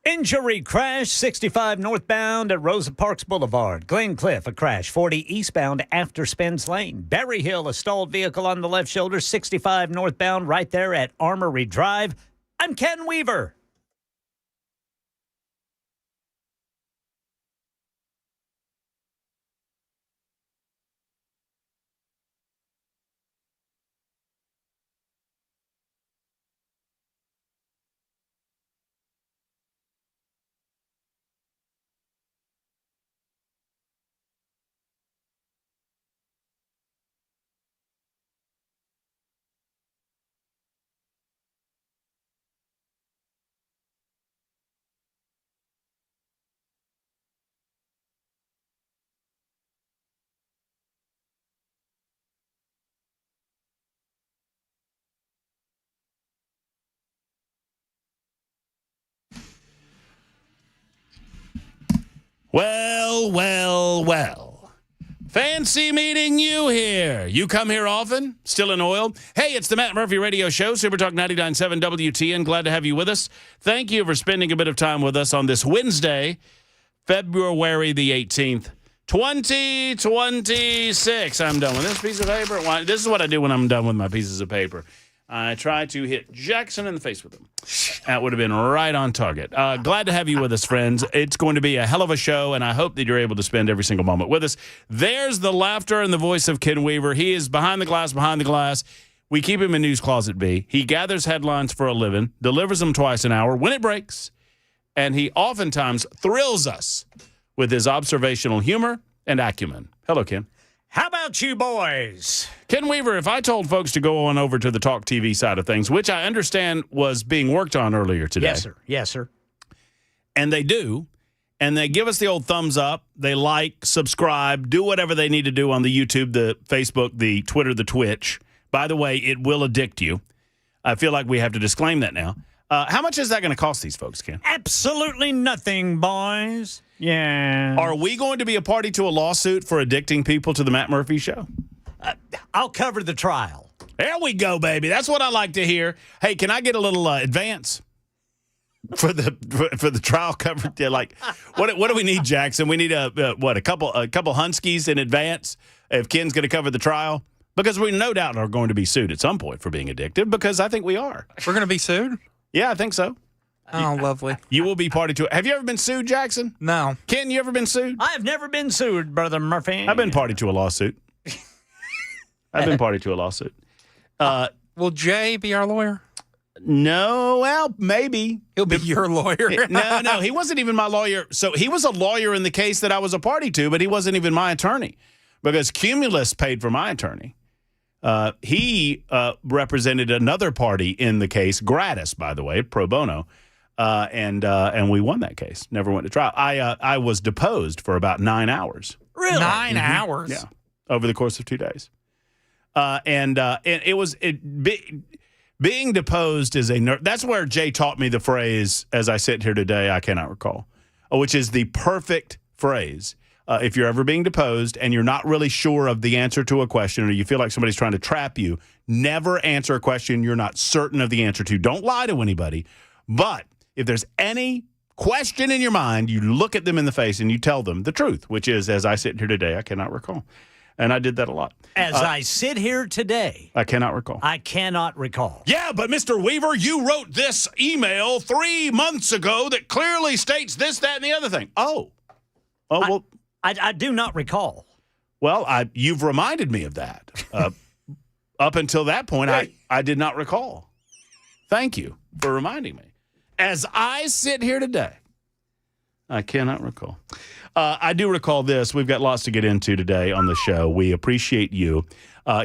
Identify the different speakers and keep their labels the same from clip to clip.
Speaker 1: Injury crash, 65 northbound at Rosa Parks Boulevard. Glen Cliff, a crash, 40 eastbound after Spence Lane. Berry Hill, a stalled vehicle on the left shoulder, 65 northbound right there at Armory Drive. I'm Ken Weaver.
Speaker 2: Well. Fancy meeting you here. You come here often? Still in oil? Hey, it's the Matt Murphy Radio Show, Super Talk 99.7 WTN. Glad to have you with us. Thank you for spending a bit of time with us on this Wednesday, February the 18th, 2026. I'm done with this piece of paper. This is what I do when I'm done with my pieces of paper. I try to hit Jackson in the face with them. That would have been right on target. Glad to have you with us, friends. It's going to be a hell of a show, and I hope that you're able to spend every single moment with us. There's the laughter and the voice of Ken Weaver. He is behind the glass. We keep him in News Closet B. He gathers headlines for a living, delivers them twice an hour when it breaks, and he oftentimes thrills us with his observational humor and acumen. Hello, Ken.
Speaker 1: How about you boys?
Speaker 2: Ken Weaver, if I told folks to go on over to the Talk TV side of things, which I understand was being worked on earlier today.
Speaker 1: Yes, sir.
Speaker 2: And they do, and they give us the old thumbs up. They like, subscribe, do whatever they need to do on the YouTube, the Facebook, the Twitter, the Twitch. By the way, it will addict you. I feel like we have to disclaim that now. How much is that going to cost these folks, Ken?
Speaker 1: Absolutely nothing, boys. Yeah.
Speaker 2: Are we going to be a party to a lawsuit for addicting people to the Matt Murphy Show?
Speaker 1: I'll cover the trial.
Speaker 2: There we go, baby. That's what I like to hear. Hey, can I get a little advance for the trial cover? Yeah, like, what do we need, Jackson? We need a couple Hunskies in advance if Ken's going to cover the trial, because we no doubt are going to be sued at some point for being addicted, because I think we are.
Speaker 3: We're going to be sued?
Speaker 2: Yeah, I think so.
Speaker 3: Oh, lovely.
Speaker 2: You will be party to it. Have you ever been sued, Jackson?
Speaker 3: No.
Speaker 2: Ken, you ever been sued?
Speaker 1: I have never been sued, Brother Murphy.
Speaker 2: I've been party to a lawsuit.
Speaker 3: Will Jay be our lawyer?
Speaker 2: No, well, maybe.
Speaker 3: He'll be your lawyer.
Speaker 2: No, he wasn't even my lawyer. So he was a lawyer in the case that I was a party to, but he wasn't even my attorney, because Cumulus paid for my attorney. He represented another party in the case, gratis, by the way, pro bono, and we won that case. Never went to trial. I was deposed for about 9 hours.
Speaker 1: Really?
Speaker 3: 9 hours?
Speaker 2: Yeah, over the course of 2 days. And it was being deposed is that's where Jay taught me the phrase, as I sit here today, I cannot recall, which is the perfect phrase. If you're ever being deposed and you're not really sure of the answer to a question, or you feel like somebody's trying to trap you, never answer a question you're not certain of the answer to. Don't lie to anybody. But if there's any question in your mind, you look at them in the face and you tell them the truth, which is, as I sit here today, I cannot recall. And I did that a lot.
Speaker 1: As I sit here today,
Speaker 2: I cannot recall.
Speaker 1: I cannot recall.
Speaker 2: Yeah, but Mr. Weaver, you wrote this email 3 months ago that clearly states this, that, and the other thing. Well.
Speaker 1: I do not recall.
Speaker 2: Well, you've reminded me of that. Up until that point, I did not recall. Thank you for reminding me. As I sit here today, I cannot recall. I do recall this. We've got lots to get into today on the show. We appreciate you.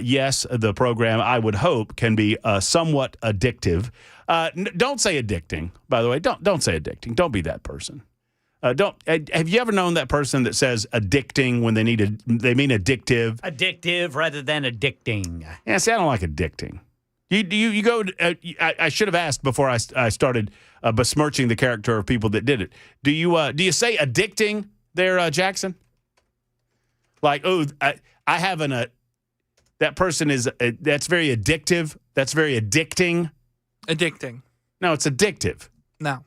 Speaker 2: Yes, the program, I would hope, can be somewhat addictive. Don't say addicting, by the way. Don't say addicting. Don't be that person. Have you ever known that person that says addicting when they mean addictive?
Speaker 1: Addictive rather than addicting.
Speaker 2: Yeah, see, I don't like addicting. You go. I should have asked before I started besmirching the character of people that did it. Do you say addicting there, Jackson? Like, I have that person is that's very addictive. That's very addicting.
Speaker 3: Addicting.
Speaker 2: No, it's addictive.
Speaker 3: No.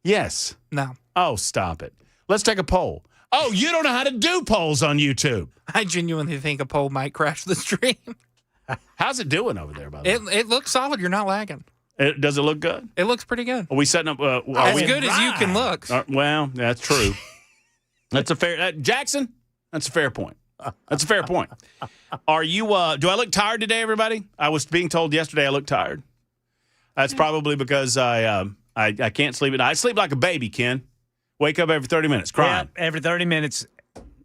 Speaker 2: Yes.
Speaker 3: No.
Speaker 2: Oh, stop it. Let's take a poll. Oh, you don't know how to do polls on YouTube.
Speaker 3: I genuinely think a poll might crash the stream.
Speaker 2: How's it doing over there, by the way?
Speaker 3: It looks solid. You're not lagging.
Speaker 2: Does it look good?
Speaker 3: It looks pretty good.
Speaker 2: Are we setting up?
Speaker 3: As good as you can look.
Speaker 2: Well, that's true. That's a fair. Jackson, that's a fair point. That's a fair point. Are you? Do I look tired today, everybody? I was being told yesterday I look tired. That's probably because I can't sleep at night. I sleep like a baby, Ken. Wake up every 30 minutes, crying.
Speaker 1: Yeah, every 30 minutes.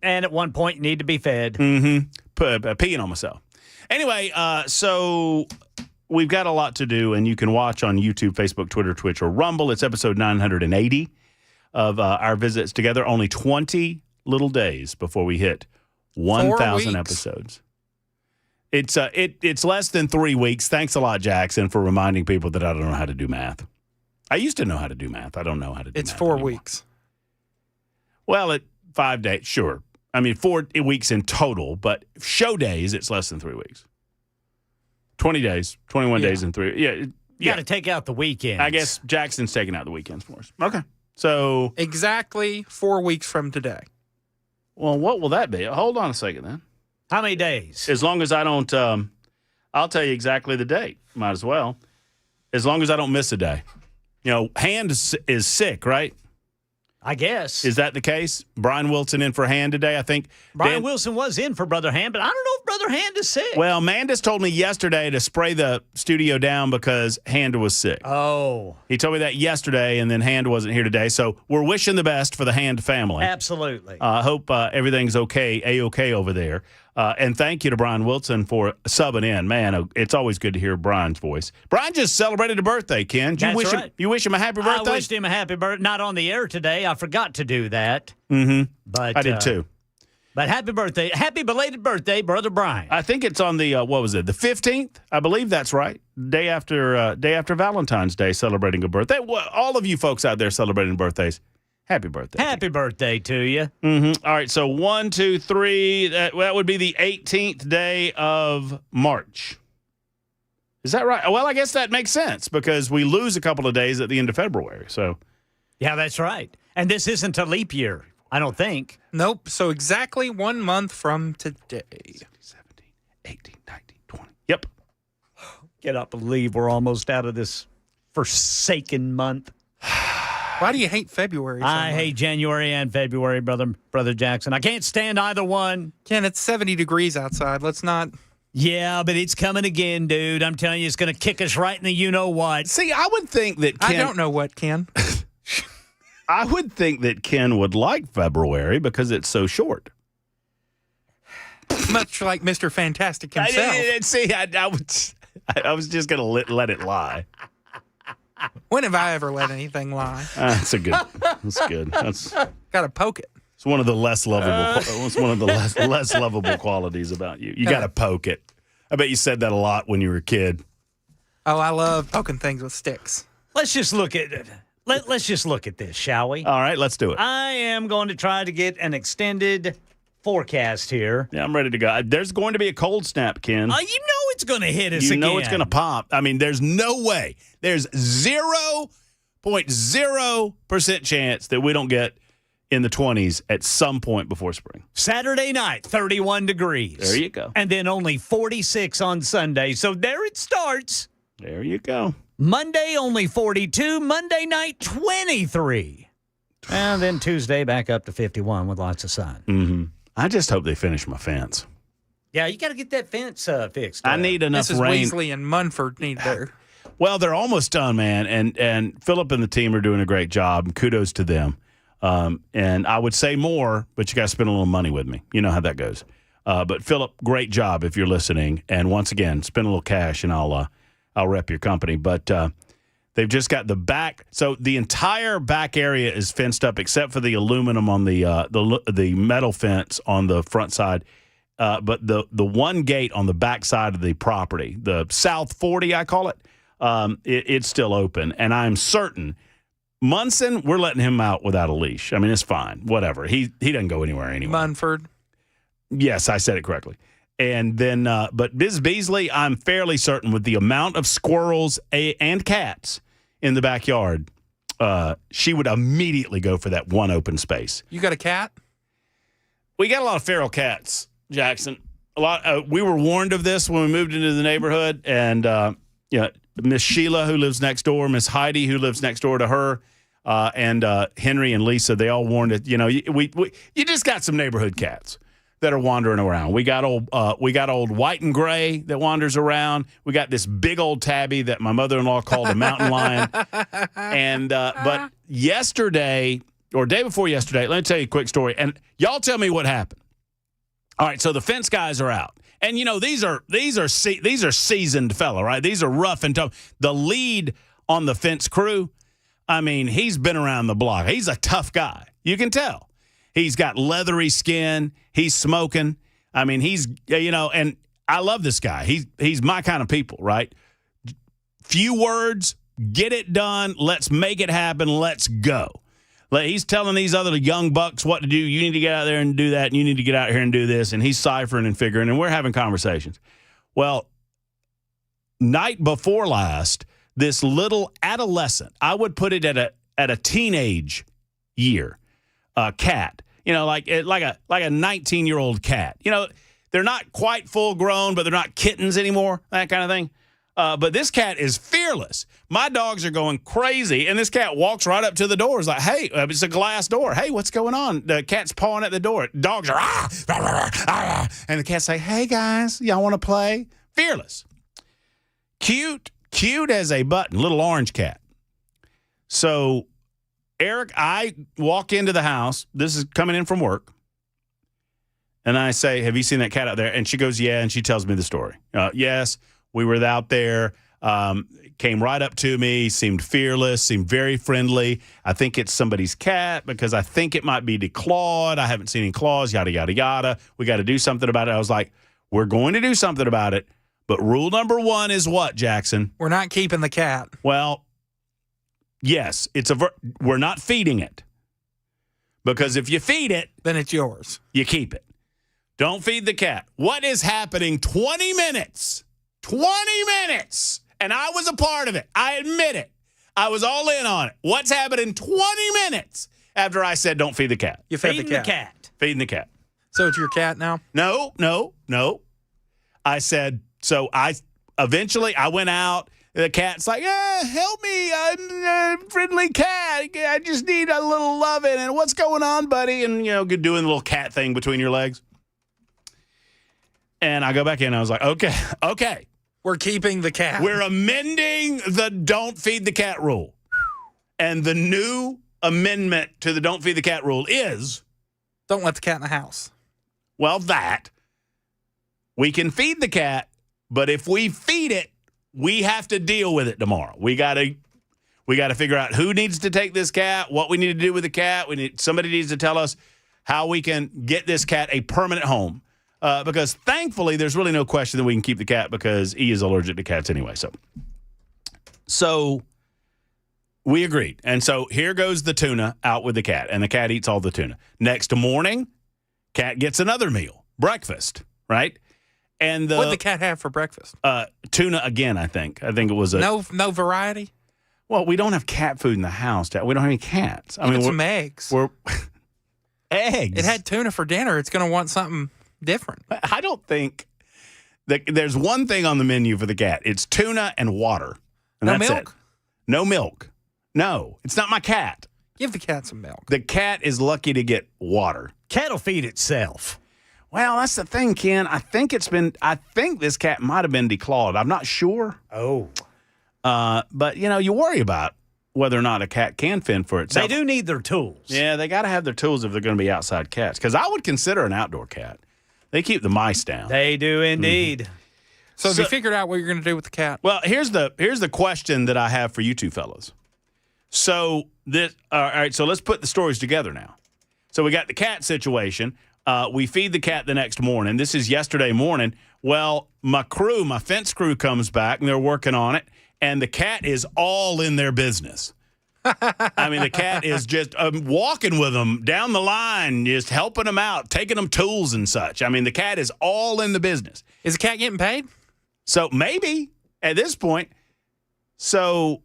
Speaker 1: And at one point, you need to be fed.
Speaker 2: Peeing on myself. Anyway, so we've got a lot to do, and you can watch on YouTube, Facebook, Twitter, Twitch, or Rumble. It's episode 980 of our visits together. Only 20 little days before we hit 1,000 episodes. It's less than 3 weeks. Thanks a lot, Jackson, for reminding people that I don't know how to do math. I used to know how to do math. I don't know how to do math.
Speaker 3: It's 4
Speaker 2: anymore.
Speaker 3: weeks.
Speaker 2: Well, 5 days, sure. I mean, 4 weeks in total, but show days, it's less than 3 weeks. 20 days, 21 days and 3. Yeah.
Speaker 1: You got to take out the weekends.
Speaker 2: I guess Jackson's taking out the weekends for us. Okay. So.
Speaker 3: Exactly 4 weeks from today.
Speaker 2: Well, what will that be? Hold on a second then.
Speaker 1: How many days?
Speaker 2: As long as I don't, I'll tell you exactly the date. Might as well. As long as I don't miss a day. You know, Hand is sick, right?
Speaker 1: I guess.
Speaker 2: Is that the case? Brian Wilson in for Hand today, I think.
Speaker 1: Brian Wilson was in for Brother Hand, but I don't know if Brother Hand is sick.
Speaker 2: Well, Mandis told me yesterday to spray the studio down because Hand was sick.
Speaker 1: Oh.
Speaker 2: He told me that yesterday, and then Hand wasn't here today. So we're wishing the best for the Hand family.
Speaker 1: Absolutely.
Speaker 2: I hope everything's okay, A-OK over there. And thank you to Brian Wilson for subbing in. Man, it's always good to hear Brian's voice. Brian just celebrated a birthday, Ken.
Speaker 1: That's right.
Speaker 2: You wish him a happy birthday?
Speaker 1: I wished him a happy birthday. Not on the air today. I forgot to do that. But
Speaker 2: I did too.
Speaker 1: But happy birthday. Happy belated birthday, Brother Brian.
Speaker 2: I think it's on the, what was it, the 15th? I believe that's right. Day after Valentine's Day, celebrating a birthday. Well, all of you folks out there celebrating birthdays, happy birthday.
Speaker 1: Happy birthday to you.
Speaker 2: All right, so 1, 2, 3, that would be the 18th day of March. Is that right? Well, I guess that makes sense because we lose a couple of days at the end of February. So,
Speaker 1: yeah, that's right. And this isn't a leap year, I don't think.
Speaker 3: Nope. So exactly 1 month from today.
Speaker 2: 16, 17, 18, 19, 20. Yep.
Speaker 1: Get up and leave. We're almost out of this forsaken month.
Speaker 3: Why do you hate February so
Speaker 1: I
Speaker 3: much?
Speaker 1: hate January and February, Brother Jackson. I can't stand either one.
Speaker 3: Ken, it's 70 degrees outside. Let's not.
Speaker 1: Yeah, but it's coming again, dude. I'm telling you, it's going to kick us right in the you-know-what.
Speaker 2: See, I would think that Ken,
Speaker 3: I don't know what, Ken.
Speaker 2: I would think that Ken would like February because it's so short.
Speaker 3: Much like Mr. Fantastic himself.
Speaker 2: I was just going to let it lie.
Speaker 3: When have I ever let anything lie?
Speaker 2: That's good. That's good. That's
Speaker 3: Got to poke it.
Speaker 2: it's one of the less lovable. It's one of the less lovable qualities about you. You got to poke it. I bet you said that a lot when you were a kid.
Speaker 3: Oh, I love poking things with sticks.
Speaker 1: Let's just look at it. Let's just look at this, shall we?
Speaker 2: All right, let's do it.
Speaker 1: I am going to try to get an extended forecast here.
Speaker 2: Yeah, I'm ready to go. There's going to be a cold snap, Ken.
Speaker 1: You know it's going to hit us again.
Speaker 2: You know it's going to pop. I mean, there's no way. There's 0.0% chance that we don't get in the 20s at some point before spring.
Speaker 1: Saturday night, 31 degrees.
Speaker 2: There you go.
Speaker 1: And then only 46 on Sunday. So there it starts.
Speaker 2: There you go.
Speaker 1: Monday, only 42. Monday night, 23. And then Tuesday, back up to 51 with lots of sun.
Speaker 2: Mm-hmm. I just hope they finish my fence.
Speaker 1: Yeah, you got to get that fence fixed.
Speaker 2: I need enough
Speaker 3: Mrs.
Speaker 2: rain.
Speaker 3: Weasley and Munford need their.
Speaker 2: Well, they're almost done, man. And Philip and the team are doing a great job. Kudos to them. And I would say more, but you got to spend a little money with me. You know how that goes. But Philip, great job if you're listening. And once again, spend a little cash and I'll rep your company. But they've just got the back. So the entire back area is fenced up except for the aluminum on the metal fence on the front side. But the one gate on the back side of the property, the South 40, I call it, it's still open. And I'm certain Munson, we're letting him out without a leash. I mean, it's fine. Whatever. He doesn't go anywhere anyway.
Speaker 3: Munford.
Speaker 2: Yes, I said it correctly. And then, but Ms. Beasley, I'm fairly certain with the amount of squirrels and cats in the backyard, she would immediately go for that one open space.
Speaker 3: You got a cat?
Speaker 2: We got a lot of feral cats, Jackson. A lot. We were warned of this when we moved into the neighborhood, and Miss Sheila, who lives next door, Miss Heidi, who lives next door to her, and Henry and Lisa, they all warned it. You just got some neighborhood cats that are wandering around. We got old white and gray that wanders around. We got this big old tabby that my mother-in-law called a mountain lion. And but yesterday or day before yesterday, let me tell you a quick story, and y'all tell me what happened. All right, so the fence guys are out. And these are seasoned fella, right? These are rough and tough. The lead on the fence crew, I mean, he's been around the block. He's a tough guy. You can tell. He's got leathery skin. He's smoking. I mean, he's and I love this guy. He's my kind of people, right? Few words, get it done. Let's make it happen. Let's go. He's telling these other young bucks what to do. You need to get out there and do that, and you need to get out here and do this. And he's ciphering and figuring, and we're having conversations. Well, night before last, this little adolescent, I would put it at a teenage year, cat, like a 19-year-old cat. They're not quite full grown, but they're not kittens anymore, that kind of thing. But this cat is fearless. My dogs are going crazy, and this cat walks right up to the door. It's like, hey, it's a glass door. Hey, what's going on? The cat's pawing at the door. Dogs are, and the cats say, hey, guys, y'all want to play? Fearless. Cute as a button, little orange cat. So, Eric, I walk into the house. This is coming in from work. And I say, have you seen that cat out there? And she goes, yeah, and she tells me the story. Yes. We were out there, came right up to me, seemed fearless, seemed very friendly. I think it's somebody's cat because I think it might be declawed. I haven't seen any claws, yada, yada, yada. We got to do something about it. I was like, we're going to do something about it. But rule number one is what, Jackson?
Speaker 3: We're not keeping the cat.
Speaker 2: Well, yes, we're not feeding it. Because if you feed it,
Speaker 3: then it's yours.
Speaker 2: You keep it. Don't feed the cat. What is happening 20 minutes? 20 minutes, and I was a part of it. I admit it. I was all in on it. What's happening 20 minutes after I said don't feed the cat?
Speaker 3: You fed the cat.
Speaker 2: Feeding the cat.
Speaker 3: So it's your cat now?
Speaker 2: No. I said, so I went out. The cat's like, help me. I'm a friendly cat. I just need a little loving. And what's going on, buddy? And, doing the little cat thing between your legs. And I go back in, and I was like, okay.
Speaker 3: We're keeping the cat.
Speaker 2: We're amending the don't feed the cat rule. And the new amendment to the don't feed the cat rule is...
Speaker 3: Don't let the cat in the house.
Speaker 2: Well, we can feed the cat, but if we feed it, we have to deal with it tomorrow. We got to figure out who needs to take this cat, what we need to do with the cat. Somebody needs to tell us how we can get this cat a permanent home. Because thankfully, there's really no question that we can keep the cat because he is allergic to cats anyway. So we agreed. And so here goes the tuna out with the cat, and the cat eats all the tuna. Next morning, cat gets another meal, breakfast, right? And
Speaker 3: what did the cat have for breakfast?
Speaker 2: Tuna again, I think. I think it was
Speaker 3: no variety.
Speaker 2: Well, we don't have cat food in the house, Dad. We don't have any cats. I mean,
Speaker 3: some eggs.
Speaker 2: Eggs.
Speaker 3: It had tuna for dinner. It's going to want something different.
Speaker 2: I don't think that there's one thing on the menu for the cat. It's tuna and water. And
Speaker 3: no
Speaker 2: that's
Speaker 3: milk?
Speaker 2: It. No milk. No, it's not my cat.
Speaker 3: Give the cat some milk.
Speaker 2: The cat is lucky to get water.
Speaker 1: Cat'll feed itself.
Speaker 2: Well, that's the thing, Ken. I think this cat might have been declawed. I'm not sure.
Speaker 1: Oh.
Speaker 2: But, you worry about whether or not a cat can fend for itself.
Speaker 1: They do need their tools.
Speaker 2: Yeah, they got to have their tools if they're going to be outside cats. Because I would consider an outdoor cat. They keep the mice down.
Speaker 1: They do indeed.
Speaker 2: Mm-hmm.
Speaker 3: So have you figured out what you're going to do with the cat?
Speaker 2: Well, here's the question that I have for you two fellas. So all right, so let's put the stories together now. So we got the cat situation. We feed the cat the next morning. This is yesterday morning. Well, my fence crew comes back, and they're working on it, and the cat is all in their business. I mean, the cat is just walking with them down the line, just helping them out, taking them tools and such. I mean, the cat is all in the business.
Speaker 3: Is the cat getting paid?
Speaker 2: So maybe at this point. So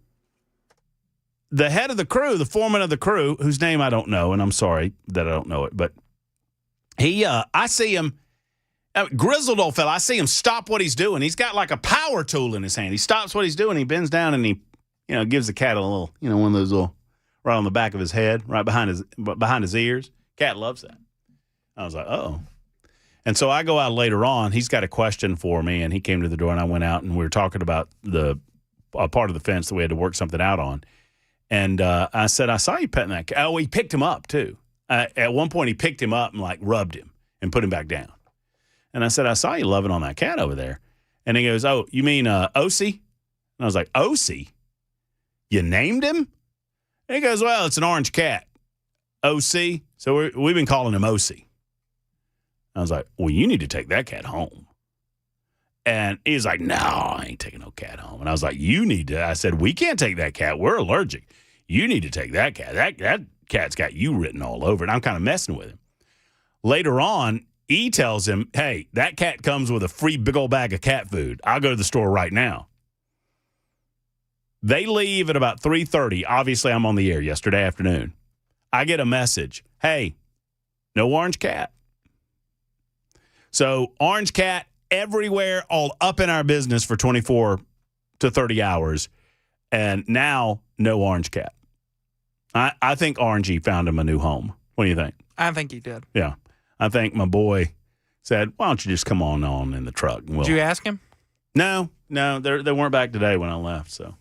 Speaker 2: the head of the crew, the foreman of the crew, whose name I don't know, and I'm sorry that I don't know it, but I see him, grizzled old fella. I see him stop what he's doing. He's got like a power tool in his hand. He stops what he's doing. He bends down and he, gives the cat a little, one of those little, right on the back of his head, right behind his ears. Cat loves that. I was like, oh. And so I go out later on. He's got a question for me, and he came to the door, and I went out, and we were talking about a part of the fence that we had to work something out on. And I said, I saw you petting that cat. Oh, he picked him up, too. At one point, he picked him up and, rubbed him and put him back down. And I said, I saw you loving on that cat over there. And he goes, oh, you mean Ossie? And I was like, Ossie? You named him? And he goes, well, it's an orange cat. OC. So we've been calling him Ossie. I was like, well, you need to take that cat home. And he's like, no, I ain't taking no cat home. And I was like, you need to. I said, we can't take that cat. We're allergic. You need to take that cat. That cat's got you written all over it. I'm kind of messing with him. Later on, he tells him, hey, that cat comes with a free big old bag of cat food. I'll go to the store right now. They leave at about 3:30. Obviously, I'm on the air yesterday afternoon. I get a message. Hey, no orange cat. So orange cat everywhere, all up in our business for 24 to 30 hours. And now no orange cat. I think Orangey found him a new home. What do you think?
Speaker 3: I think he did.
Speaker 2: Yeah. I think my boy said, why don't you just come on in the truck?
Speaker 3: Did you ask him?
Speaker 2: No, they weren't back today when I left. So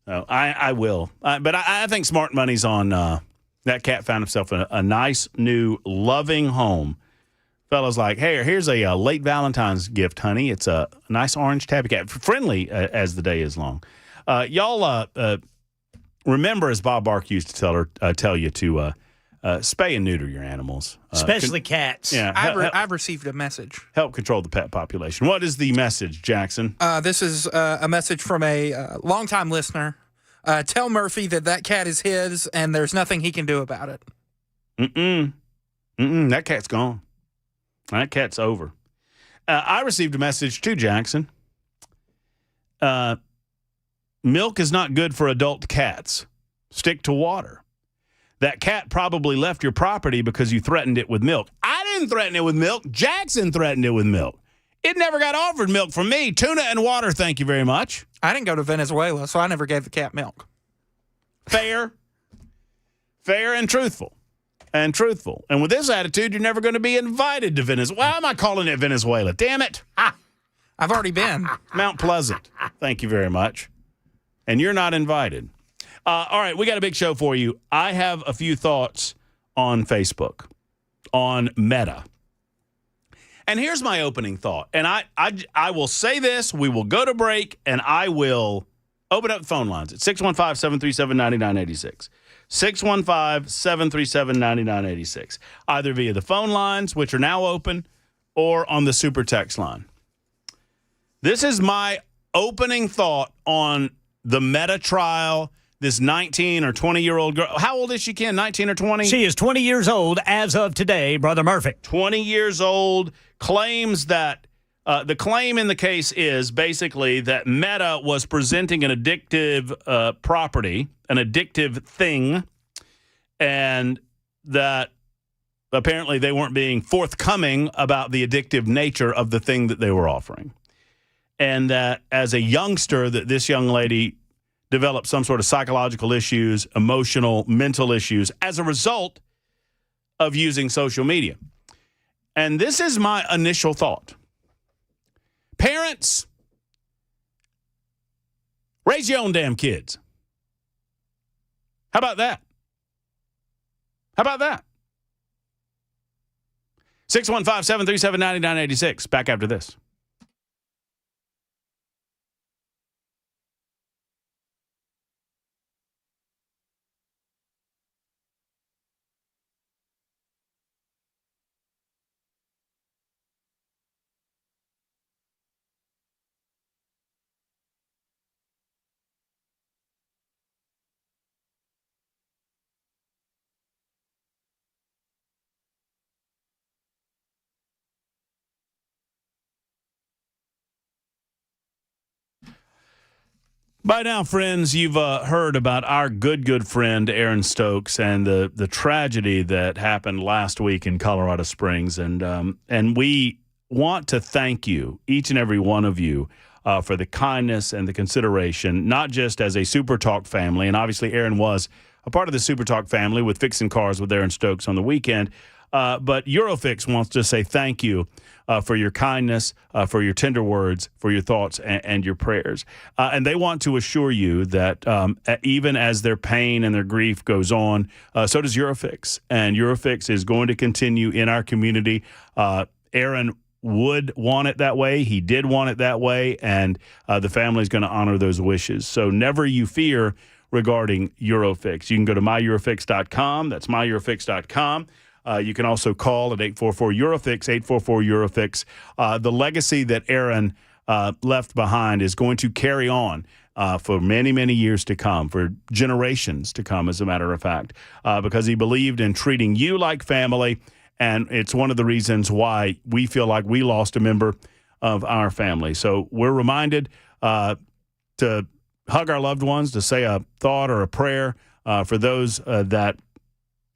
Speaker 2: I will. But I think smart money's on that cat found himself a nice, new, loving home. Fella's like, hey, here's a late Valentine's gift, honey. It's a nice orange tabby cat, friendly as the day is long. Y'all remember, as Bob Bark used to tell you to spay and neuter your animals,
Speaker 1: especially cats.
Speaker 2: Yeah,
Speaker 3: I've received a message.
Speaker 2: Help control the pet population. What is the message, Jackson?
Speaker 3: This is a message from a longtime listener. Tell Murphy that cat is his, and there's nothing he can do about it.
Speaker 2: That cat's gone. That cat's over. I received a message too, Jackson. Milk is not good for adult cats. Stick to water. That cat probably left your property because you threatened it with milk. I didn't threaten it with milk. Jackson threatened it with milk. It never got offered milk from me. Tuna and water, thank you very much.
Speaker 3: I didn't go to Venezuela, so I never gave the cat milk.
Speaker 2: Fair and truthful. And with this attitude, you're never going to be invited to Venezuela. Why am I calling it Venezuela? Damn it.
Speaker 3: I've already been.
Speaker 2: Mount Pleasant. Thank you very much. And you're not invited. All right, we got a big show for you. I have a few thoughts on Facebook, on Meta. And here's my opening thought. And I will say this, we will go to break, and I will open up the phone lines at 615-737-9986. 615-737-9986. Either via the phone lines, which are now open, or on the super text line. This is my opening thought on the Meta trial. This 19 or 20-year-old girl. How old is she, Ken? 19 or 20?
Speaker 1: She is 20 years old as of today, Brother Murphy.
Speaker 2: 20 years old, claims that the claim in the case is basically that Meta was presenting an addictive property, an addictive thing, and that apparently they weren't being forthcoming about the addictive nature of the thing that they were offering. And that as a youngster, that this young lady developed some sort of psychological issues, emotional, mental issues as a result of using social media. And this is my initial thought. Parents, raise your own damn kids. How about that? 615-737-9986. Back after this. By now, friends, you've heard about our good friend Aaron Stokes and the tragedy that happened last week in Colorado Springs, and we want to thank you, each and every one of you, for the kindness and the consideration, not just as a Super Talk family, and obviously Aaron was a part of the Super Talk family with Fixing Cars with Aaron Stokes on the weekend, but Eurofix wants to say thank you for your kindness, for your tender words, for your thoughts and your prayers. And they want to assure you that even as their pain and their grief goes on, so does Eurofix. And Eurofix is going to continue in our community. Aaron would want it that way. He did want it that way. And the family is going to honor those wishes. So never you fear regarding Eurofix. You can go to myeurofix.com. That's myeurofix.com. You can also call at 844-EUROFIX, 844-EUROFIX. The legacy that Aaron left behind is going to carry on for many, many years to come, for generations to come, as a matter of fact, because he believed in treating you like family, and it's one of the reasons why we feel like we lost a member of our family. So we're reminded to hug our loved ones, to say a thought or a prayer for those that,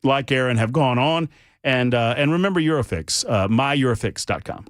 Speaker 2: like Aaron, have gone on. And remember Eurofix, myeurofix.com.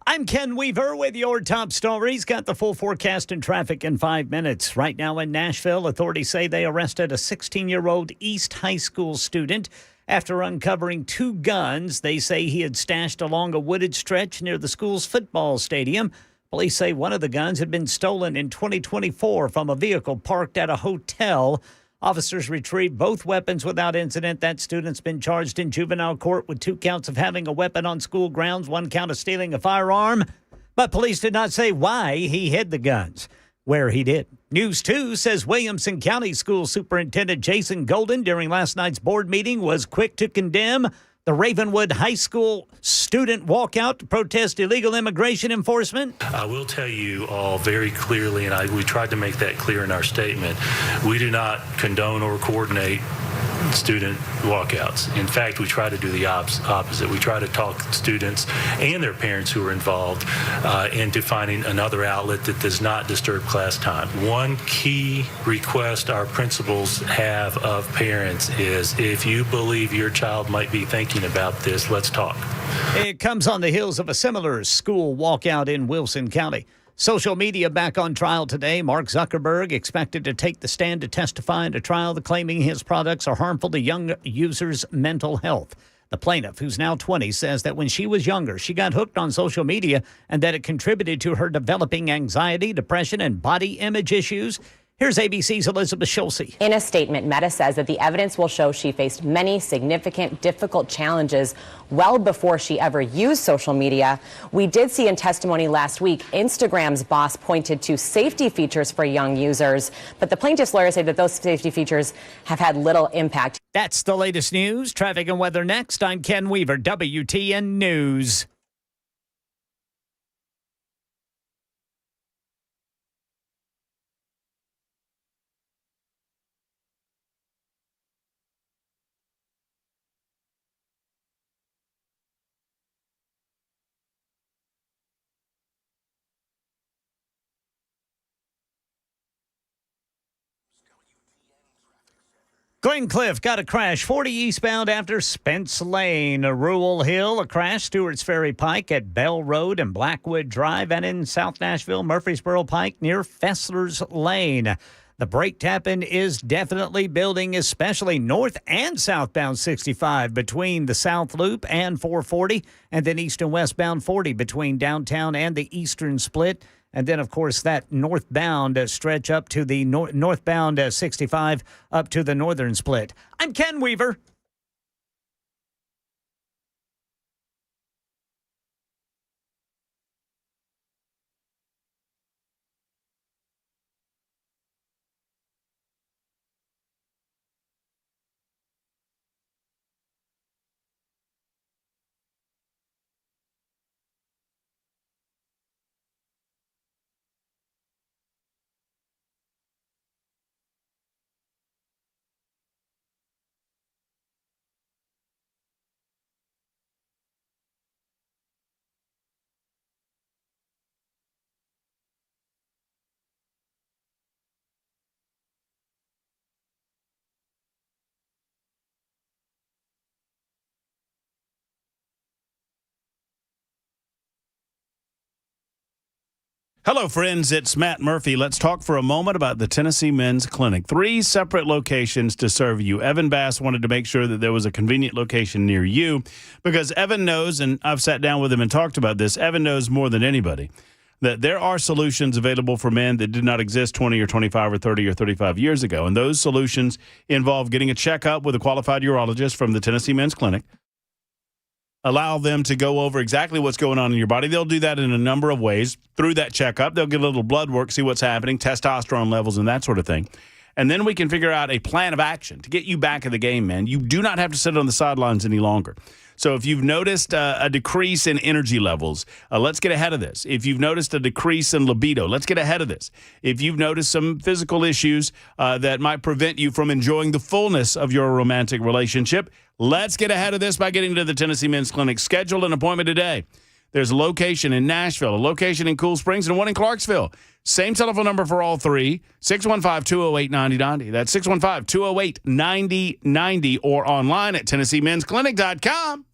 Speaker 1: I'm Ken Weaver with your top stories. Got the full forecast and traffic in 5 minutes. Right now in Nashville, authorities say they arrested a 16-year-old East High School student after uncovering 2 guns they say he had stashed along a wooded stretch near the school's football stadium. Police say one of the guns had been stolen in 2024 from a vehicle parked at a hotel. Officers retrieved both weapons without incident. That student's been charged in juvenile court with 2 counts of having a weapon on school grounds, 1 count of stealing a firearm. But police did not say why he hid the guns, where he did. News 2 says Williamson County School Superintendent Jason Golden during last night's board meeting was quick to condemn the Ravenwood High School student walkout to protest illegal immigration enforcement.
Speaker 4: I will tell you all very clearly, and we tried to make that clear in our statement, we do not condone or coordinate student walkouts. In fact, we try to do the opposite. We try to talk students and their parents who are involved into finding another outlet that does not disturb class time. One key request our principals have of parents is, if you believe your child might be thinking about this, let's talk.
Speaker 1: It comes on the heels of a similar school walkout in Wilson County. Social media back on trial today. Mark Zuckerberg expected to take the stand to testify in a trial claiming his products are harmful to young users' mental health. The plaintiff, who's now 20, says that when she was younger, she got hooked on social media and that it contributed to her developing anxiety, depression, and body image issues. Here's ABC's Elizabeth Schulze.
Speaker 5: In a statement, Meta says that the evidence will show she faced many significant, difficult challenges well before she ever used social media. We did see in testimony last week, Instagram's boss pointed to safety features for young users, but the plaintiff's lawyers say that those safety features have had little impact.
Speaker 1: That's the latest news. Traffic and weather next. I'm Ken Weaver, WTN News. Glencliff got a crash 40 eastbound after Spence Lane. Rural Hill, a crash. Stewart's Ferry Pike at Bell Road and Blackwood Drive. And in South Nashville, Murfreesboro Pike near Fessler's Lane. The brake tapping is definitely building, especially north and southbound 65 between the South Loop and 440. And then east and westbound 40 between downtown and the eastern split. And then, of course, that northbound stretch up to the northbound 65 up to the northern split. I'm Ken Weaver.
Speaker 2: Hello, friends. It's Matt Murphy. Let's talk for a moment about the Tennessee Men's Clinic. 3 separate locations to serve you. Evan Bass wanted to make sure that there was a convenient location near you because Evan knows, and I've sat down with him and talked about this, Evan knows more than anybody that there are solutions available for men that did not exist 20 or 25 or 30 or 35 years ago. And those solutions involve getting a checkup with a qualified urologist from the Tennessee Men's Clinic. Allow them to go over exactly what's going on in your body. They'll do that in a number of ways. Through that checkup, they'll get a little blood work, see what's happening, testosterone levels, and that sort of thing. And then we can figure out a plan of action to get you back in the game, man. You do not have to sit on the sidelines any longer. So if you've noticed a decrease in energy levels, let's get ahead of this. If you've noticed a decrease in libido, let's get ahead of this. If you've noticed some physical issues that might prevent you from enjoying the fullness of your romantic relationship, let's get ahead of this by getting to the Tennessee Men's Clinic. Schedule an appointment today. There's a location in Nashville, a location in Cool Springs, and one in Clarksville. Same telephone number for all 3, 615-208-9090. That's 615-208-9090 or online at TennesseeMen'sClinic.com.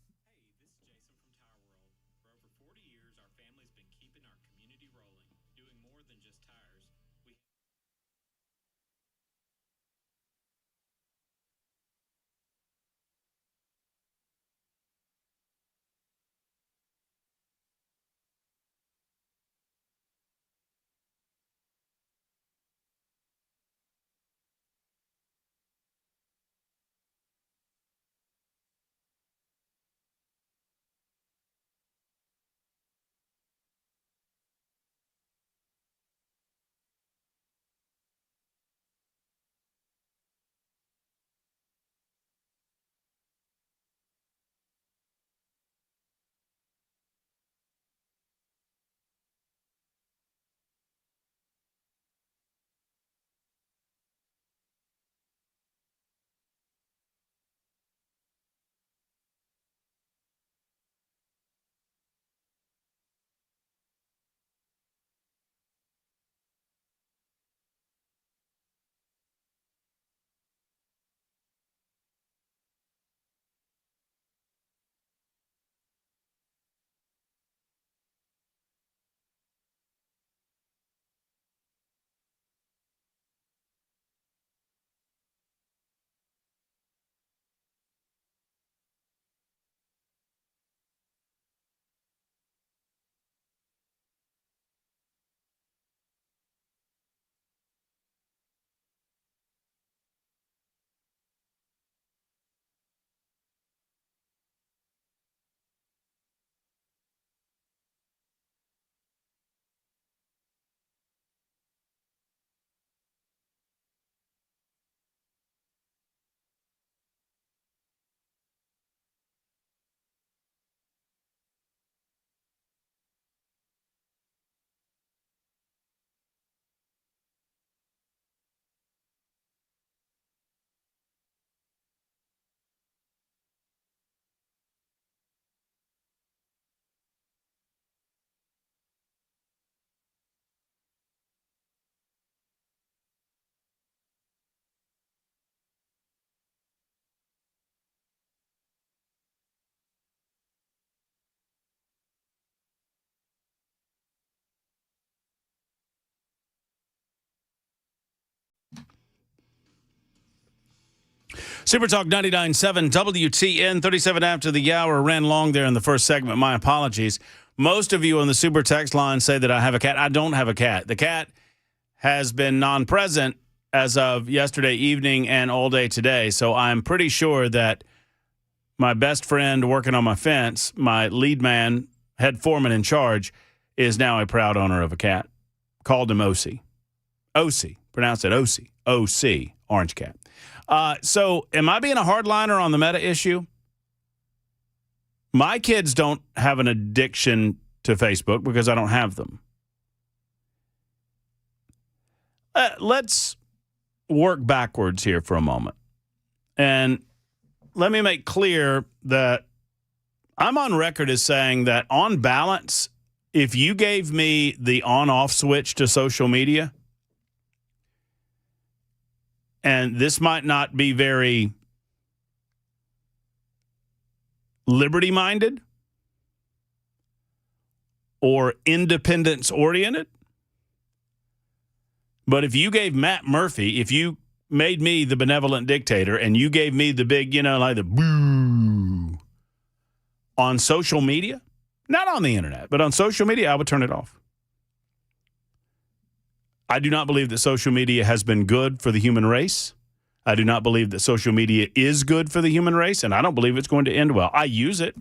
Speaker 2: Super Talk 99.7 WTN, 37 after the hour. Ran long there in the first segment. My apologies. Most of you on the Super Text line say that I have a cat. I don't have a cat. The cat has been non-present as of yesterday evening and all day today. So I'm pretty sure that my best friend working on my fence, my lead man, head foreman in charge, is now a proud owner of a cat. Called him O.C. O.C. Pronounce it O.C. O.C. Orange cat. So am I being a hardliner on the meta issue? My kids don't have an addiction to Facebook because I don't have them. Let's work backwards here for a moment. And let me make clear that I'm on record as saying that on balance, if you gave me the on-off switch to social media, and this might not be very liberty-minded or independence-oriented, but if you gave Matt Murphy, if you made me the benevolent dictator and you gave me the big, like the boo on social media, not on the internet, but on social media, I would turn it off. I do not believe that social media has been good for the human race. I do not believe that social media is good for the human race, and I don't believe it's going to end well. I use it.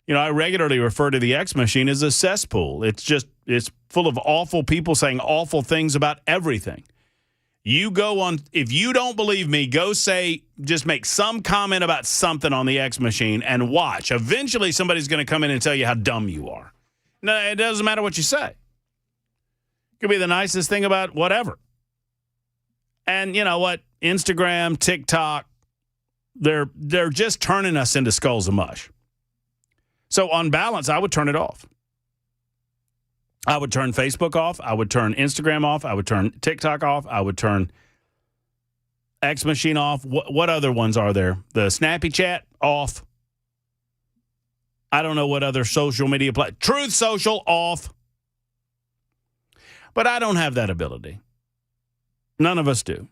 Speaker 2: I regularly refer to the X machine as a cesspool. It's full of awful people saying awful things about everything. You go on, if you don't believe me, just make some comment about something on the X machine and watch. Eventually, somebody's going to come in and tell you how dumb you are. No, it doesn't matter what you say. Could be the nicest thing about whatever. And you know what? Instagram, TikTok, they're just turning us into skulls of mush. So on balance, I would turn it off. I would turn Facebook off. I would turn Instagram off. I would turn TikTok off. I would turn X Machine off. What other ones are there? The Snappy Chat off. I don't know what other social media Truth Social off. But I don't have that ability. None of us do.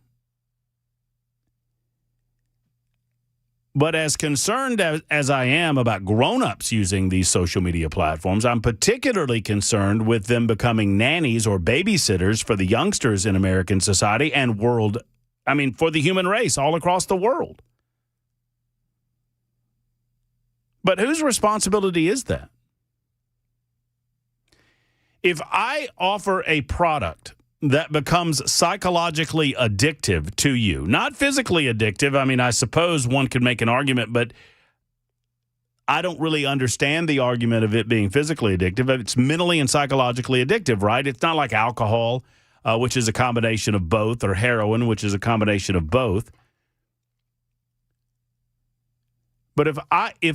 Speaker 2: But as concerned as I am about grown-ups using these social media platforms, I'm particularly concerned with them becoming nannies or babysitters for the youngsters in American society and for the human race all across the world. But whose responsibility is that? If I offer a product that becomes psychologically addictive to you, not physically addictive, I suppose one could make an argument, but I don't really understand the argument of it being physically addictive. It's mentally and psychologically addictive, right? It's not like alcohol, which is a combination of both, or heroin, which is a combination of both. But if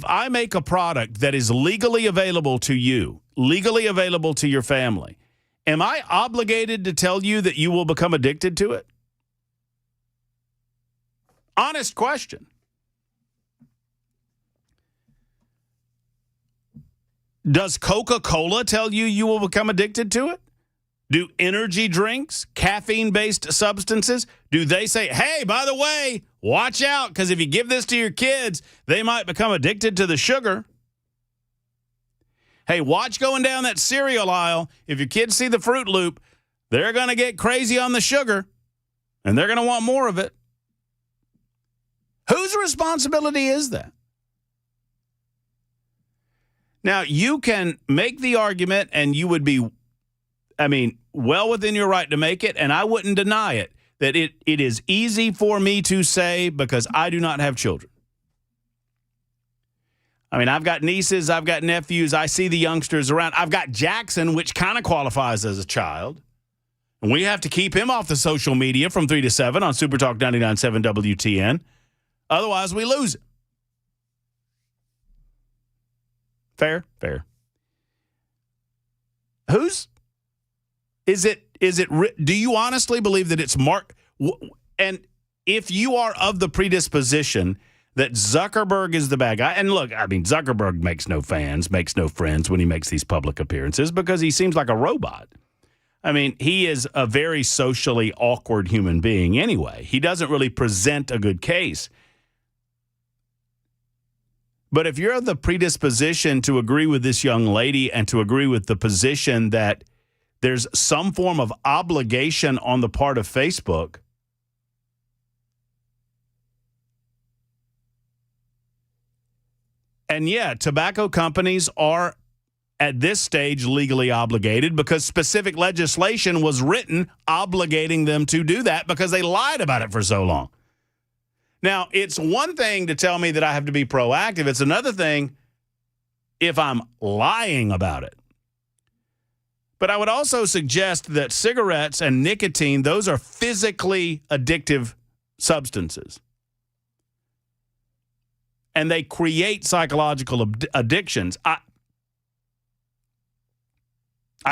Speaker 2: I make a product that is legally available to you, legally available to your family, am I obligated to tell you that you will become addicted to it? Honest question. Does Coca-Cola tell you you will become addicted to it? Do energy drinks, caffeine-based substances, do they say, hey, by the way, watch out, because if you give this to your kids, they might become addicted to the sugar? Hey, watch going down that cereal aisle. If your kids see the Fruit Loop, they're going to get crazy on the sugar, and they're going to want more of it. Whose responsibility is that? Now, you can make the argument, and you would be, well within your right to make it, and I wouldn't deny it, that it is easy for me to say because I do not have children. I've got nieces, I've got nephews, I see the youngsters around. I've got Jackson, which kind of qualifies as a child. And we have to keep him off the social media from 3 to 7 on Super Talk 99.7 WTN. Otherwise, we lose it. Fair? Fair. Do you honestly believe that it's Mark? And if you are of the predisposition that Zuckerberg is the bad guy, and look, Zuckerberg makes no fans, makes no friends when he makes these public appearances because he seems like a robot. He is a very socially awkward human being anyway. He doesn't really present a good case. But if you're of the predisposition to agree with this young lady and to agree with the position that there's some form of obligation on the part of Facebook, and yeah, tobacco companies are at this stage legally obligated because specific legislation was written obligating them to do that because they lied about it for so long. Now, it's one thing to tell me that I have to be proactive. It's another thing if I'm lying about it. But I would also suggest that cigarettes and nicotine, those are physically addictive substances. And they create psychological addictions. I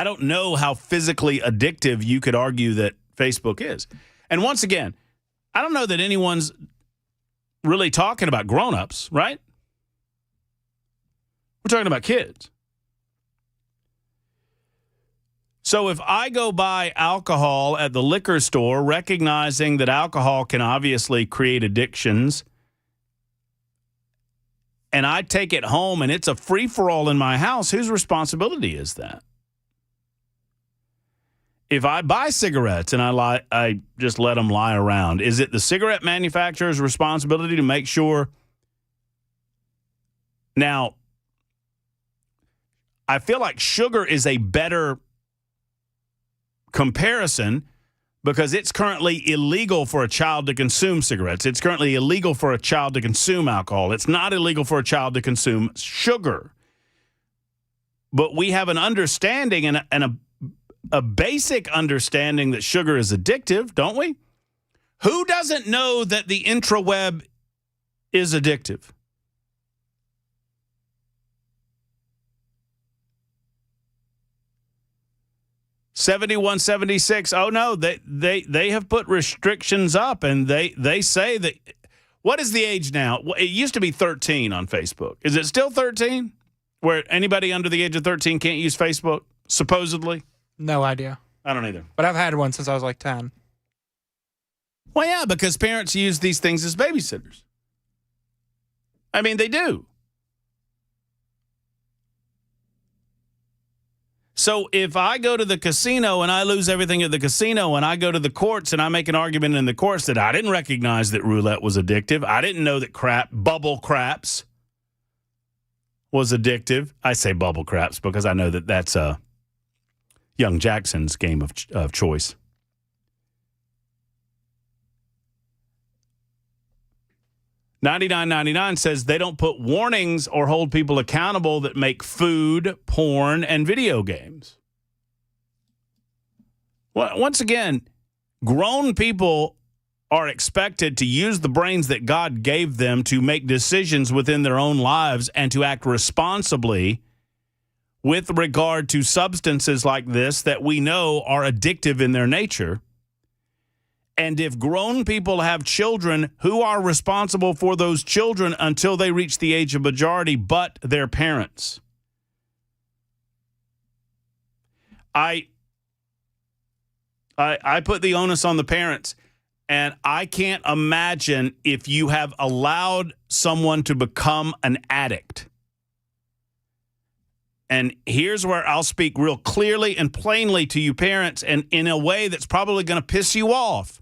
Speaker 2: don't know how physically addictive you could argue that Facebook is. And once again, I don't know that anyone's really talking about grown-ups, right? We're talking about kids. So if I go buy alcohol at the liquor store, recognizing that alcohol can obviously create addictions, and I take it home and it's a free-for-all in my house, whose responsibility is that? If I buy cigarettes and I just let them lie around, is it the cigarette manufacturer's responsibility to make sure? Now, I feel like sugar is a better comparison because it's currently illegal for a child to consume cigarettes. It's currently illegal for a child to consume alcohol. It's not illegal for a child to consume sugar. But we have an understanding and a basic understanding that sugar is addictive, don't we? Who doesn't know that the intraweb is addictive? $71.76. Oh no, they have put restrictions up, and they say that. What is the age now? It used to be 13 on Facebook. Is it still 13? Where anybody under the age of 13 can't use Facebook, supposedly?
Speaker 3: No idea.
Speaker 2: I don't either.
Speaker 3: But I've had one since I was like 10.
Speaker 2: Well, yeah, because parents use these things as babysitters. I mean, they do. So if I go to the casino and I lose everything at the casino and I go to the courts and I make an argument in the courts that I didn't recognize that roulette was addictive, I didn't know that bubble craps was addictive. I say bubble craps because I know that that's Young Jackson's game of choice. $99.99 says they don't put warnings or hold people accountable that make food, porn, and video games. Well, once again, grown people are expected to use the brains that God gave them to make decisions within their own lives and to act responsibly with regard to substances like this that we know are addictive in their nature. And if grown people have children, who are responsible for those children until they reach the age of majority but their parents? I put the onus on the parents, and I can't imagine if you have allowed someone to become an addict. And here's where I'll speak real clearly and plainly to you parents, and in a way that's probably going to piss you off.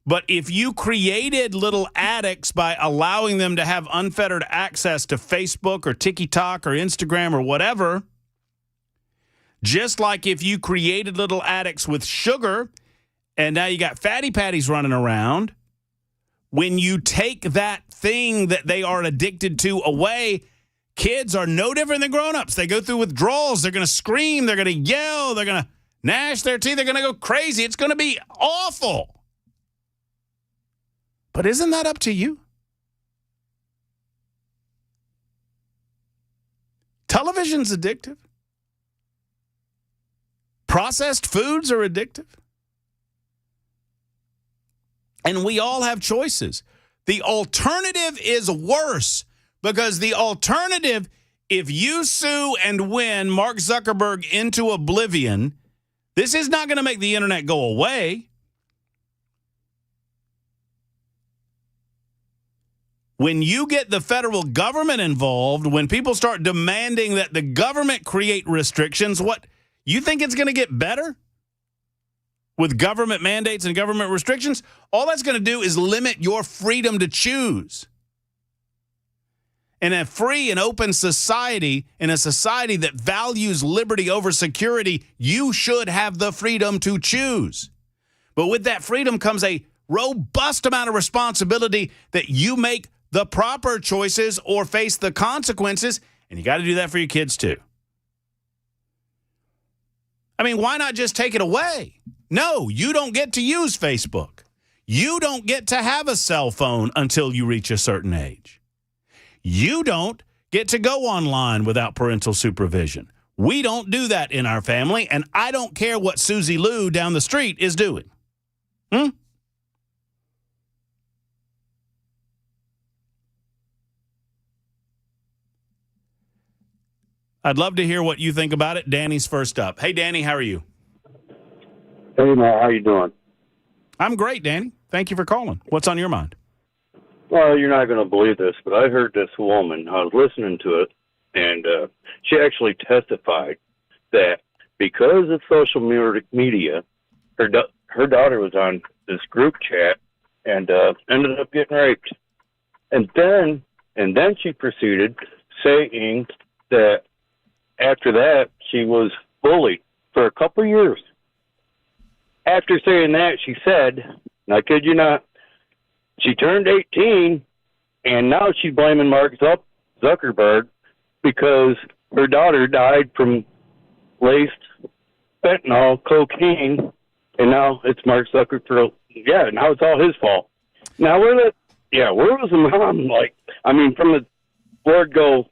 Speaker 2: But if you created little addicts by allowing them to have unfettered access to Facebook or TikTok or Instagram or whatever, just like if you created little addicts with sugar and now you got fatty patties running around, when you take that thing that they are addicted to away, kids are no different than grown-ups. They go through withdrawals. They're going to scream. They're going to yell. They're going to gnash their teeth. They're going to go crazy. It's going to be awful. But isn't that up to you? Television's addictive. Processed foods are addictive. And we all have choices. The alternative is worse. Because the alternative, if you sue and win Mark Zuckerberg into oblivion, this is not going to make the internet go away. When you get the federal government involved, when people start demanding that the government create restrictions, what you think it's going to get better with government mandates and government restrictions? All that's going to do is limit your freedom to choose. In a free and open society, in a society that values liberty over security, you should have the freedom to choose. But with that freedom comes a robust amount of responsibility that you make the proper choices or face the consequences, and you got to do that for your kids too. I mean, why not just take it away? No, you don't get to use Facebook. You don't get to have a cell phone until you reach a certain age. You don't get to go online without parental supervision. We don't do that in our family, and I don't care what Susie Lou down the street is doing. I'd love to hear what you think about it. Danny's first up. Hey, Danny, how are you?
Speaker 6: Hey, Matt, how you doing?
Speaker 2: I'm great, Danny. Thank you for calling. What's on your mind?
Speaker 6: Well, you're not going to believe this, but I heard this woman. I was listening to it, and she actually testified that because of social media, her daughter was on this group chat and ended up getting raped. And then she proceeded saying that after that, she was bullied for a couple of years. After saying that, she said, and I kid you not, she turned 18, and now she's blaming Mark Zuckerberg because her daughter died from laced fentanyl, cocaine, and now it's Mark Zuckerberg. Yeah, now it's all his fault. Now, where was the mom? Like, I mean, from the word go,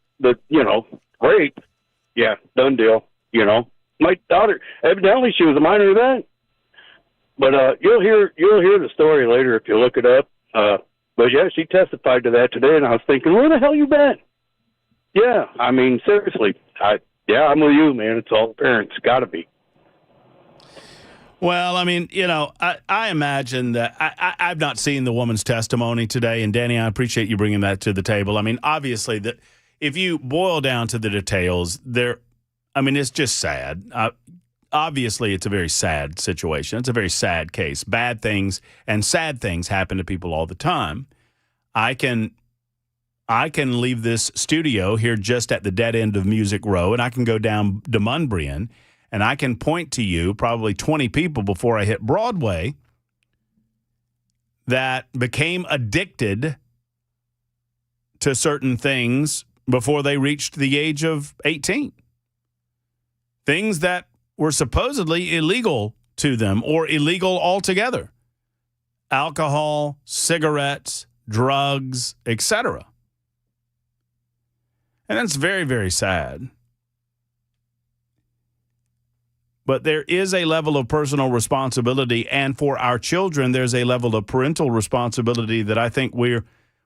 Speaker 6: rape. Yeah, done deal. My daughter, evidently she was a minor then. But you'll hear the story later if you look it up. But yeah, she testified to that today, and I was thinking, where the hell you been? Yeah, I mean, seriously, I'm with you, man. It's all the parents, got to be.
Speaker 2: Well, I mean, I imagine that I've not seen the woman's testimony today, and Danny, I appreciate you bringing that to the table. I mean, obviously, that if you boil down to the details, it's just sad. Obviously, it's a very sad situation. It's a very sad case. Bad things and sad things happen to people all the time. I can leave this studio here just at the dead end of Music Row, and I can go down DeMundbrian, and I can point to you probably 20 people before I hit Broadway that became addicted to certain things before they reached the age of 18. Things that were supposedly illegal to them or illegal altogether. Alcohol, cigarettes, drugs, etc. And that's very, very sad. But there is a level of personal responsibility, and for our children, there's a level of parental responsibility that I think we're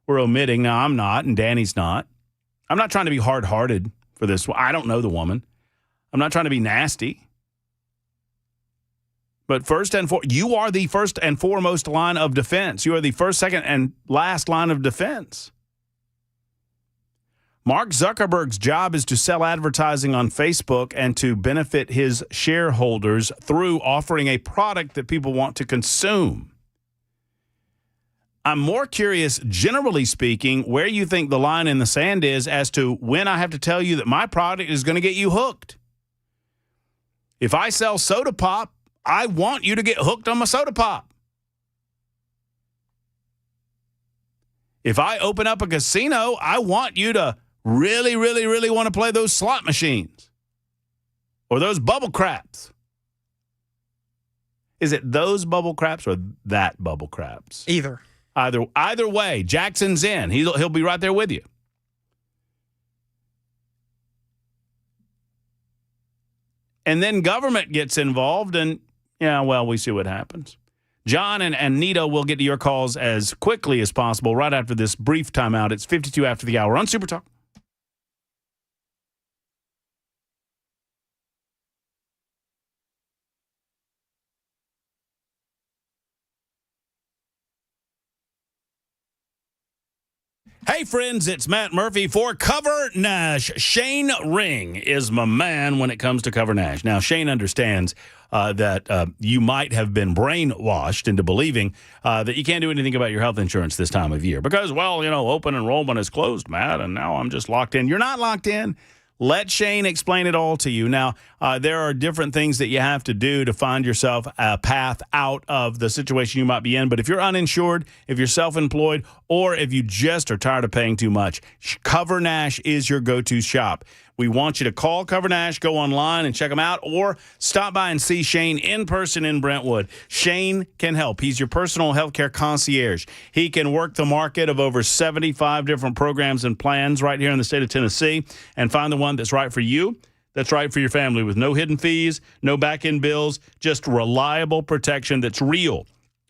Speaker 2: omitting. Now, I'm not, and Danny's not. I'm not trying to be hard-hearted for this. I don't know the woman. I'm not trying to be nasty. But you are the first and foremost line of defense. You are the first, second, and last line of defense. Mark Zuckerberg's job is to sell advertising on Facebook and to benefit his shareholders through offering a product that people want to consume. I'm more curious, generally speaking, where you think the line in the sand is as to when I have to tell you that my product is going to get you hooked. If I sell soda pop, I want you to get hooked on my soda pop. If I open up a casino, I want you to really, really, really want to play those slot machines or those bubble craps. Is it those bubble craps or that bubble craps?
Speaker 3: Either
Speaker 2: way, Jackson's in. He'll be right there with you. And then government gets involved, and we see what happens. John and Nita will get to your calls as quickly as possible right after this brief timeout. It's 52 after the hour on Super Talk. Hey, friends, it's Matt Murphy for Cover Nash. Shane Ring is my man when it comes to Cover Nash. Now, Shane understands that you might have been brainwashed into believing that you can't do anything about your health insurance this time of year because, well, open enrollment is closed, Matt, and now I'm just locked in. You're not locked in. Let Shane explain it all to you. Now, there are different things that you have to do to find yourself a path out of the situation you might be in. But if you're uninsured, if you're self-employed, or if you just are tired of paying too much, Cover Nash is your go-to shop. We want you to call Cover Nash, go online and check them out, or stop by and see Shane in person in Brentwood. Shane can help. He's your personal healthcare concierge. He can work the market of over 75 different programs and plans right here in the state of Tennessee and find the one that's right for you, that's right for your family, with no hidden fees, no back-end bills, just reliable protection that's real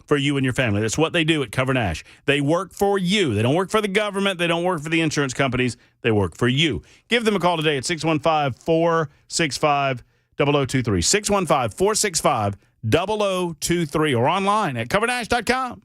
Speaker 2: for you and your family. That's what they do at Cover Nash. They work for you. They don't work for the government. They don't work for the insurance companies. They work for you. Give them a call today at 615-465-0023. 615-465-0023 or online at covernash.com.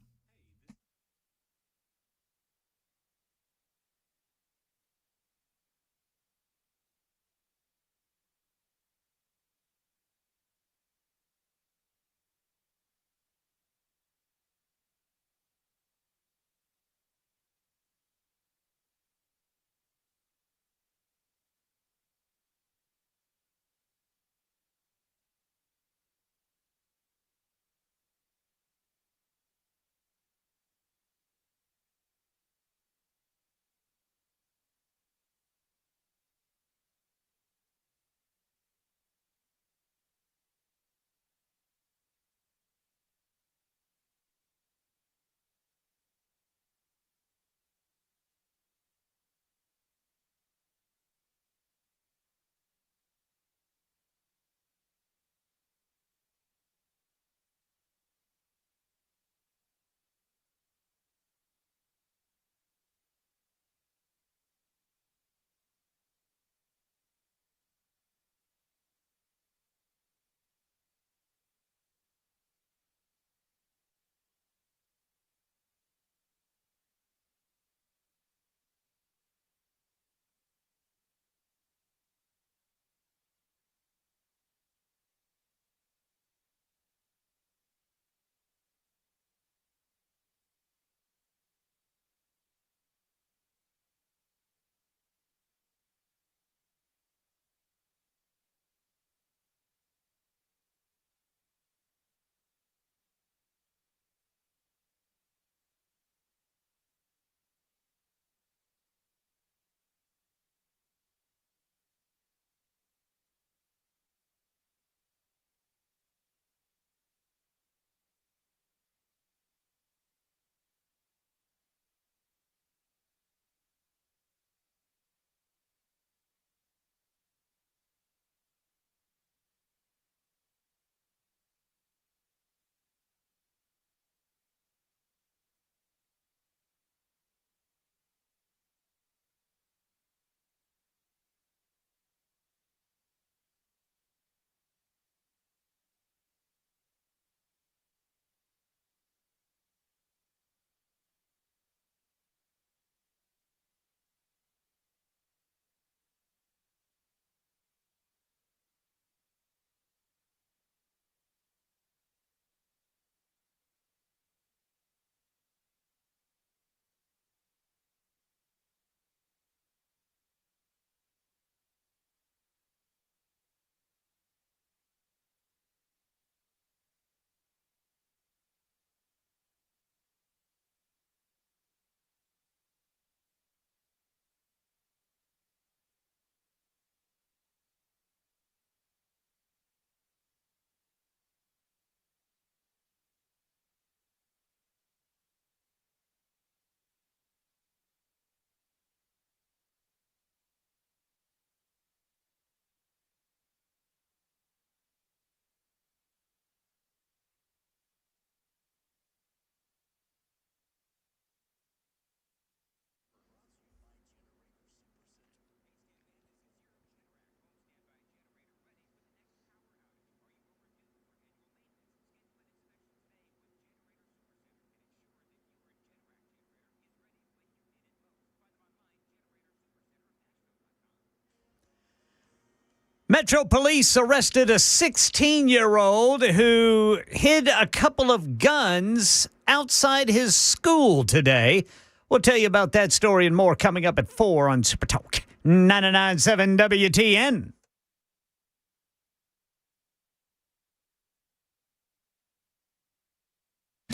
Speaker 1: Metro Police arrested a 16-year-old who hid a couple of guns outside his school today. We'll tell you about that story and more coming up at 4 on Super Talk 99.7 WTN.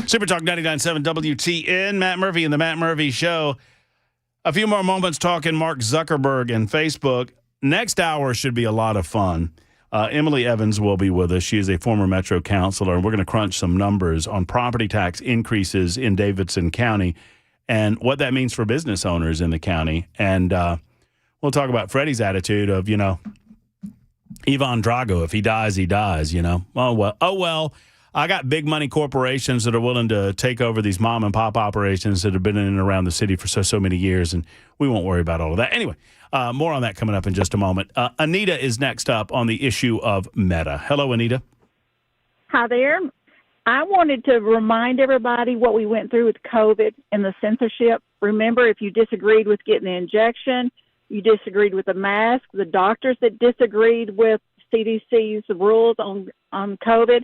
Speaker 2: Super Talk 99.7 WTN. Matt Murphy and the Matt Murphy Show. A few more moments talking Mark Zuckerberg and Facebook. Next hour should be a lot of fun. Emily Evans will be with us. She is a former Metro councilor, and we're going to crunch some numbers on property tax increases in Davidson County and what that means for business owners in the county. And we'll talk about Freddie's attitude of, Ivan Drago, if he dies, he dies, Oh, well. I got big money corporations that are willing to take over these mom and pop operations that have been in and around the city for so many years, and we won't worry about all of that. Anyway, more on that coming up in just a moment. Anita is next up on the issue of Meta. Hello, Anita.
Speaker 7: Hi there. I wanted to remind everybody what we went through with COVID and the censorship. Remember, if you disagreed with getting the injection, you disagreed with the mask, the doctors that disagreed with CDC's rules on COVID,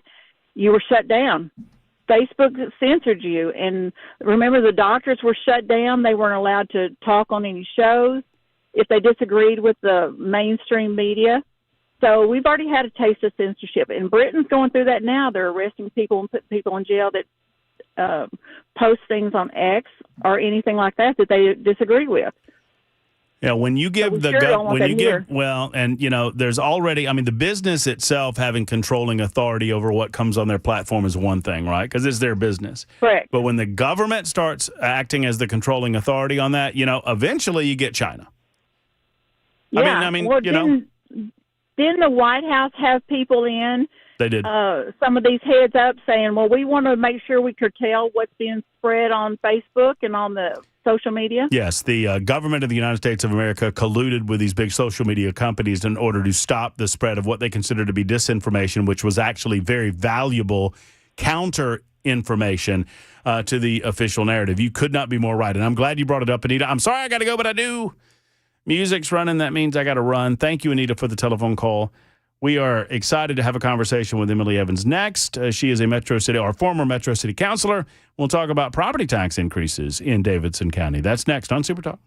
Speaker 7: you were shut down. Facebook censored you. And remember, the doctors were shut down. They weren't allowed to talk on any shows if they disagreed with the mainstream media. So we've already had a taste of censorship. And Britain's going through that now. They're arresting people and putting people in jail that post things on X or anything like that they disagree with.
Speaker 2: Yeah, when you give there's already, the business itself having controlling authority over what comes on their platform is one thing, right? Because it's their business.
Speaker 7: Correct.
Speaker 2: But when the government starts acting as the controlling authority on that, eventually you get China.
Speaker 7: Yeah. Didn't the White House have people in?
Speaker 2: They did.
Speaker 7: Some of these heads up saying, well, we want to make sure we curtail what's being spread on Facebook and on the social media?
Speaker 2: Yes, the government of the United States of America colluded with these big social media companies in order to stop the spread of what they consider to be disinformation, which was actually very valuable counter information to the official narrative. You could not be more right, and I'm glad you brought it up, Anita. I'm sorry I got to go, but I do. Music's running. That means I got to run. Thank you, Anita, for the telephone call. We are excited to have a conversation with Emily Evans next. She is a former Metro City councilor. We'll talk about property tax increases in Davidson County. That's next on Super Talk.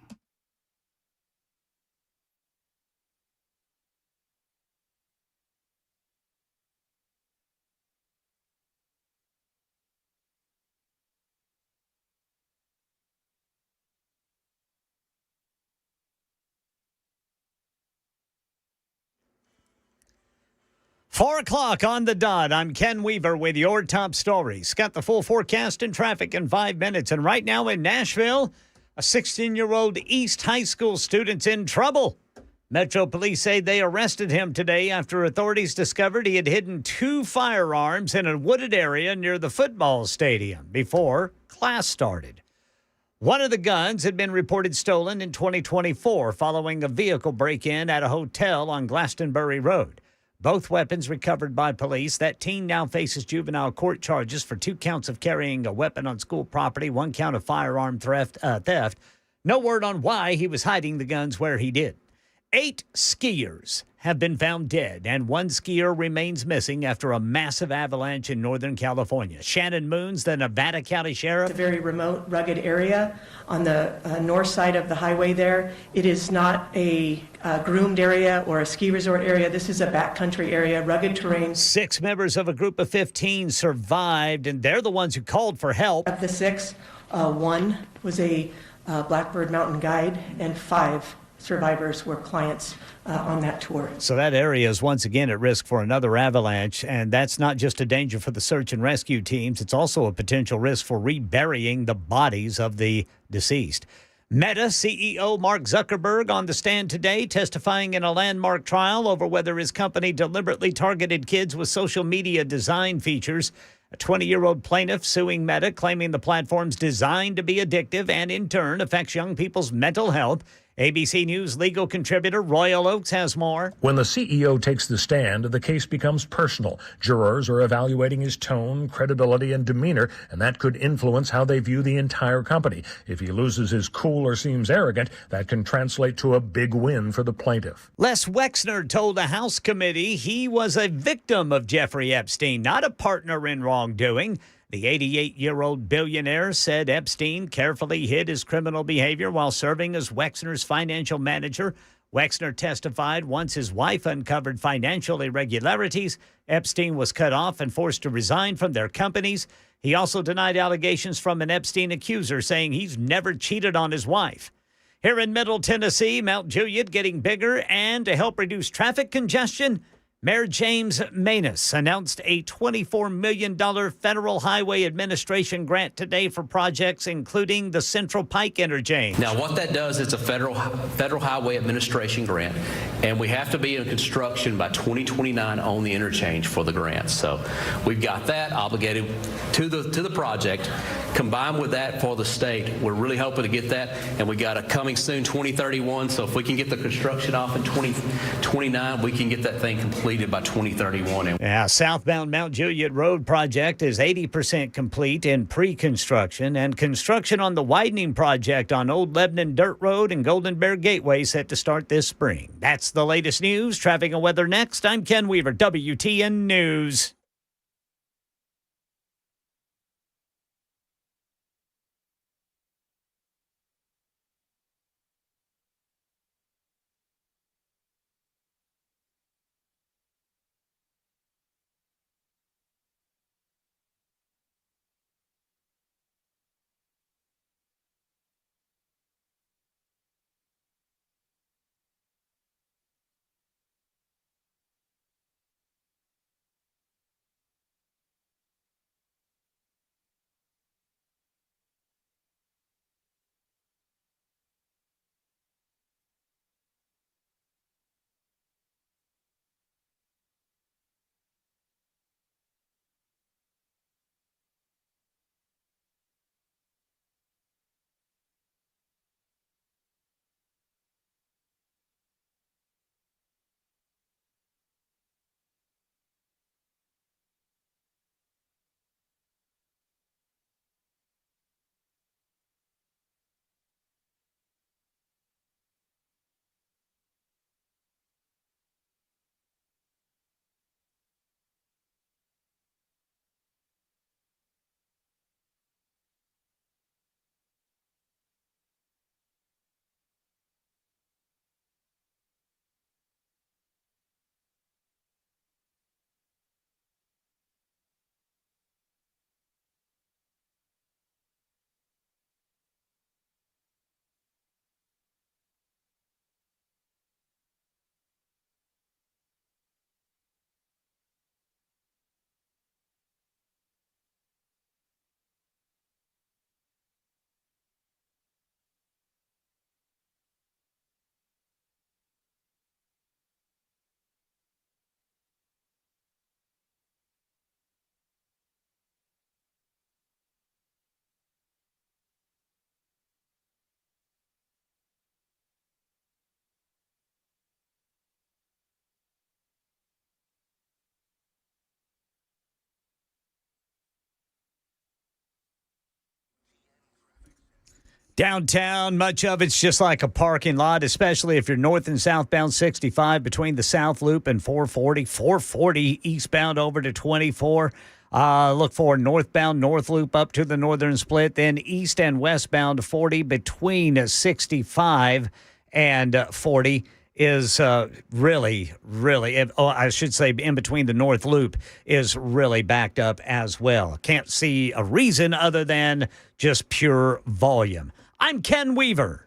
Speaker 1: Four o'clock on the dot. I'm Ken Weaver with your top stories. Got the full forecast and traffic in 5 minutes. And right now in Nashville, a 16-year-old East High School student's in trouble. Metro Police say they arrested him today after authorities discovered he had hidden 2 firearms in a wooded area near the football stadium before class started. One of the guns had been reported stolen in 2024 following a vehicle break-in at a hotel on Glastonbury Road. Both weapons recovered by police. That teen now faces juvenile court charges for 2 counts of carrying a weapon on school property, 1 count of firearm theft. No word on why he was hiding the guns where he did. 8 skiers have been found dead, and 1 skier remains missing after a massive avalanche in Northern California. Shannon Moons, the Nevada County Sheriff.
Speaker 8: It's a very remote, rugged area on the north side of the highway there. It is not a groomed area or a ski resort area. This is a backcountry area, rugged terrain.
Speaker 1: 6 members of a group of 15 survived, and they're the ones who called for help.
Speaker 8: Of the 6, 1 was a Blackbird Mountain guide, and 5 survivors were clients on that tour.
Speaker 1: So that area is once again at risk for another avalanche, and that's not just a danger for the search and rescue teams. It's also a potential risk for reburying the bodies of the deceased. Meta CEO Mark Zuckerberg on the stand today, testifying in a landmark trial over whether his company deliberately targeted kids with social media design features. A 20-year-old plaintiff suing Meta, claiming the platform's designed to be addictive and, in turn, affects young people's mental health ABC News legal contributor Royal Oakes has more.
Speaker 9: When the CEO takes the stand, the case becomes personal. Jurors are evaluating his tone, credibility, and demeanor, and that could influence how they view the entire company. If he loses his cool or seems arrogant, that can translate to a big win for the plaintiff.
Speaker 1: Les Wexner told a House committee he was a victim of Jeffrey Epstein, not a partner in wrongdoing. The 88-year-old billionaire said Epstein carefully hid his criminal behavior while serving as Wexner's financial manager. Wexner testified once his wife uncovered financial irregularities, Epstein was cut off and forced to resign from their companies. He also denied allegations from an Epstein accuser, saying he's never cheated on his wife. Here in Middle Tennessee, Mount Juliet getting bigger, and to help reduce traffic congestion, Mayor James Manus announced a $24 million Federal Highway Administration grant today for projects including the Central Pike Interchange.
Speaker 10: Now, what that does is a Federal Highway Administration grant, and we have to be in construction by 2029 on the interchange for the grant. So we've got that obligated to the project. Combined with that for the state, we're really hoping to get that, and we got a coming soon 2031. So if we can get the construction off in 2029, we can get that thing completed by 2031.
Speaker 1: Yeah, southbound Mount Juliet Road project is 80% complete in pre-construction, and construction on the widening project on Old Lebanon Dirt Road and Golden Bear Gateway set to start this spring. That's the latest news. Traffic and weather next. I'm Ken Weaver, WTN News. Downtown, much of it's just like a parking lot, especially if you're north and southbound 65 between the South Loop and 440 eastbound over to 24. Look for northbound North Loop up to the northern split, then east and westbound 40 between 65 and 40 is really, I should say in between the North Loop is really backed up as well. Can't see a reason other than just pure volume. I'm Ken Weaver.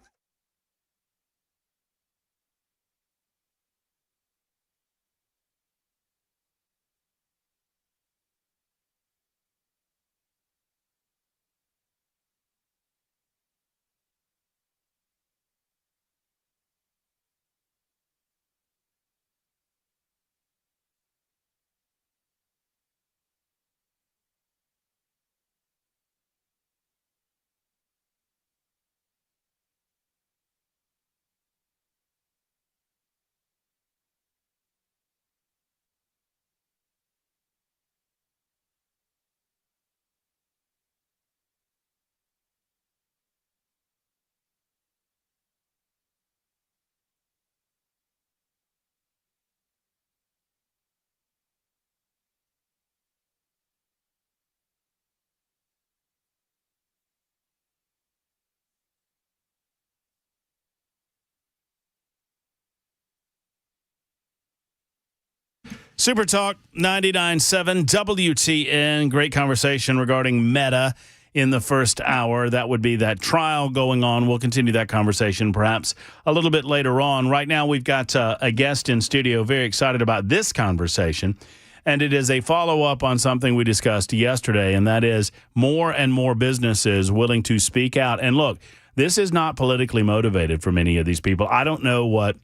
Speaker 2: Super Talk 99.7 WTN. Great conversation regarding Meta in the first hour. That would be that trial going on. We'll continue that conversation perhaps a little bit later on. Right now, we've got a guest in studio, very excited about this conversation. And it is a follow-up on something we discussed yesterday, and that is more and more businesses willing to speak out. And look, this is not politically motivated for many of these people. I don't know what,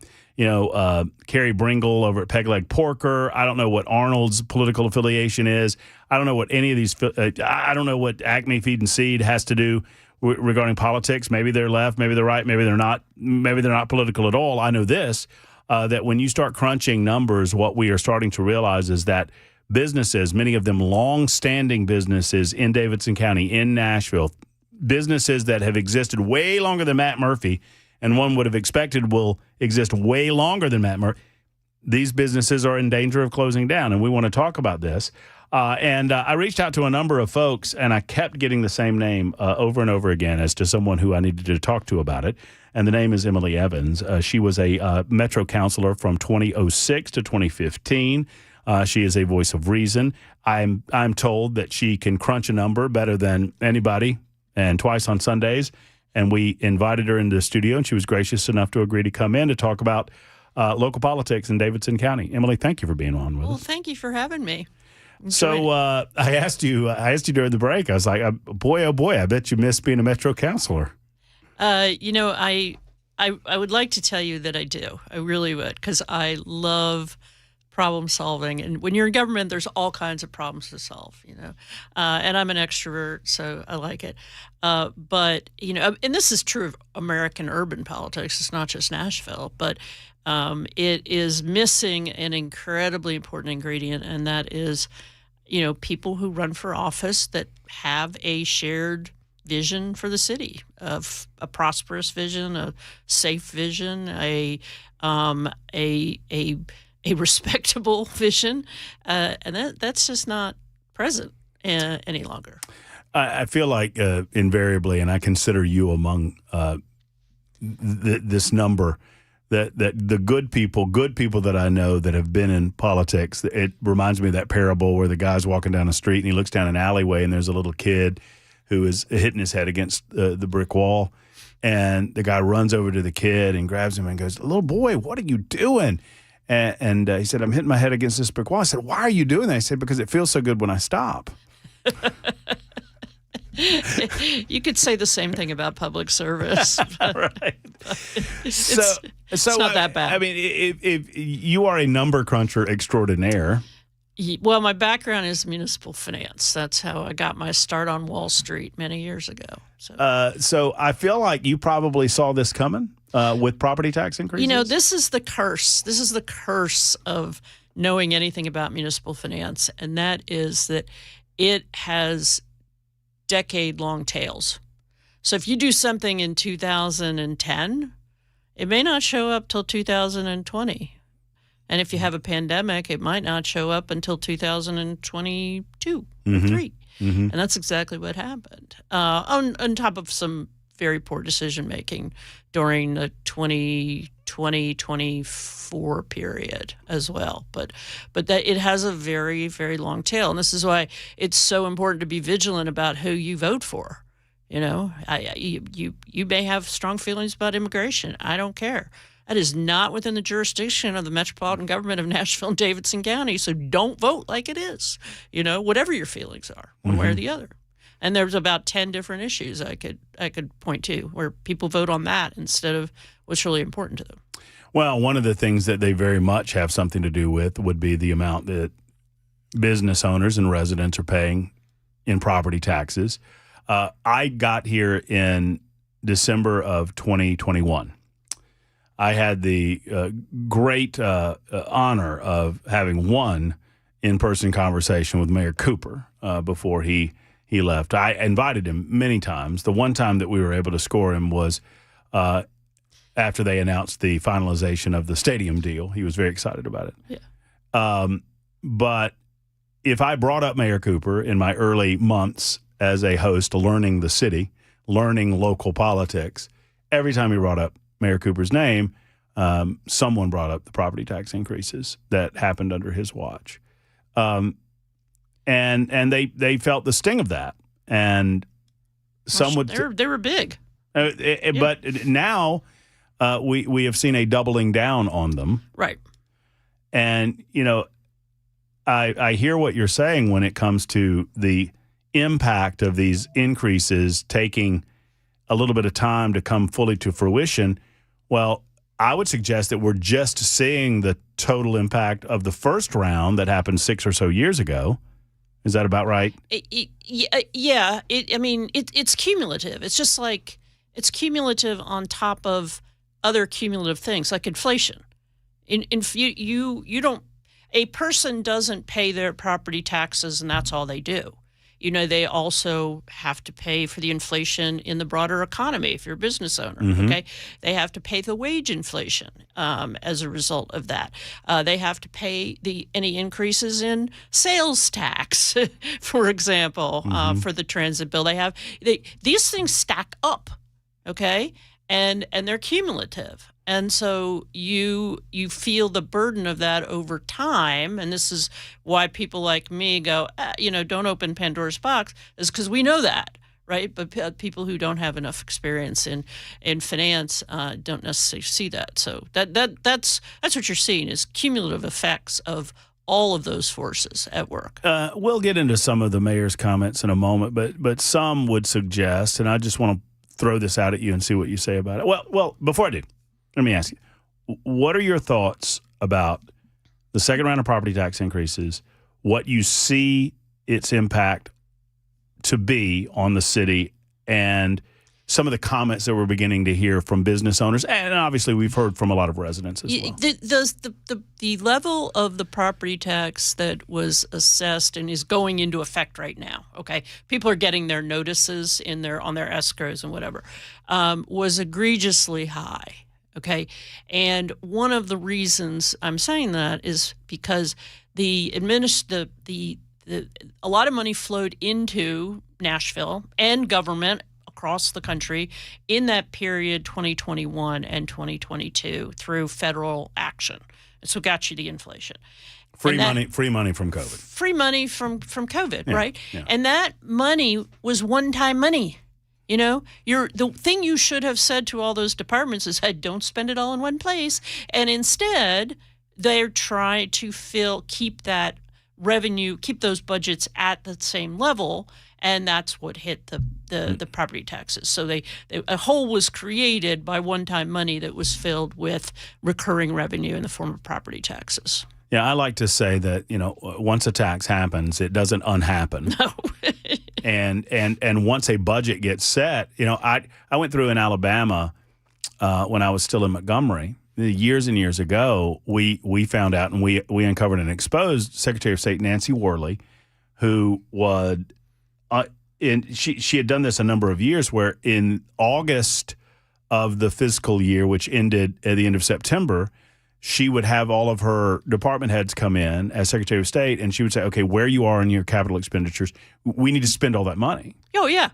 Speaker 2: Carrie Bringle over at Peg Leg Porker. I don't know what Arnold's political affiliation is. I don't know what any of these, I don't know what Acme Feed and Seed has to do regarding politics. Maybe they're left, maybe they're right, maybe they're not political at all. I know this, that when you start crunching numbers, what we are starting to realize is that businesses, many of them long-standing businesses in Davidson County, in Nashville, businesses that have existed way longer than Matt Murphy, and one would have expected will exist way longer than Matt Murphy, these businesses are in danger of closing down, and we want to talk about this. And I reached out to a number of folks, and I kept getting the same name over and over again as to someone who I needed to talk to about it, and the name is Emily Evans. She was a Metro councilor from 2006 to 2015. She is a voice of reason. I'm told that she can crunch a number better than anybody, and twice on Sundays. And we invited her into the studio, and she was gracious enough to agree to come in to talk about local politics in Davidson County. Emily, thank you for being on with us.
Speaker 11: Well, thank you for having me.
Speaker 2: So I asked you during the break. I was like, boy, oh boy, I bet you miss being a Metro councilor.
Speaker 11: I would like to tell you that I do. I really would, because I love problem solving. And when you're in government, there's all kinds of problems to solve, and I'm an extrovert, so I like it. But, and this is true of American urban politics. It's not just Nashville, but it is missing an incredibly important ingredient, and that is, people who run for office that have a shared vision for the city, of a prosperous vision, a safe vision, a respectable vision, and that's just not present any longer.
Speaker 2: I feel like invariably, and I consider you among this number, that the good people that I know that have been in politics. It reminds me of that parable where the guy's walking down the street and he looks down an alleyway and there's a little kid who is hitting his head against the brick wall, and the guy runs over to the kid and grabs him and goes, "Little boy, what are you doing?" And he said, "I'm hitting my head against this brick wall." I said, "Why are you doing that?" He said, "Because it feels so good when I stop."
Speaker 11: You could say the same thing about public service.
Speaker 2: Right.
Speaker 11: It's not that bad.
Speaker 2: I mean, if you are a number cruncher extraordinaire.
Speaker 11: Well, my background is municipal finance. That's how I got my start on Wall Street many years ago.
Speaker 2: So I feel like you probably saw this coming with property tax increases.
Speaker 11: This is the curse. This is the curse of knowing anything about municipal finance, and that is that it has decade-long tails. So if you do something in 2010, it may not show up till 2020. And if you have a pandemic, it might not show up until 2022 or 3. Mm-hmm. And that's exactly what happened. On top of some very poor decision-making during the 2020-24 period as well. But that it has a very, very long tail. And this is why it's so important to be vigilant about who you vote for. You may have strong feelings about immigration. I don't care. That is not within the jurisdiction of the metropolitan government of Nashville and Davidson County, so don't vote like it is, whatever your feelings are, one way or the other. And there's about 10 different issues I could point to where people vote on that instead of what's really important to them.
Speaker 2: Well, one of the things that they very much have something to do with would be the amount that business owners and residents are paying in property taxes. I got here in December of 2021. I had the great honor of having one in-person conversation with Mayor Cooper before he left. I invited him many times. The one time that we were able to score him was after they announced the finalization of the stadium deal. He was very excited about it.
Speaker 11: Yeah.
Speaker 2: But if I brought up Mayor Cooper in my early months as a host, learning the city, learning local politics, every time he brought up Mayor Cooper's name, someone brought up the property tax increases that happened under his watch. And they felt the sting of that. And some would
Speaker 11: they were big.
Speaker 2: But now we have seen a doubling down on them.
Speaker 11: Right.
Speaker 2: And, I hear what you're saying when it comes to the impact of these increases taking a little bit of time to come fully to fruition. Well, I would suggest that we're just seeing the total impact of the first round that happened 6 or so years ago. Is that about right?
Speaker 11: Yeah. It's cumulative. It's just like it's cumulative on top of other cumulative things like inflation. You don't. A person doesn't pay their property taxes and that's all they do. They also have to pay for the inflation in the broader economy if you're a business owner, okay? They have to pay the wage inflation as a result of that. They have to pay any increases in sales tax, for example, for the transit bill. These things stack up, okay? And they're cumulative. And so you feel the burden of that over time, and this is why people like me go, don't open Pandora's box, is because we know that, right? But people who don't have enough experience in finance don't necessarily see that. So that's what you're seeing is cumulative effects of all of those forces at work.
Speaker 2: We'll get into some of the mayor's comments in a moment, but some would suggest, and I just want to throw this out at you and see what you say about it. Well, before I do, let me ask you, what are your thoughts about the second round of property tax increases, what you see its impact to be on the city, and some of the comments that we're beginning to hear from business owners, and obviously we've heard from a lot of residents as well?
Speaker 11: The level of the property tax that was assessed and is going into effect right now, okay, people are getting their notices on their escrows and whatever, was egregiously high. Okay, and one of the reasons I'm saying that is because a lot of money flowed into Nashville and government across the country in that period 2021 and 2022 through federal action. And so got you the inflation.
Speaker 2: Free money from COVID.
Speaker 11: Free money from COVID,
Speaker 2: yeah,
Speaker 11: right?
Speaker 2: Yeah.
Speaker 11: And that money was one-time money. The thing you should have said to all those departments is, hey, don't spend it all in one place. And instead, they're trying to keep that revenue, keep those budgets at the same level. And that's what hit the property taxes. So a hole was created by one-time money that was filled with recurring revenue in the form of property taxes.
Speaker 2: Yeah, I like to say that, once a tax happens, it doesn't unhappen.
Speaker 11: No.
Speaker 2: and once a budget gets set, I went through in Alabama when I was still in Montgomery years and years ago. We found out and we uncovered and exposed Secretary of State Nancy Worley, who would she had done this a number of years, where in August of the fiscal year, which ended at the end of September, she would have all of her department heads come in as Secretary of State, and she would say, okay, where you are in your capital expenditures, we need to spend all that money.
Speaker 11: Oh, yeah.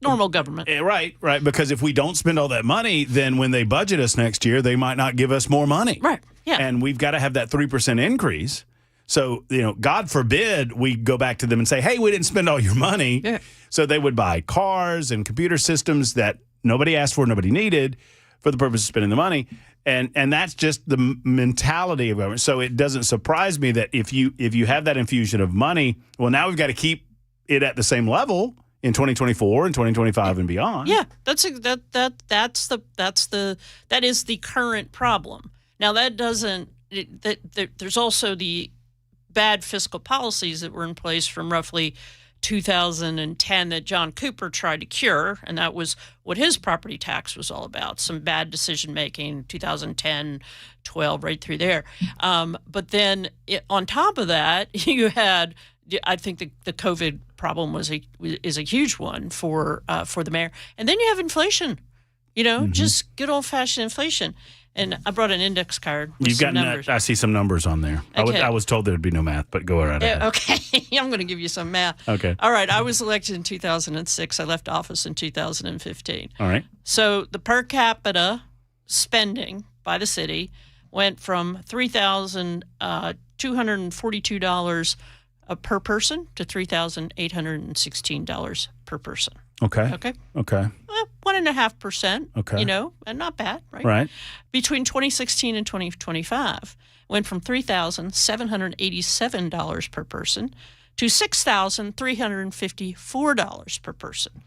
Speaker 11: Normal government.
Speaker 2: Right. Because if we don't spend all that money, then when they budget us next year, they might not give us more money.
Speaker 11: Right, yeah.
Speaker 2: And we've got to have that 3% increase. So, God forbid we go back to them and say, hey, we didn't spend all your money.
Speaker 11: Yeah.
Speaker 2: So they would buy cars and computer systems that nobody asked for, nobody needed, for the purpose of spending the money. And that's just the mentality of government. So it doesn't surprise me that if you have that infusion of money, well, now we've got to keep it at the same level in 2024 and 2025 and beyond.
Speaker 11: Yeah, that is the current problem. Now there's also the bad fiscal policies that were in place from roughly 2010 that John Cooper tried to cure, and that was what his property tax was all about, some bad decision-making, 2010, 12, right through there. But then on top of that, you had, I think the COVID problem is a huge one for the mayor. And then you have inflation, just good old-fashioned inflation. And I brought an index card with some numbers.
Speaker 2: I see some numbers on there.
Speaker 11: Okay.
Speaker 2: I was told there'd be no math, but go right ahead.
Speaker 11: Okay. I'm going to give you some math.
Speaker 2: Okay.
Speaker 11: All right. I was elected in 2006. I left office in 2015.
Speaker 2: All right.
Speaker 11: So the per capita spending by the city went from $3,242 per person to $3,816 per person.
Speaker 2: Okay.
Speaker 11: Okay.
Speaker 2: Okay.
Speaker 11: 1.5%.
Speaker 2: Okay.
Speaker 11: You know, and not bad, right?
Speaker 2: Right.
Speaker 11: Between 2016 and 2025, went from $3,787 per person to $6,354 per person.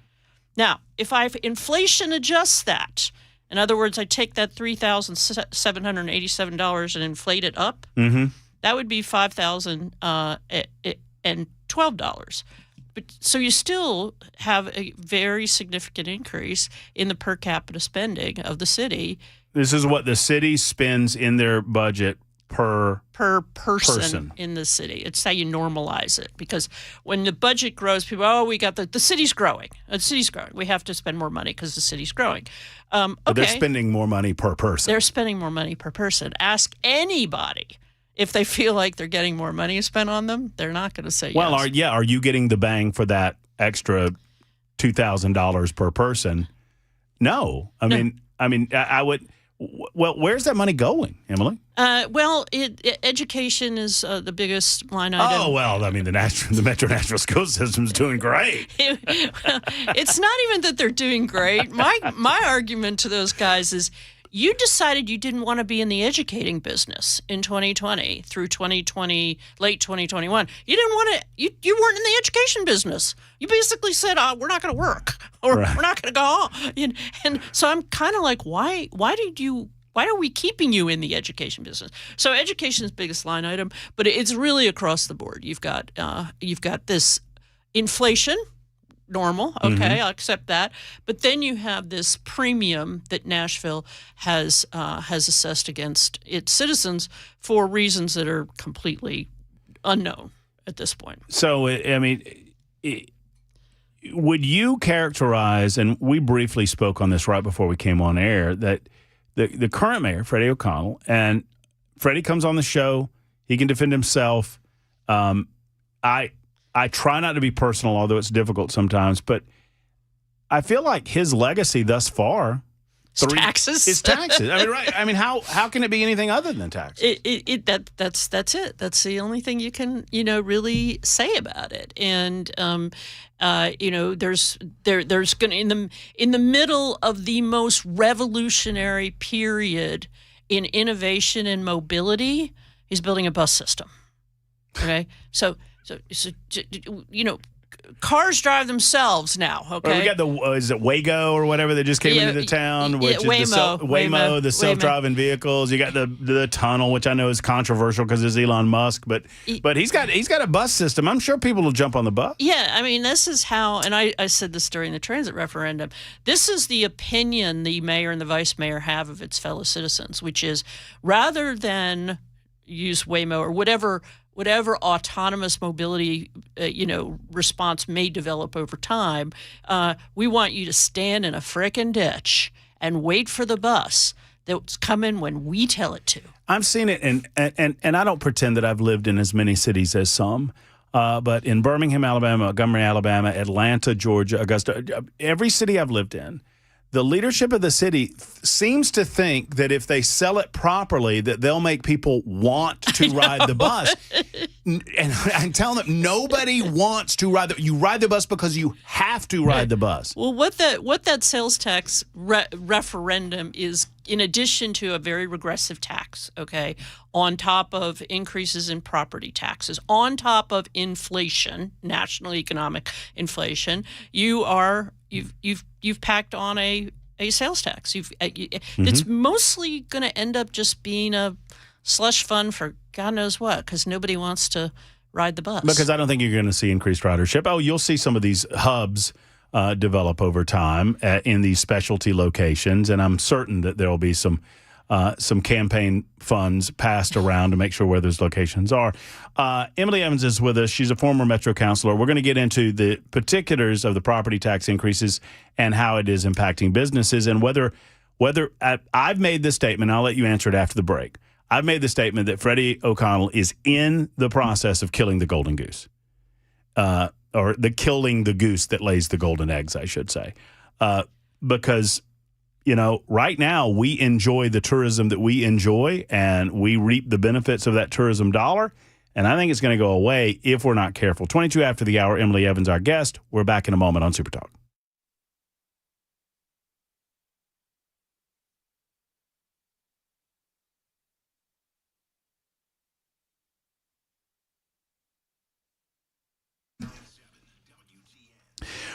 Speaker 11: Now, if I inflation adjust that, in other words, I take that $3,787 and inflate it up, that would be $5,012. But so you still have a very significant increase in the per capita spending of the city.
Speaker 2: This is what the city spends in their budget per
Speaker 11: person in the city. It's how you normalize it, because when the budget grows, people, we got the city's growing. The city's growing. We have to spend more money because the city's growing.
Speaker 2: But they're spending more money per person.
Speaker 11: They're spending more money per person. Ask anybody if they feel like they're getting more money spent on them. They're not going to say
Speaker 2: well,
Speaker 11: yes.
Speaker 2: Are you getting the bang for that extra $2,000 per person? No. I mean, I would. Well, where's that money going, Emily?
Speaker 11: Education is the biggest line item.
Speaker 2: Oh, well, I mean, the Metro Nashville school system's doing great.
Speaker 11: It's not even that they're doing great. My argument to those guys is, you decided you didn't want to be in the educating business in 2020 through 2020, late 2021. You didn't want to. You weren't in the education business. You basically said, "We're not going to work, or
Speaker 2: Right.
Speaker 11: we're not going to go home." And so I'm kind of like, why are we keeping you in the education business? So education is the biggest line item, but it's really across the board. You've got this inflation. Normal, okay, I'll accept that. But then you have this premium that Nashville has assessed against its citizens for reasons that are completely unknown at this point.
Speaker 2: So, I mean, would you characterize, and we briefly spoke on this right before we came on air, that the current mayor, Freddie O'Connell, and Freddie comes on the show, he can defend himself. I try not to be personal, although it's difficult sometimes, but I feel like his legacy thus far
Speaker 11: taxes.
Speaker 2: Is taxes. I mean, right? I mean, how can it be anything other than taxes?
Speaker 11: That's it. That's the only thing you can really say about it. And there's going to in the middle of the most revolutionary period in innovation and mobility, he's building a bus system. Okay, so cars drive themselves now. Okay,
Speaker 2: well, we got is it Wago or whatever that just came into the town, which is Waymo, the self-driving vehicles. You got the tunnel, which I know is controversial because it's Elon Musk, but he's got a bus system. I'm sure people will jump on the bus.
Speaker 11: Yeah, I mean, this is how, and I said this during the transit referendum. This is the opinion the mayor and the vice mayor have of its fellow citizens, which is rather than use Waymo or whatever autonomous mobility, response may develop over time, we want you to stand in a frickin' ditch and wait for the bus that's coming when we tell it to.
Speaker 2: I've seen it, and I don't pretend that I've lived in as many cities as some, but in Birmingham, Alabama, Montgomery, Alabama, Atlanta, Georgia, Augusta, every city I've lived in, the leadership of the city seems to think that if they sell it properly, that they'll make people want to ride the bus. And I'm telling them, nobody wants to ride you ride the bus because you have to ride the bus.
Speaker 11: Well, what that sales tax referendum is, in addition to a very regressive tax, okay, on top of increases in property taxes, on top of inflation, national economic inflation, you've packed on a sales tax. It's mostly going to end up just being a slush fund for God knows what, because nobody wants to ride the bus.
Speaker 2: Because I don't think you're going to see increased ridership. Oh, you'll see some of these hubs develop over time in these specialty locations, and I'm certain that there will be some campaign funds passed around to make sure where those locations are. Emily Evans is with us. She's a former Metro councilor. We're going to get into the particulars of the property tax increases and how it is impacting businesses, and whether I've made this statement. I'll let you answer it after the break. I've made the statement that Freddie O'Connell is in the process of killing the golden goose, or killing the goose that lays the golden eggs, I should say, because right now we enjoy the tourism that we enjoy, and we reap the benefits of that tourism dollar. And I think it's going to go away if we're not careful. 22 after the hour, Emily Evans, our guest. We're back in a moment on Super Talk.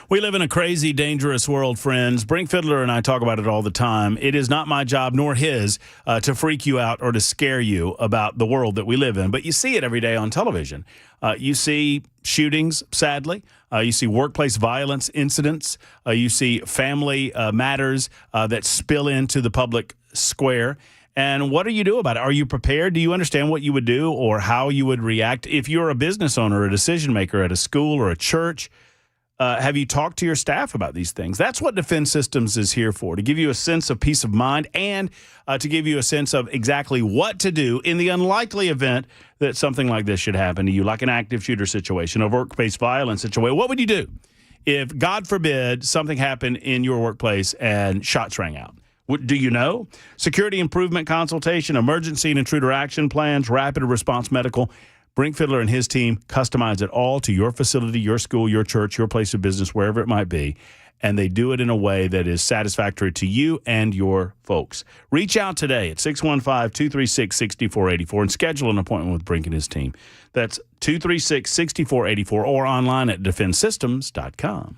Speaker 2: We live in a crazy, dangerous world, friends. Brink Fiddler and I talk about it all the time. It is not my job, nor his, to freak you out or to scare you about the world that we live in. But you see it every day on television. You see shootings, sadly. You see workplace violence incidents. You see family matters that spill into the public square. And what do you do about it? Are you prepared? Do you understand what you would do or how you would react if you're a business owner, a decision maker at a school or a church? Have you talked to your staff about these things? That's what Defense Systems is here for, to give you a sense of peace of mind and to give you a sense of exactly what to do in the unlikely event that something like this should happen to you, like an active shooter situation, a workplace violence situation. What would you do if, God forbid, something happened in your workplace and shots rang out? What, do you know? Security improvement consultation, emergency and intruder action plans, rapid response medical. Brink Fiddler and his team customize it all to your facility, your school, your church, your place of business, wherever it might be. And they do it in a way that is satisfactory to you and your folks. Reach out today at 615-236-6484 and schedule an appointment with Brink and his team. That's 236-6484 or online at defensesystems.com.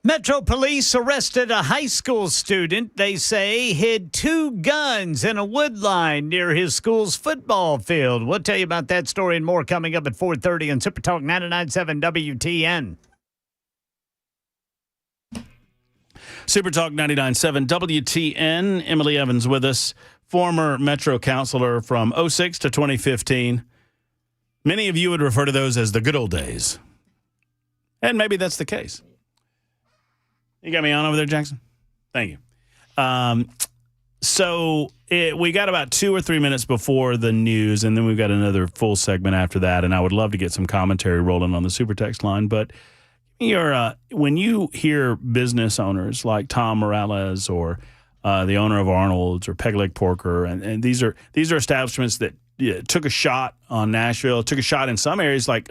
Speaker 1: Metro Police arrested a high school student, they say, hid 2 guns in a wood line near his school's football field. We'll tell you about that story and more coming up at 4:30 on Super Talk 99.7 WTN.
Speaker 2: Super Talk 99.7 WTN. Emily Evans with us, former Metro counselor from 06 to 2015. Many of you would refer to those as the good old days. And maybe that's the case. You got me on over there, Jackson? Thank you. We got about 2 or 3 minutes before the news, and then we've got another full segment after that, and I would love to get some commentary rolling on the super text line. But when you hear business owners like Tom Morales or the owner of Arnold's or Peg Leg Porker, and these are establishments that took a shot on Nashville, took a shot in some areas. Like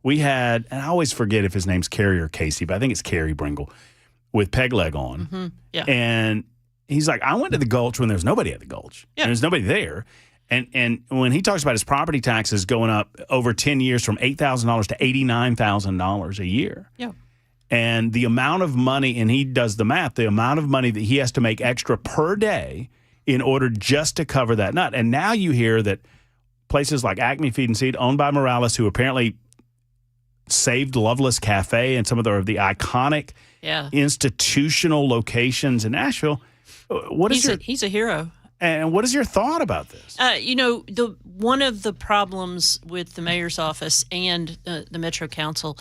Speaker 2: we had, and I always forget if his name's Kerry or Casey, but I think it's Kerry Bringle, with Peg Leg on.
Speaker 11: Mm-hmm. Yeah. And
Speaker 2: he's like, I went to the Gulch when there was nobody at the Gulch. Yeah. And there's nobody there. And when he talks about his property taxes going up over 10 years from $8,000 to $89,000 a year.
Speaker 11: Yeah.
Speaker 2: And the amount of money, and he does the math, the amount of money that he has to make extra per day in order just to cover that nut. And now you hear that places like Acme Feed and Seed, owned by Morales, who apparently saved Loveless Cafe and some of the iconic institutional locations in Nashville.
Speaker 11: He's a hero.
Speaker 2: And what is your thought about this?
Speaker 11: One of the problems with the mayor's office and the Metro Council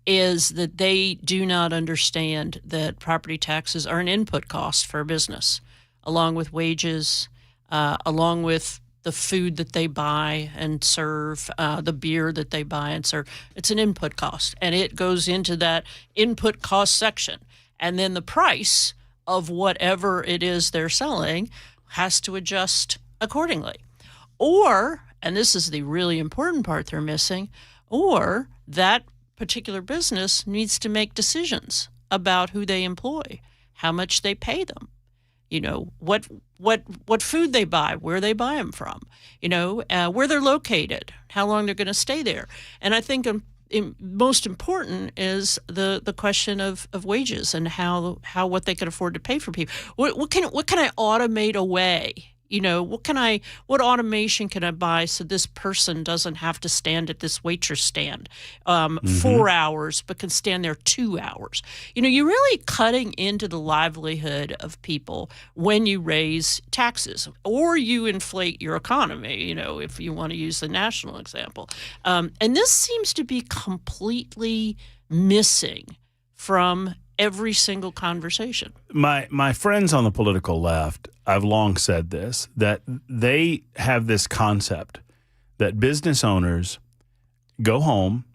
Speaker 11: is that they do not understand that property taxes are an input cost for a business, along with wages, along with the food that they buy and serve, the beer that they buy and serve. It's an input cost, and it goes into that input cost section. And then the price of whatever it is they're selling has to adjust accordingly. Or, and this is the really important part they're missing, or that particular business needs to make decisions about who they employ, how much they pay them, what food they buy, where they buy them from, where they're located, how long they're going to stay there. And I think most important is the question of wages and how what they can afford to pay for people. What can I automate away? What automation can I buy so this person doesn't have to stand at this waitress stand 4 hours, but can stand there 2 hours? You're really cutting into the livelihood of people when you raise taxes or you inflate your economy, if you want to use the national example. And this seems to be completely missing from every single conversation.
Speaker 2: My friends on the political left, I've long said this, that they have this concept that business owners go home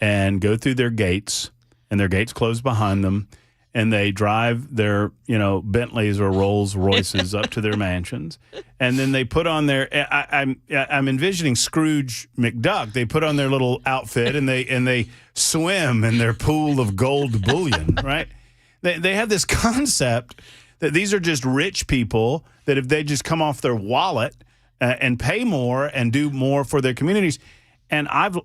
Speaker 2: and go through their gates, and their gates close behind them, and they drive their, Bentleys or Rolls Royces up to their mansions, and then they put on their. I'm envisioning Scrooge McDuck. They put on their little outfit and they swim in their pool of gold bullion. Right? They have this concept that these are just rich people that if they just come off their wallet and pay more and do more for their communities, and I've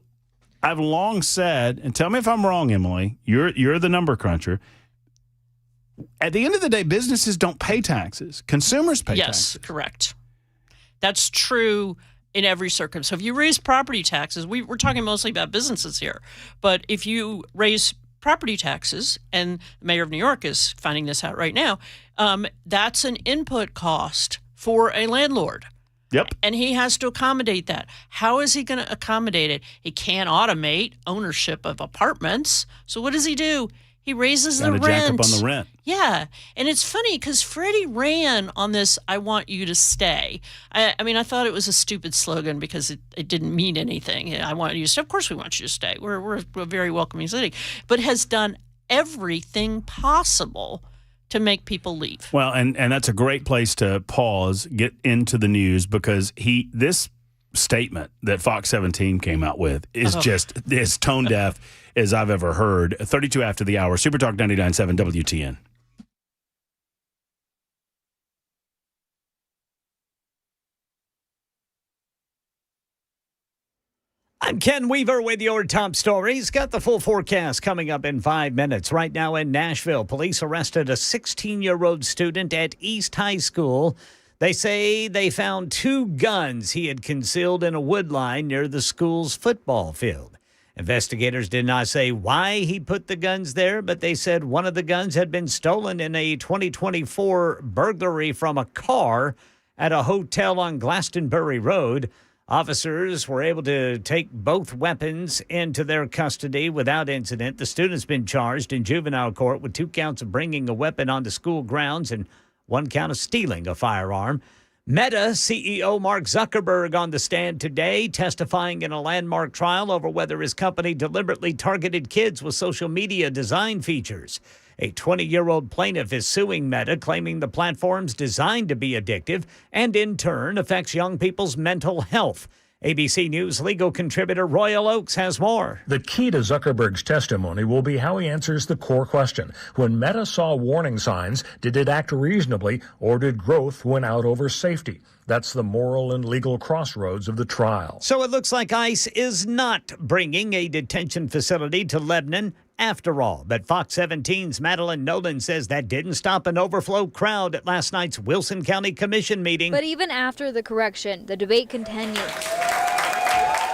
Speaker 2: long said, and tell me if I'm wrong, Emily. You're the number cruncher. At the end of the day, businesses don't pay taxes. Consumers pay taxes.
Speaker 11: Yes, correct. That's true in every circumstance. So if you raise property taxes, we're talking mostly about businesses here, but if you raise property taxes, and the mayor of New York is finding this out right now, that's an input cost for a landlord.
Speaker 2: Yep.
Speaker 11: And he has to accommodate that. How is he going to accommodate it? He can't automate ownership of apartments. So what does he do? He raises the rent.
Speaker 2: Jack up on the rent.
Speaker 11: Yeah. And it's funny because Freddie ran on this, I want you to stay. I thought it was a stupid slogan because it didn't mean anything. I want you to stay. Of course we want you to stay. We're a very welcoming city. But has done everything possible to make people leave.
Speaker 2: Well, and that's a great place to pause, get into the news, because this statement that Fox 17 came out with is just as tone deaf as I've ever heard. 32 after the hour, Super Talk 99.7 WTN.
Speaker 1: I'm Ken Weaver with your top stories. Got the full forecast coming up in 5 minutes. Right now in Nashville, police arrested a 16-year-old student at East High School. They say they found 2 guns he had concealed in a wood line near the school's football field. Investigators did not say why he put the guns there, but they said one of the guns had been stolen in a 2024 burglary from a car at a hotel on Glastonbury Road. Officers were able to take both weapons into their custody without incident. The student's been charged in juvenile court with 2 counts of bringing a weapon onto school grounds and 1 count of stealing a firearm. Meta CEO Mark Zuckerberg on the stand today, testifying in a landmark trial over whether his company deliberately targeted kids with social media design features. A 20-year-old plaintiff is suing Meta, claiming the platform's designed to be addictive and, in turn, affects young people's mental health. ABC News legal contributor Royal Oakes has more.
Speaker 9: The key to Zuckerberg's testimony will be how he answers the core question. When Meta saw warning signs, did it act reasonably or did growth win out over safety? That's the moral and legal crossroads of the trial.
Speaker 1: So it looks like ICE is not bringing a detention facility to Lebanon after all. But Fox 17's Madeline Nolan says that didn't stop an overflow crowd at last night's Wilson County Commission meeting.
Speaker 12: But even after the correction, the debate continues.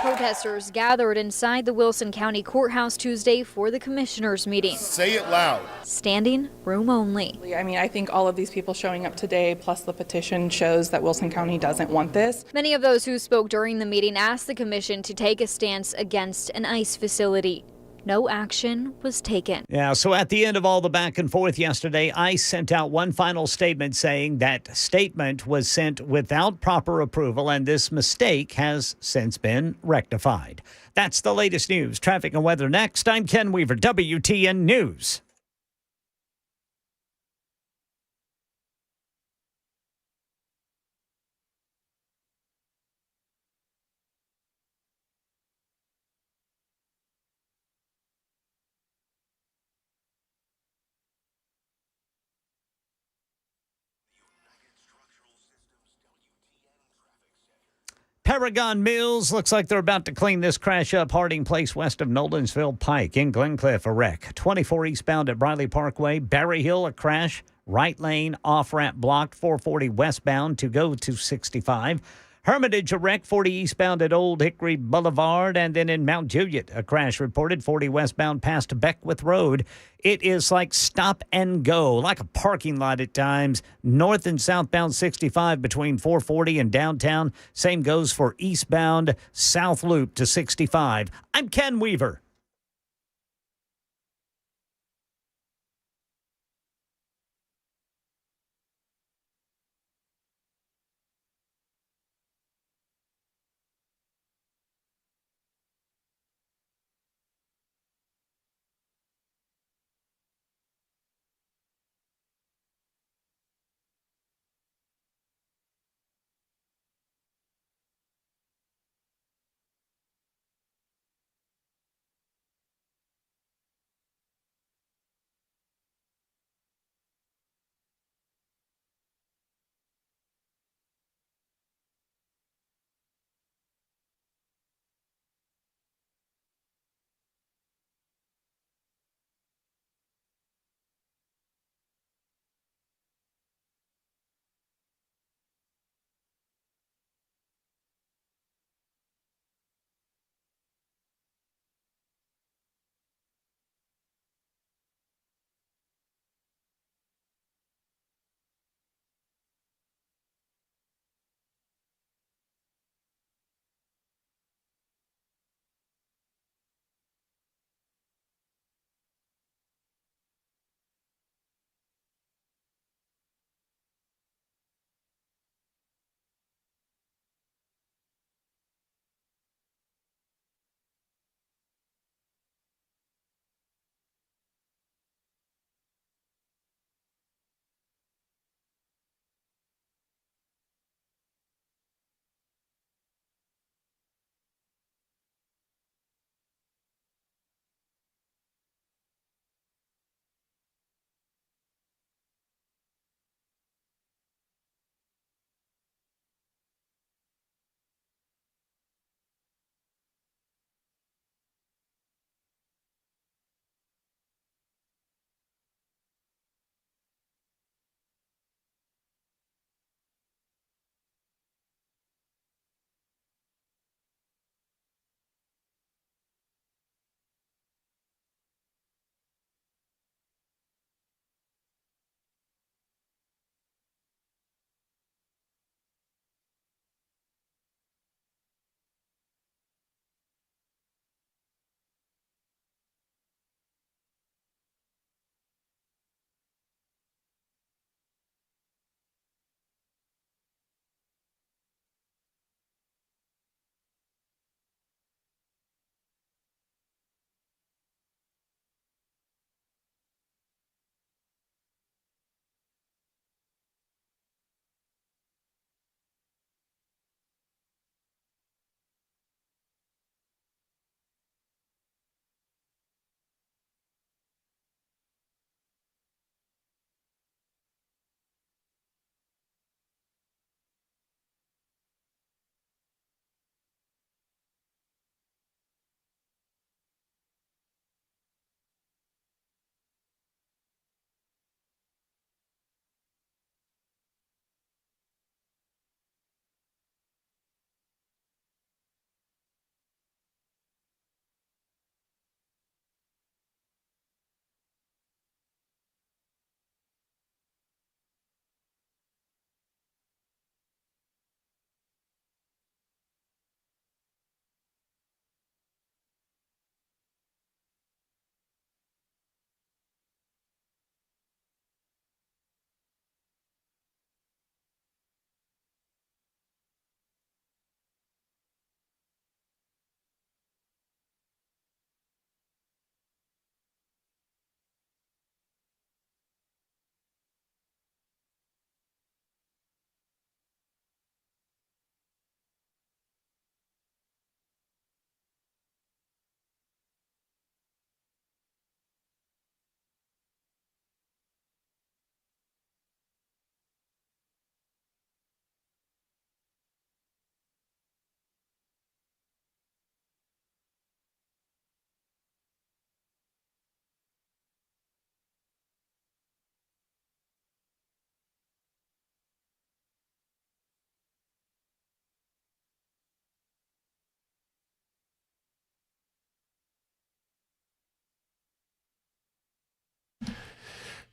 Speaker 12: Protesters gathered inside the Wilson County Courthouse Tuesday for the commissioners' meeting.
Speaker 13: Say it loud.
Speaker 12: Standing room only.
Speaker 14: I mean, I think all of these people showing up today, plus the petition, shows that Wilson County doesn't want this.
Speaker 12: Many of those who spoke during the meeting asked the commission to take a stance against an ICE facility. No action was taken.
Speaker 1: Yeah, so at the end of all the back and forth yesterday, ICE sent out one final statement saying that statement was sent without proper approval and this mistake has since been rectified. That's the latest news. Traffic and weather next. I'm Ken Weaver, WTN News. Paragon Mills looks like they're about to clean this crash up. Harding Place west of Nolensville Pike. In Glencliff, a wreck. 24 eastbound at Briley Parkway. Berry Hill, a crash. Right lane off-ramp blocked. 440 westbound to go to 65. Hermitage, a wreck. 40 eastbound at Old Hickory Boulevard. And then in Mount Juliet, a crash reported. 40 westbound past Beckwith Road. It is like stop and go, like a parking lot at times. North and southbound 65 between 440 and downtown. Same goes for eastbound South Loop to 65. I'm Ken Weaver.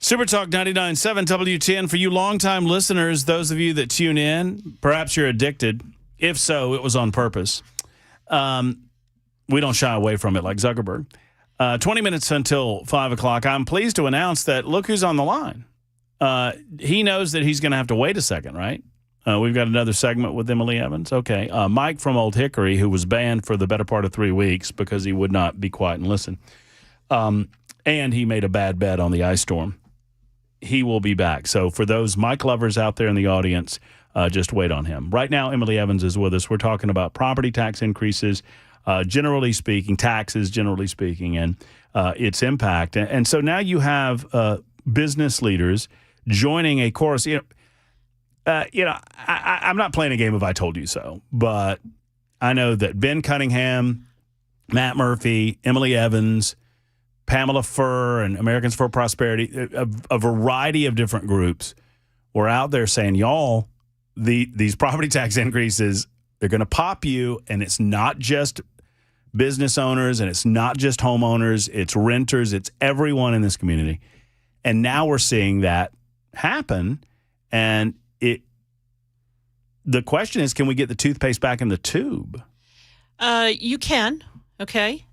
Speaker 2: Super Talk 99.7 WTN. For you longtime listeners, those of you that tune in, perhaps you're addicted. If so, it was on purpose. We don't shy away from it like Zuckerberg. 20 minutes until 5 o'clock. I'm pleased to announce that look who's on the line. He knows that he's going to have to wait a second, right? We've got another segment with Emily Evans. Okay. Mike from Old Hickory, who was banned for the better part of 3 weeks because he would not be quiet and listen. And he made a bad bet on the ice storm. He will be back. So for those Mike lovers out there in the audience, just wait on him. Right now, Emily Evans is with us. We're talking about property tax increases, generally speaking, taxes, generally speaking, and its impact. And so now you have business leaders joining a chorus. I'm not playing a game of I told you so, but I know that Ben Cunningham, Matt Murphy, Emily Evans, Pamela Furr, and Americans for Prosperity, a variety of different groups were out there saying, y'all, these property tax increases, they're going to pop you, and it's not just business owners, and it's not just homeowners, it's renters, it's everyone in this community. And now we're seeing that happen, and the question is, can we get the toothpaste back in the tube?
Speaker 11: You can, okay?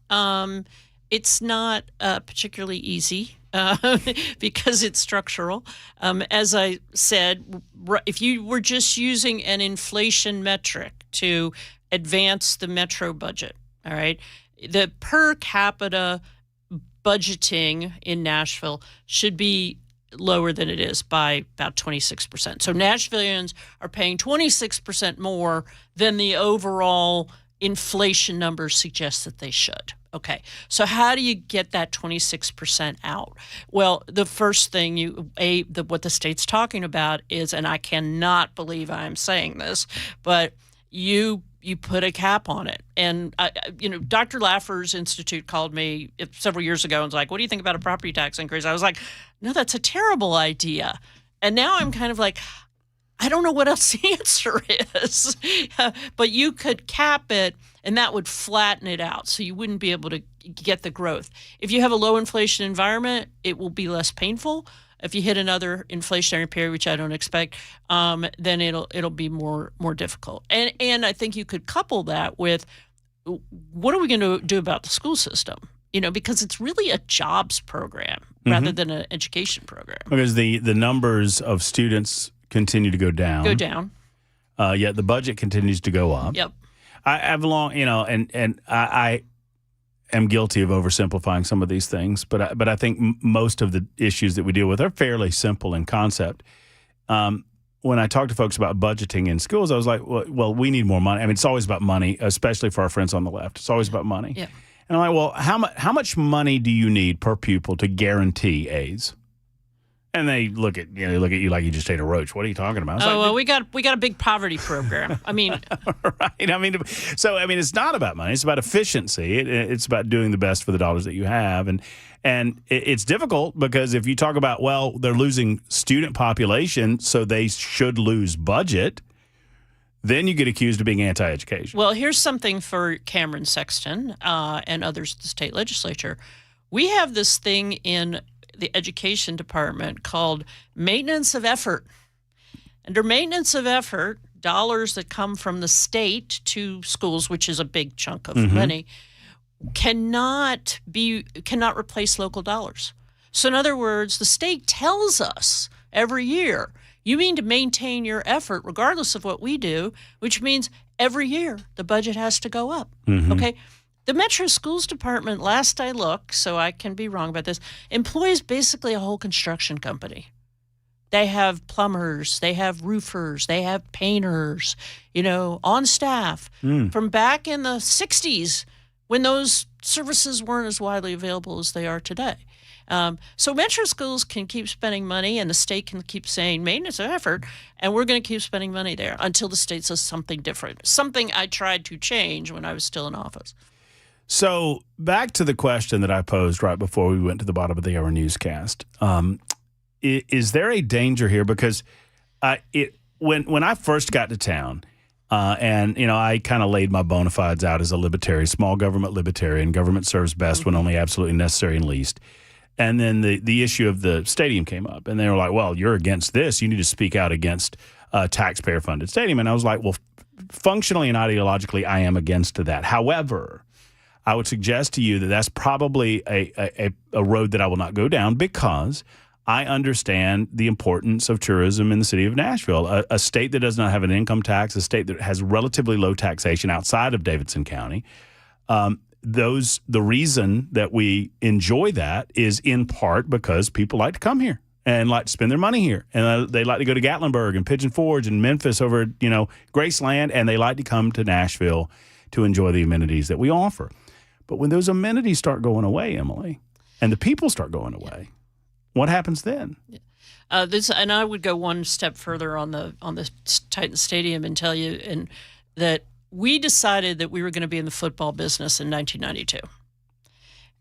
Speaker 11: It's not particularly easy because it's structural. As I said, if you were just using an inflation metric to advance the metro budget, all right, the per capita budgeting in Nashville should be lower than it is by about 26%. So Nashvillians are paying 26% more than the overall inflation numbers suggest that they should. Okay, so how do you get that 26% out? Well, the first thing what the state's talking about is, and I cannot believe I'm saying this, but you put a cap on it. And, Dr. Laffer's Institute called me several years ago and was like, what do you think about a property tax increase? I was like, no, that's a terrible idea. And now I'm kind of like, I don't know what else the answer is. But you could cap it, and that would flatten it out, so you wouldn't be able to get the growth. If you have a low inflation environment, it will be less painful. If you hit another inflationary period, which I don't expect, then it'll be more difficult. And I think you could couple that with, what are we going to do about the school system? Because it's really a jobs program rather than an education program.
Speaker 2: Because the numbers of students continue to go down. Yet the budget continues to go up.
Speaker 11: Yep.
Speaker 2: I've long, and I am guilty of oversimplifying some of these things, but I think most of the issues that we deal with are fairly simple in concept. When I talk to folks about budgeting in schools, I was like, well, we need more money. I mean, it's always about money, especially for our friends on the left. It's always about money.
Speaker 11: Yeah.
Speaker 2: And I'm like, well, how much money do you need per pupil to guarantee A's? And they look at you like you just ate a roach. What are you talking about?
Speaker 11: We got a big poverty program. I mean,
Speaker 2: right. I mean, it's not about money. It's about efficiency. It's about doing the best for the dollars that you have, and it's difficult because if you talk about, well, they're losing student population, so they should lose budget, then you get accused of being anti-education.
Speaker 11: Well, here's something for Cameron Sexton and others at the state legislature. We have this thing in the education department called maintenance of effort. Under maintenance of effort, dollars that come from the state to schools, which is a big chunk of money, cannot replace local dollars. So in other words, the state tells us every year, you mean to maintain your effort regardless of what we do, which means every year the budget has to go up. Okay. The Metro Schools Department, last I looked, so I can be wrong about this, employs basically a whole construction company. They have plumbers, they have roofers, they have painters, on staff from back in the 60s when those services weren't as widely available as they are today. So Metro Schools can keep spending money, and the state can keep saying maintenance of effort, and we're going to keep spending money there until the state says something different, something I tried to change when I was still in office.
Speaker 2: So back to the question that I posed right before we went to the bottom of the hour newscast. Is there a danger here? Because when I first got to town, and I kind of laid my bona fides out as a libertarian, small government libertarian, government serves best when only absolutely necessary and least. And then the issue of the stadium came up, and they were like, well, you're against this. You need to speak out against a taxpayer-funded stadium. And I was like, well, functionally and ideologically, I am against that. However, I would suggest to you that that's probably a road that I will not go down, because I understand the importance of tourism in the city of Nashville, a state that does not have an income tax, a state that has relatively low taxation outside of Davidson County. The reason that we enjoy that is in part because people like to come here and like to spend their money here. And they like to go to Gatlinburg and Pigeon Forge and Memphis over, Graceland, and they like to come to Nashville to enjoy the amenities that we offer. But when those amenities start going away, Emily, and the people start going away, what happens then?
Speaker 11: And I would go one step further on the Titan Stadium and tell you that we decided that we were going to be in the football business in 1992.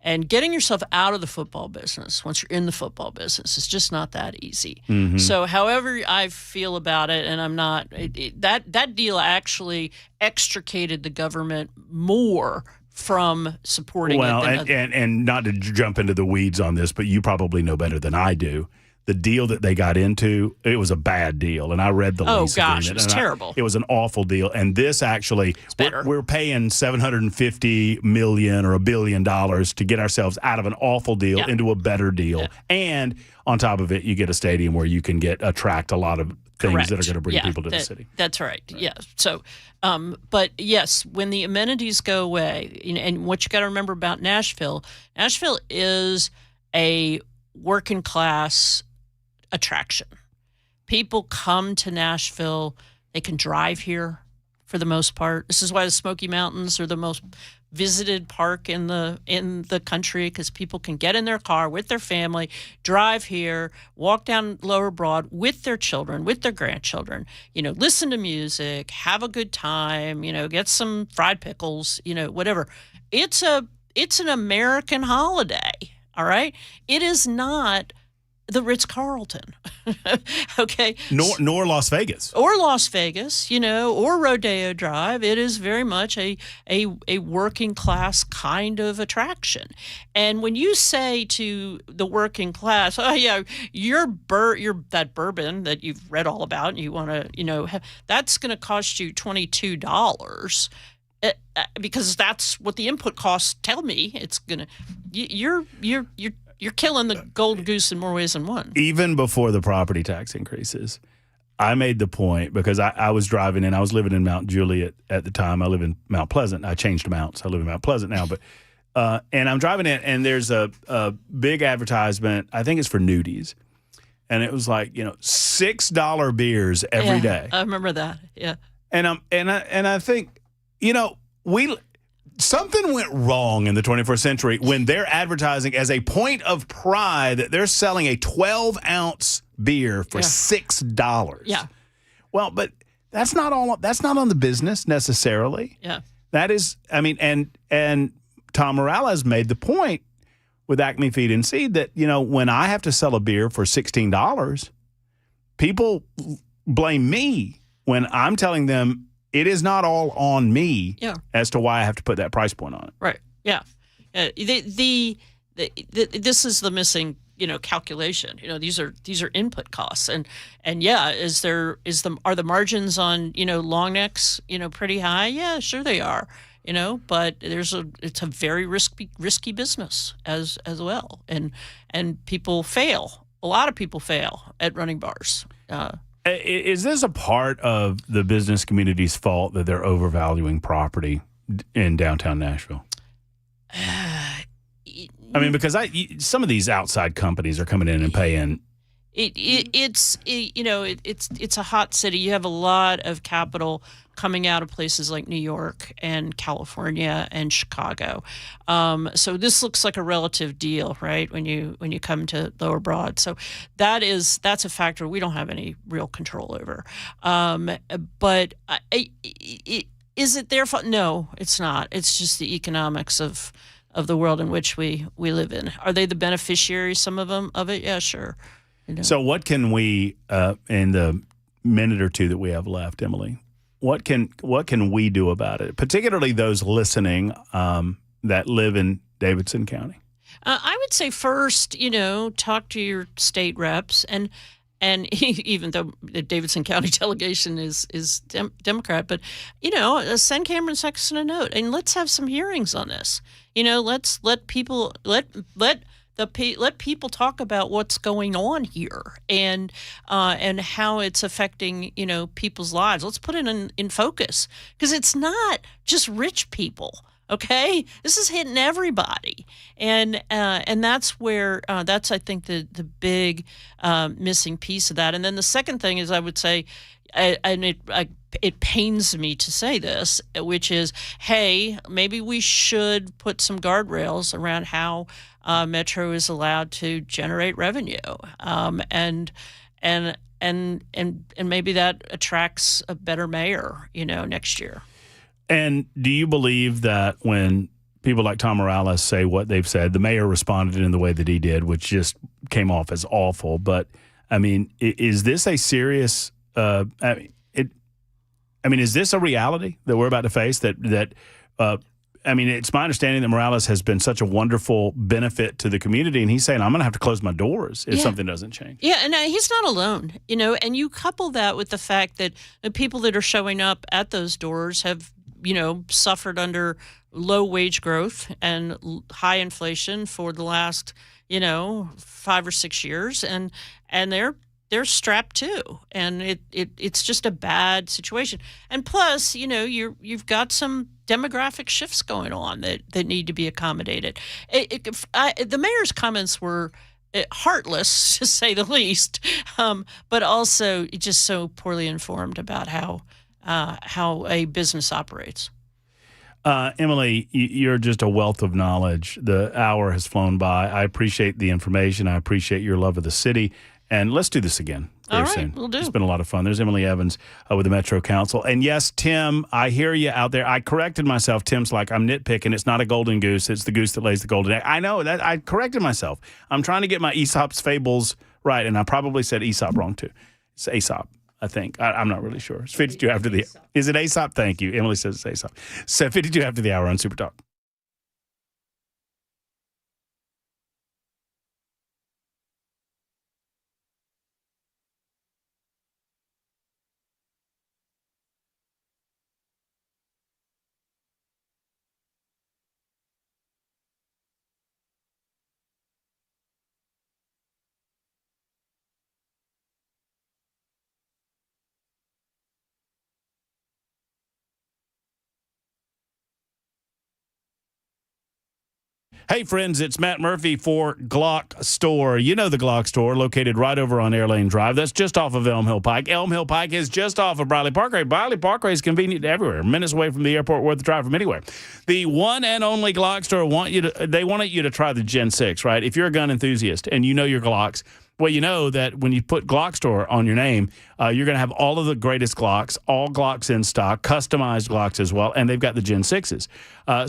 Speaker 11: And getting yourself out of the football business, once you're in the football business, is just not that easy. Mm-hmm. So however I feel about it, and I'm not, that deal actually extricated the government more from supporting it.
Speaker 2: And not to jump into the weeds on this, but you probably know better than I do. The deal that they got into, it was a bad deal. And I read the lease agreement.
Speaker 11: It was terrible.
Speaker 2: It was an awful deal. And this actually, we're paying $750 million or $1 billion to get ourselves out of an awful deal into a better deal. Yeah. And on top of it, you get a stadium where you can attract a lot of things that are going to bring people to the city.
Speaker 11: That's right. Yeah. So, but yes, when the amenities go away, and what you got to remember about Nashville is a working class attraction. People come to Nashville. They can drive here for the most part. This is why the Smoky Mountains are the most visited park in the country, because people can get in their car with their family, drive here, walk down Lower Broad with their children, with their grandchildren, listen to music, have a good time, get some fried pickles, whatever. It's an American holiday, all right? It is not the Ritz-Carlton, okay?
Speaker 2: Nor Las Vegas.
Speaker 11: Or Las Vegas, or Rodeo Drive. It is very much a working class kind of attraction. And when you say to the working class, oh yeah, you're that bourbon that you've read all about and you want to, that's going to cost you $22. Because that's what the input costs tell me. It's gonna, you're killing the golden goose in more ways than one.
Speaker 2: Even before the property tax increases, I made the point, because I was driving in. I was living in Mount Juliet at the time. I live in Mount Pleasant. I changed to Mounts. I live in Mount Pleasant now. But and I'm driving in, and there's a big advertisement. I think it's for nudies, and it was like $6 beers every day.
Speaker 11: I remember that. Yeah.
Speaker 2: And I think something went wrong in the 21st century when they're advertising as a point of pride that they're selling a 12-ounce beer for $6.
Speaker 11: Yeah.
Speaker 2: Well, but that's not on the business necessarily.
Speaker 11: Yeah.
Speaker 2: That is, and Tom Morales made the point with Acme Feed and Seed that, when I have to sell a beer for $16, people blame me when I'm telling them it is not all on me as to why I have to put that price point on it.
Speaker 11: Right. Yeah. This is the missing, calculation. These are input costs, and are the margins on long necks pretty high? Yeah, sure they are. But it's a very risky business as well, and people fail. A lot of people fail at running bars.
Speaker 2: Is this a part of the business community's fault that they're overvaluing property in downtown Nashville? Because some of these outside companies are coming in and paying.
Speaker 11: It's a hot city. You have a lot of capital coming out of places like New York and California and Chicago. So this looks like a relative deal, right? When you come to Lower Broad. So that's a factor we don't have any real control over. But is it their fault? No, it's not. It's just the economics of the world in which we live in. Are they the beneficiaries, some of them, of it? Yeah, sure.
Speaker 2: So what can we, in the minute or two that we have left, Emily, what can we do about it, particularly those listening that live in Davidson County?
Speaker 11: I would say first, talk to your state reps, and even though the Davidson County delegation is Democrat, but send Cameron Sexton a note and let's have some hearings on this. Let's let people let people talk about what's going on here and how it's affecting people's lives. Let's put it in focus, because it's not just rich people. Okay, this is hitting everybody, and that's where that's, I think, the big missing piece of that. And then the second thing is, I would say, and it pains me to say this, which is, hey, maybe we should put some guardrails around how Metro is allowed to generate revenue, and maybe that attracts a better mayor, next year.
Speaker 2: And do you believe that when people like Tom Morales say what they've said, the mayor responded in the way that he did, which just came off as awful? But I mean, is this a serious? Is this a reality that we're about to face? It's my understanding that Morales has been such a wonderful benefit to the community, and he's saying, I'm going to have to close my doors if something doesn't change.
Speaker 11: Yeah, and he's not alone, and you couple that with the fact that the people that are showing up at those doors have, suffered under low wage growth and high inflation for the last, 5 or 6 years, and they're strapped too, and it's just a bad situation. And plus, you've got some demographic shifts going on that need to be accommodated. The mayor's comments were heartless, to say the least, but also just so poorly informed about how a business operates.
Speaker 2: Emily, you're just a wealth of knowledge. The hour has flown by. I appreciate the information. I appreciate your love of the city. And let's do this again very soon.
Speaker 11: We'll do.
Speaker 2: It's been a lot of fun. There's Emily Evans with the Metro Council. And yes, Tim, I hear you out there. I corrected myself. Tim's like, I'm nitpicking. It's not a golden goose. It's the goose that lays the golden egg. I know that. I corrected myself. I'm trying to get my Aesop's fables right. And I probably said Aesop wrong too. It's Aesop, I think. I'm not really sure. It's 52 after the. Is it Aesop? Thank you. Emily says it's Aesop. So 52 after the hour on Super Talk. Hey, friends, it's Matt Murphy for Glock Store. You know the Glock Store, located right over on Airlane Drive. That's just off of Elm Hill Pike. Elm Hill Pike is just off of Briley Parkway. Briley Parkway is convenient everywhere, minutes away from the airport, worth the drive from anywhere. The one and only Glock Store wanted you to try the Gen 6, right? If you're a gun enthusiast and you know your Glocks, well, you know that when you put Glock Store on your name, you're going to have all of the greatest Glocks, all Glocks in stock, customized Glocks as well, and they've got the Gen 6s.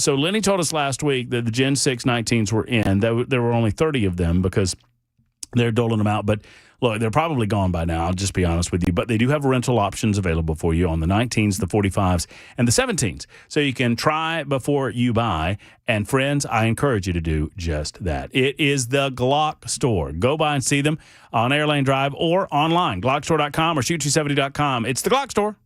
Speaker 2: So Lenny told us last week that the Gen 6 19s were in. There were only 30 of them because they're doling them out. But look, they're probably gone by now, I'll just be honest with you. But they do have rental options available for you on the 19s, the 45s, and the 17s. So you can try before you buy. And friends, I encourage you to do just that. It is the Glock Store. Go by and see them on Airlane Drive or online, glockstore.com or shoot270.com. It's the Glock Store.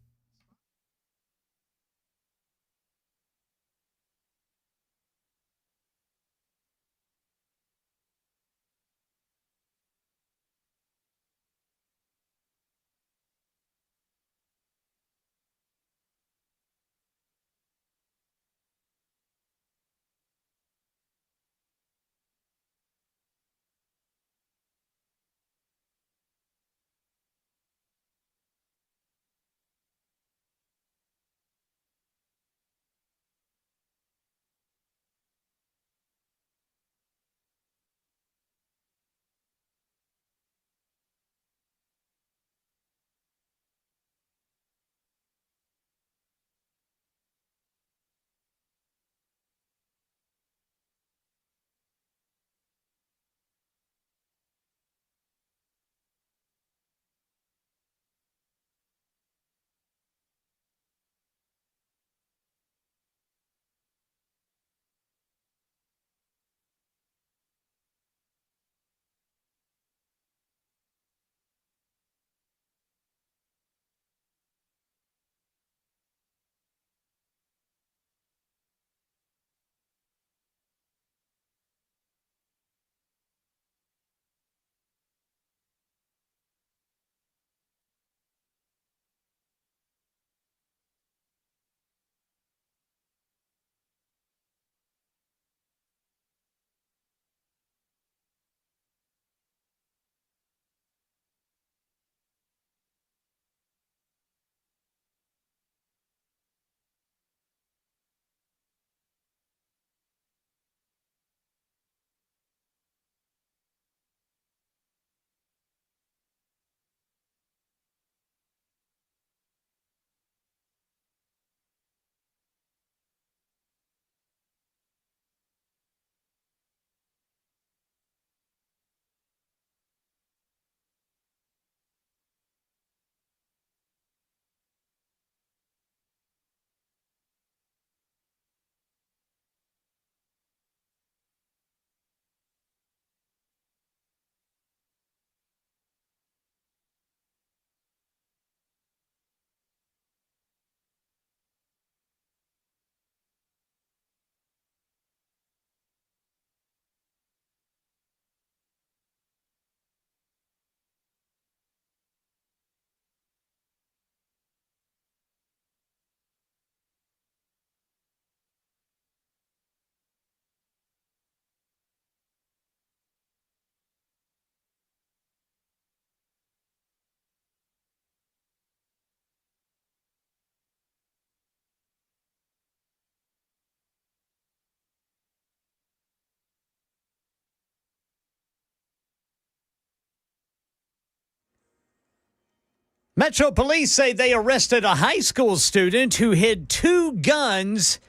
Speaker 1: Metro Police say they arrested a high school student who hid 2 guns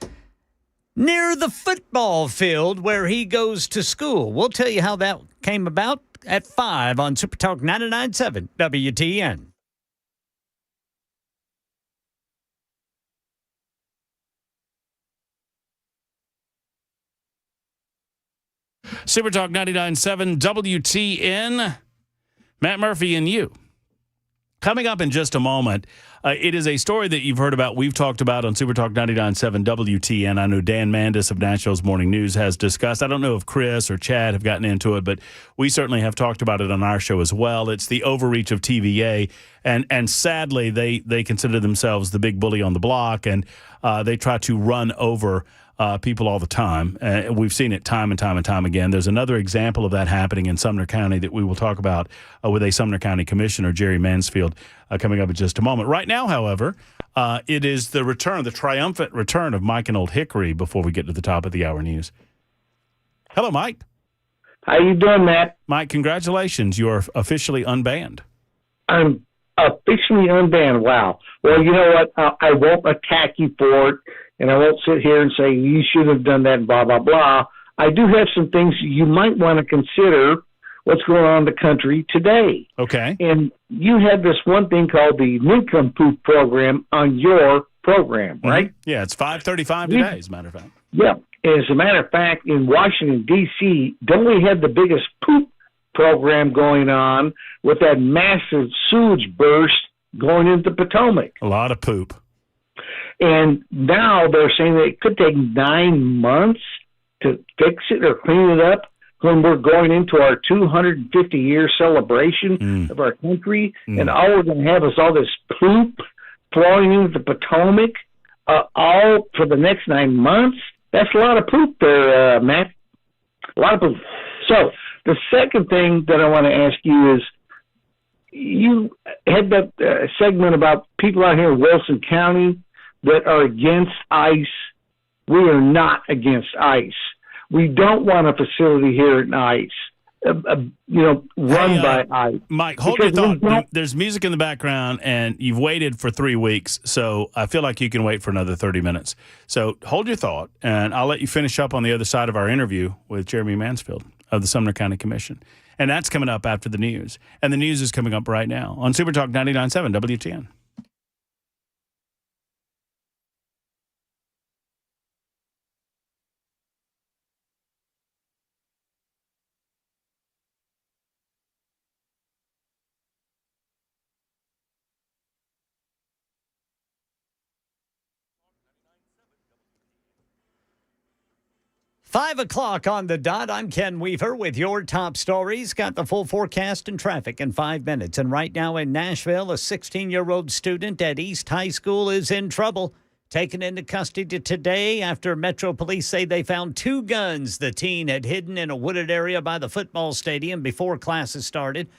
Speaker 1: near the football field where he goes to school. We'll tell you how that came about at 5 on Super Talk 99.7 WTN.
Speaker 2: Super Talk 99.7 WTN. Matt Murphy and you. Coming up in just a moment, it is a story that you've heard about. We've talked about on Super Talk 99.7 WTN. I know Dan Mandis of Nashville's Morning News has discussed. I don't know if Chris or Chad have gotten into it, but we certainly have talked about it on our show as well. It's the overreach of TVA, and sadly, they consider themselves the big bully on the block, and they try to run over people all the time. We've seen it time and time and time again. There's another example of that happening in Sumner County that we will talk about with a Sumner County Commissioner, Jerry Mansfield, coming up in just a moment. Right now, however, it is the triumphant return of Mike and Old Hickory before we get to the top of the hour news. Hello, Mike.
Speaker 13: How you doing, Matt?
Speaker 2: Mike, congratulations. You are officially unbanned.
Speaker 13: I'm officially unbanned. Wow. Well, you know what? I won't attack you for it. And I won't sit here and say, you should have done that, blah, blah, blah. I do have some things you might want to consider what's going on in the country today.
Speaker 2: Okay.
Speaker 13: And you had this one thing called the Nincompoop program on your program, right?
Speaker 2: Yeah, it's 5:35 today, as a matter of fact.
Speaker 13: Yeah. As a matter of fact, in Washington, D.C., don't we have the biggest poop program going on with that massive sewage burst going into Potomac?
Speaker 2: A lot of poop.
Speaker 13: And now they're saying that it could take 9 months to fix it or clean it up when we're going into our 250-year celebration of our country. And all we're going to have is all this poop flowing into the Potomac all for the next 9 months. That's a lot of poop there, Matt. A lot of poop. So the second thing that I want to ask you is, you had that segment about people out here in Wilson County that are against ICE. We are not against ICE. We don't want a facility here at ICE, run by ICE.
Speaker 2: Mike, hold your thought. There's music in the background, and you've waited for 3 weeks, so I feel like you can wait for another 30 minutes. So hold your thought, and I'll let you finish up on the other side of our interview with Jeremy Mansfield of the Sumner County Commission. And that's coming up after the news. And the news is coming up right now on Super Talk 99.7 WTN.
Speaker 1: Five o'clock on the dot. I'm Ken Weaver with your top stories. Got the full forecast and traffic in 5 minutes. And right now in Nashville, a 16-year-old student at East High School is in trouble. Taken into custody today after Metro Police say they found 2 guns the teen had hidden in a wooded area by the football stadium before classes started.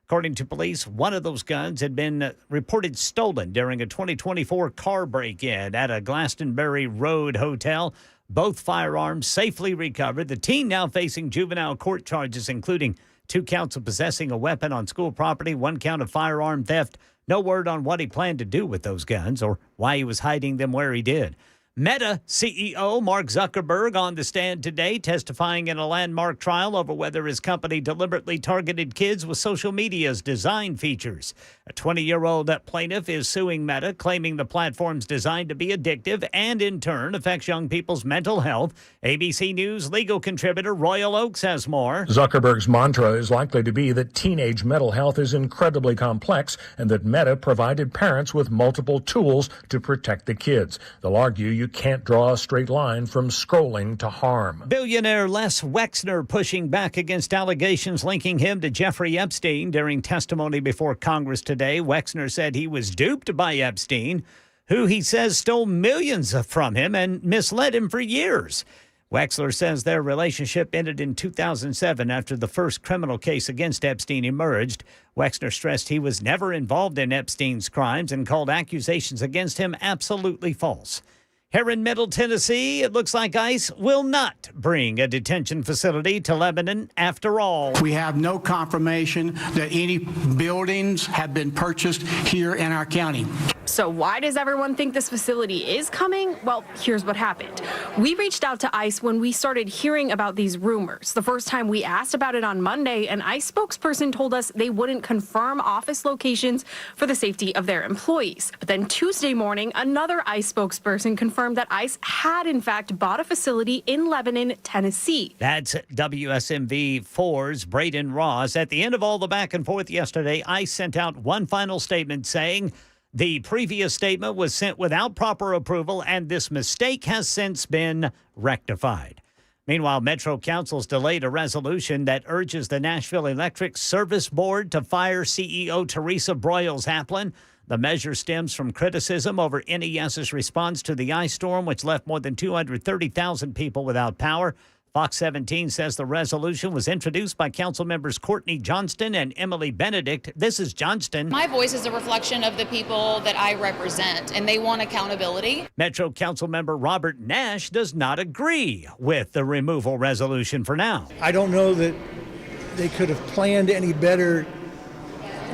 Speaker 1: According to police, one of those guns had been reported stolen during a 2024 car break-in at a Glastonbury Road hotel. Both firearms safely recovered. The teen now facing juvenile court charges, including 2 counts of possessing a weapon on school property, 1 count of firearm theft. No word on what he planned to do with those guns or why he was hiding them where he did. Meta CEO Mark Zuckerberg on the stand today, testifying in a landmark trial over whether his company deliberately targeted kids with social media's design features. A 20-year-old plaintiff is suing Meta, claiming the platform's designed to be addictive and, in turn, affects young people's mental health. ABC News legal contributor Royal Oakes has more.
Speaker 9: Zuckerberg's mantra is likely to be that teenage mental health is incredibly complex and that Meta provided parents with multiple tools to protect the kids. They'll argue you can't draw a straight line from scrolling to harm.
Speaker 1: Billionaire Les Wexner pushing back against allegations linking him to Jeffrey Epstein. During testimony before Congress today, Wexner said he was duped by Epstein, who he says stole millions from him and misled him for years. Wexler says their relationship ended in 2007 after the first criminal case against Epstein emerged. Wexner stressed he was never involved in Epstein's crimes and called accusations against him absolutely false. Here in Middle Tennessee, it looks like ICE will not bring a detention facility to Lebanon after all.
Speaker 15: We have no confirmation that any buildings have been purchased here in our county.
Speaker 16: So why does everyone think this facility is coming? Well, here's what happened. We reached out to ICE when we started hearing about these rumors. The first time we asked about it on Monday, an ICE spokesperson told us they wouldn't confirm office locations for the safety of their employees. But then Tuesday morning, another ICE spokesperson confirmed that ICE had in fact bought a facility in Lebanon, Tennessee.
Speaker 1: That's WSMV4's Braden Ross. At the end of all the back and forth yesterday, ICE sent out one final statement saying the previous statement was sent without proper approval, and this mistake has since been rectified. Meanwhile, Metro Council's delayed a resolution that urges the Nashville Electric Service Board to fire CEO Teresa Broyles-Haplin. The measure stems from criticism over NES's response to the ice storm, which left more than 230,000 people without power. Fox 17 says the resolution was introduced by council members Courtney Johnston and Emily Benedict. This is Johnston.
Speaker 17: My voice is a reflection of the people that I represent, and they want accountability.
Speaker 1: Metro Council member Robert Nash does not agree with the removal resolution for now.
Speaker 18: I don't know that they could have planned any better,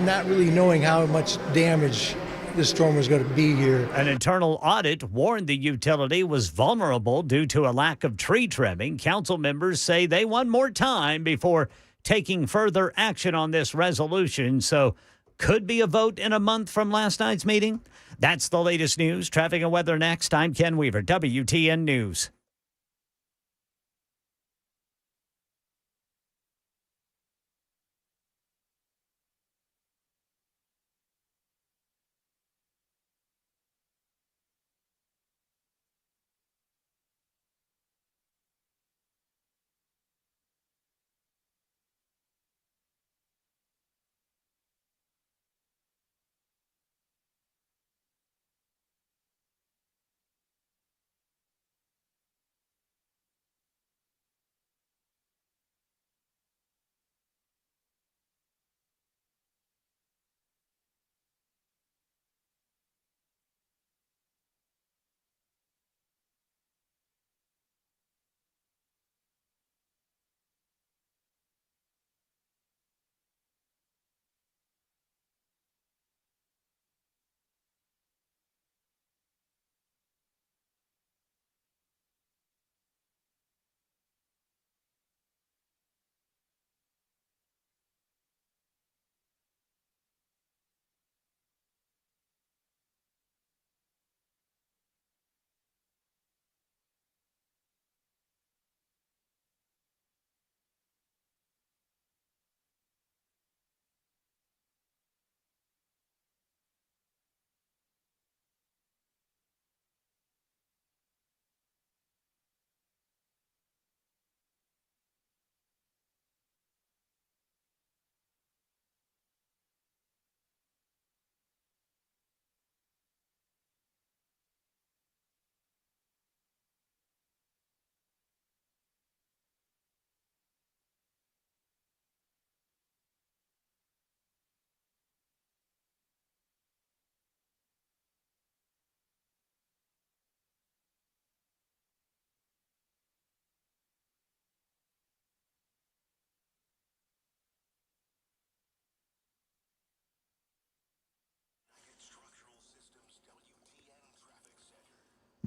Speaker 18: not really knowing how much damage this storm was going to be here.
Speaker 1: An internal audit warned the utility was vulnerable due to a lack of tree trimming. Council members say they want more time before taking further action on this resolution, so could be a vote in a month from last night's meeting. That's the latest news. Traffic and weather next. I'm Ken Weaver, WTN News.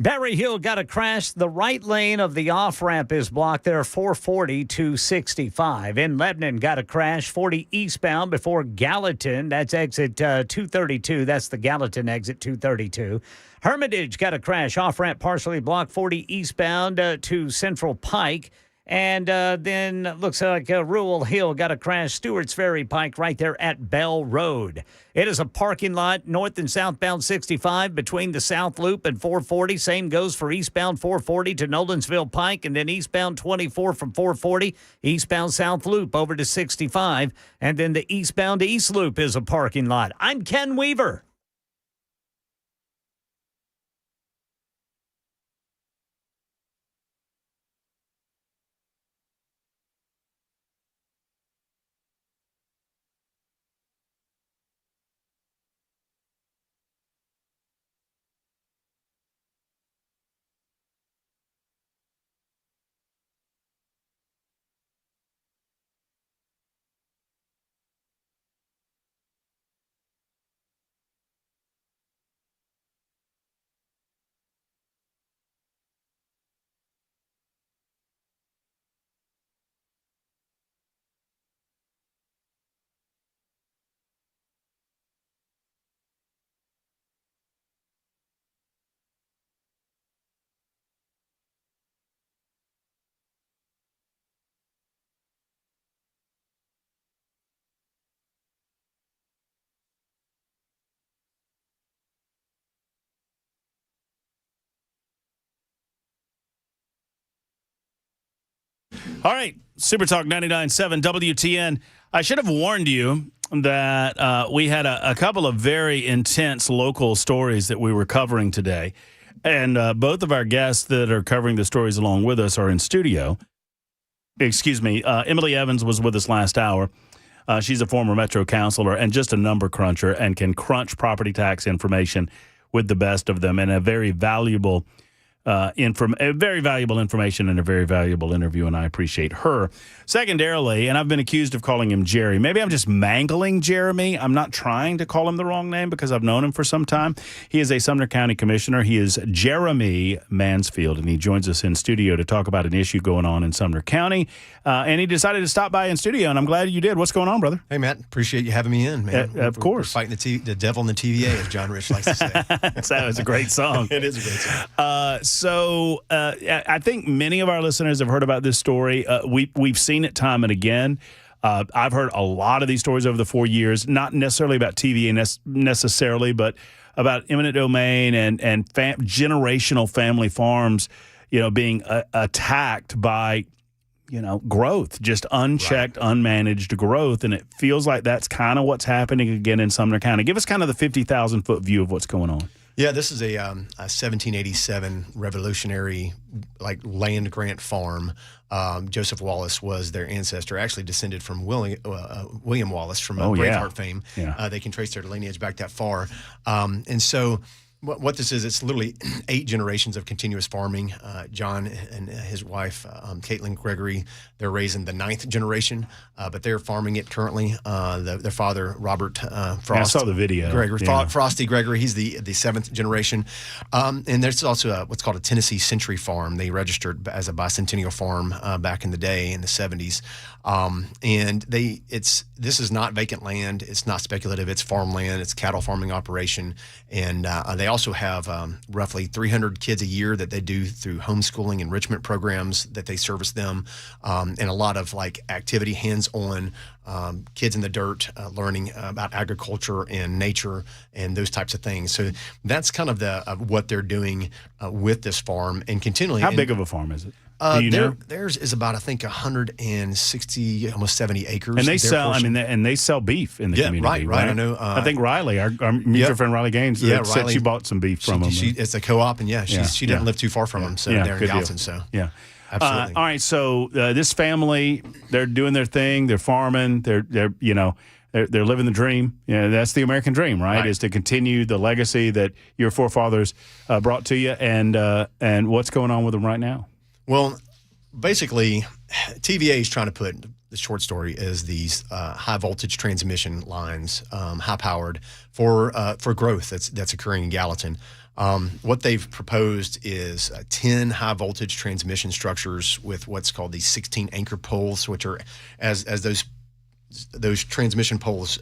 Speaker 1: Berry Hill got a crash. The right lane of the off-ramp is blocked there, 440 to 65. In Lebanon, got a crash, 40 eastbound before Gallatin. That's exit 232. That's the Gallatin exit 232. Hermitage got a crash, off-ramp partially blocked, 40 eastbound to Central Pike. And then looks like Rural Hill got a crash, Stewart's Ferry Pike right there at Bell Road. It is a parking lot north and southbound 65 between the South Loop and 440. Same goes for eastbound 440 to Nolensville Pike, and then eastbound 24 from 440, eastbound South Loop over to 65. And then the eastbound East Loop is a parking lot. I'm Ken Weaver.
Speaker 2: All right, Super Talk 99.7 WTN. I should have warned you that we had a couple of very intense local stories that we were covering today. And both of our guests that are covering the stories along with us are in studio. Excuse me. Emily Evans was with us last hour. She's a former Metro councilor and just a number cruncher and can crunch property tax information with the best of them, and a very valuable information and a very valuable interview, and I appreciate her. Secondarily, and I've been accused of calling him Jerry. Maybe I'm just mangling Jeremy. I'm not trying to call him the wrong name because I've known him for some time. He is a Sumner County Commissioner. He is Jeremy Mansfield, and he joins us in studio to talk about an issue going on in Sumner County. And he decided to stop by in studio, and I'm glad you did. What's going on, brother?
Speaker 19: Hey, Matt. Appreciate you having me in, man.
Speaker 2: Of course.
Speaker 19: We're fighting the devil in the TVA, as John Rich likes to say.
Speaker 2: That was a great song.
Speaker 19: It is a great song.
Speaker 2: So I think many of our listeners have heard about this story. We've seen it time and again. I've heard a lot of these stories over the 4 years, not necessarily about TVA necessarily, but about eminent domain and generational family farms, being attacked by, growth, just unchecked, unmanaged growth. And it feels like that's kind of what's happening again in Sumner County. Give us kind of the 50,000-foot view of what's going on.
Speaker 19: Yeah, this is a 1787 revolutionary land grant farm. Joseph Wallace was their ancestor, actually descended from William Wallace from Braveheart fame. Yeah. They can trace their lineage back that far. And so what this is, it's literally 8 generations of continuous farming. John and his wife, Caitlin Gregory, they're raising the 9th generation, but they're farming it currently. Their father, Robert Frost.
Speaker 2: I saw the video.
Speaker 19: Gregory, Frosty Gregory, he's the 7th generation. And there's also what's called a Tennessee Century Farm. They registered as a bicentennial farm back in the day in the 70s. And this is not vacant land. It's not speculative. It's farmland. It's cattle farming operation. And they also have roughly 300 kids a year that they do through homeschooling enrichment programs that they service them, and a lot of activity, hands-on, kids in the dirt, learning about agriculture and nature and those types of things. So that's kind of what they're doing with this farm, and continually.
Speaker 2: How big of a farm is it? Do you know?
Speaker 19: Theirs is about, I think, 160, almost 70 acres.
Speaker 2: And they sell beef in the community.
Speaker 19: Right. I know.
Speaker 2: I think Riley, our mutual friend Riley Gaines, said
Speaker 19: Riley,
Speaker 2: she bought some beef from them.
Speaker 19: It's a co-op, and she didn't live too far from them, so they're in Gallatin. So
Speaker 2: yeah,
Speaker 19: absolutely.
Speaker 2: All right, so this family, they're doing their thing. They're farming. They're living the dream. That's the American dream, right? Is to continue the legacy that your forefathers brought to you. And what's going on with them right now?
Speaker 19: Well, basically, TVA is trying to put, the short story is these high voltage transmission lines, high powered for growth that's occurring in Gallatin. What they've proposed is 10 high voltage transmission structures with what's called these 16 anchor poles, which are as those transmission poles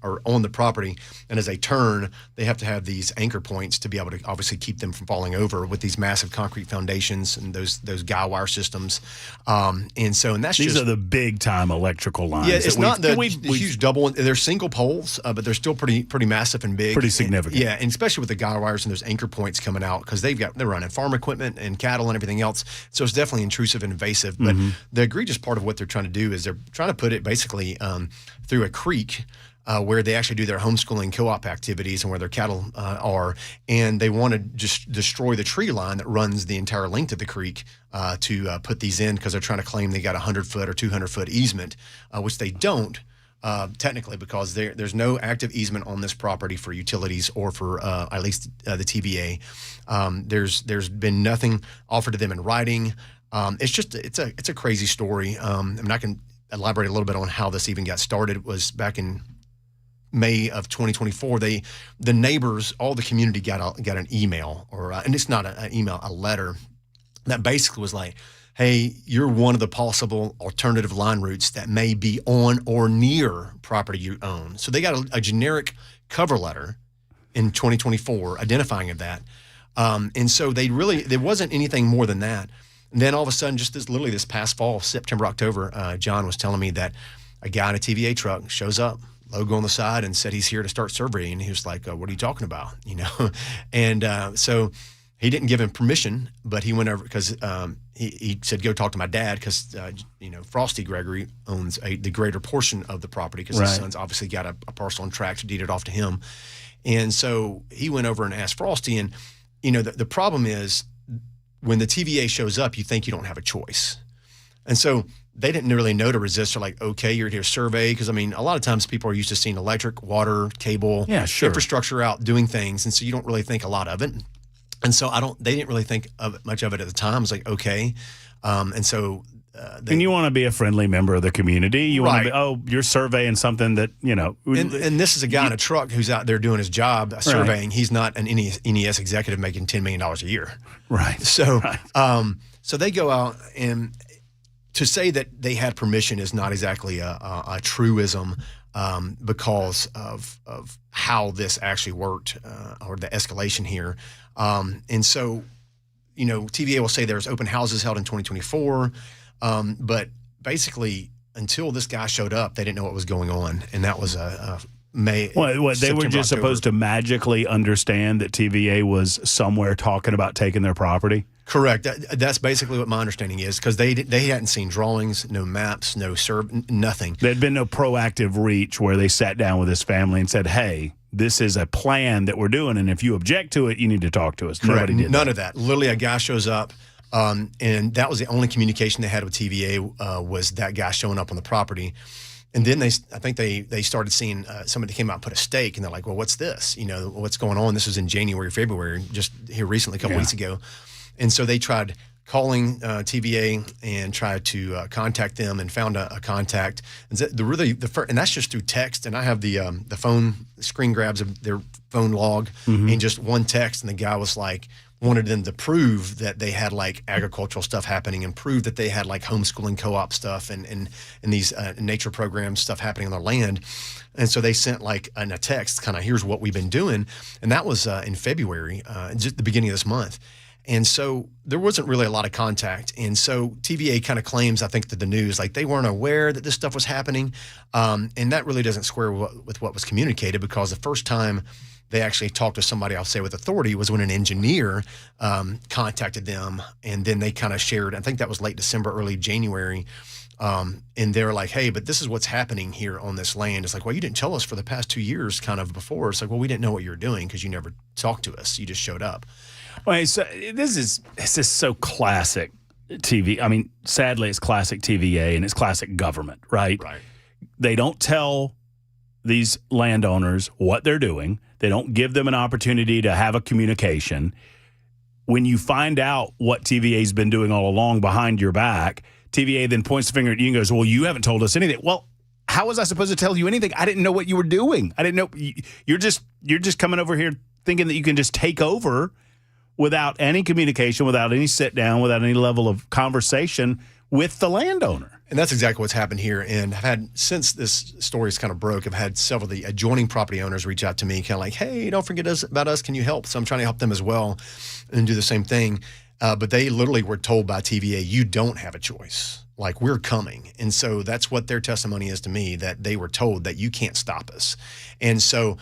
Speaker 19: are on the property, and as they turn, they have to have these anchor points to be able to obviously keep them from falling over with these massive concrete foundations and those guy wire systems. And that's
Speaker 2: these are the big time electrical lines.
Speaker 19: Yeah, it's not the huge double. They're single poles, but they're still pretty massive and big,
Speaker 2: pretty significant.
Speaker 19: And especially with the guy wires and those anchor points coming out, because they're running farm equipment and cattle and everything else. So it's definitely intrusive and invasive. But the egregious part of what they're trying to do is they're trying to put it basically through a creek where they actually do their homeschooling co-op activities and where their cattle are, and they want to just destroy the tree line that runs the entire length of the creek to put these in, because they're trying to claim they got a 100-foot or 200-foot easement, which they don't technically, because there's no active easement on this property for utilities or for at least the TVA. There's been nothing offered to them in writing. It's a crazy story. I can elaborate a little bit on how this even got started. It was back in May of 2024. The neighbors, all the community got an email, and it's not an email, a letter that basically was like, hey, you're one of the possible alternative line routes that may be on or near property you own. So they got a generic cover letter in 2024 identifying of that. And so there wasn't anything more than that. And then all of a sudden, just literally this past fall, September, October, John was telling me that a guy in a TVA truck shows up, logo on the side, and said he's here to start surveying. And he was like, what are you talking about? And so he didn't give him permission, but he went over because he said, go talk to my dad because, Frosty Gregory owns the greater portion of the property because his son's obviously got a parcel and tract deeded off to him. And so he went over and asked Frosty. And, the problem is when the TVA shows up, you think you don't have a choice. And so they didn't really know to resist. They're like, okay, you're here to survey. Because, a lot of times people are used to seeing electric, water, cable, infrastructure out doing things. And so you don't really think a lot of it. And so they didn't really think much of it at the time. I was like, okay. And so.
Speaker 2: And you want to be a friendly member of the community. You want to be, you're surveying something that,
Speaker 19: And this is a guy in a truck who's out there doing his job surveying. He's not an NES executive making $10 million a year.
Speaker 2: Right.
Speaker 19: So, so they go out, and to say that they had permission is not exactly a truism because of how this actually worked or the escalation here. And so, TVA will say there's open houses held in 2024. But basically, until this guy showed up, they didn't know what was going on, and that was May.
Speaker 2: What they were just supposed to magically understand that TVA was somewhere talking about taking their property?
Speaker 19: Correct. That's basically what my understanding is, because they hadn't seen drawings, no maps, nothing.
Speaker 2: There'd been no proactive reach where they sat down with his family and said, "Hey, this is a plan that we're doing, and if you object to it, you need to talk to us."
Speaker 19: Correct.
Speaker 2: Nobody did
Speaker 19: None of that. Literally, a guy shows up. And that was the only communication they had with TVA was that guy showing up on the property. And then I think they started seeing somebody came out and put a stake, and they're like, well, what's this? What's going on? This was in January, February, just here recently, a couple weeks ago. And so they tried calling TVA and tried to contact them and found a contact. And and that's just through text. And I have the phone screen grabs of their phone log and just one text. And the guy was like, wanted them to prove that they had like agricultural stuff happening and prove that they had like homeschooling co-op stuff and these nature program stuff happening on their land. And so they sent like in a text kind of, here's what we've been doing. And that was in February, just the beginning of this month. And so there wasn't really a lot of contact. And so TVA kind of claims, I think, to the news, like they weren't aware that this stuff was happening. And that really doesn't square with what was communicated, because the first time they actually talked to somebody, I'll say with authority, was when an engineer contacted them. And then they kind of shared, I think that was late December, early January. And they're like, hey, but this is what's happening here on this land. It's like, well, you didn't tell us for the past 2 years kind of before. It's like, well, we didn't know what you were doing because you never talked to us. You just showed up.
Speaker 2: Well, so this is so classic TV. I mean, sadly, it's classic TVA and it's classic government, right?
Speaker 19: Right.
Speaker 2: They don't tell these landowners what they're doing. They don't give them an opportunity to have a communication. When you find out what TVA's been doing all along behind your back, TVA then points the finger at you and goes, well, you haven't told us anything. Well, how was I supposed to tell you anything? I didn't know what you were doing. I didn't know. You're just coming over here thinking that you can just take over without any communication, without any sit down, without any level of conversation with the landowner.
Speaker 19: And that's exactly what's happened here. And I've had, since this story's kind of broke, I've had several of the adjoining property owners reach out to me, kind of like, hey, don't forget about us. Can you help? So I'm trying to help them as well and do the same thing. But they literally were told by TVA, you don't have a choice. Like, we're coming. And so that's what their testimony is to me, that they were told that you can't stop us. And so,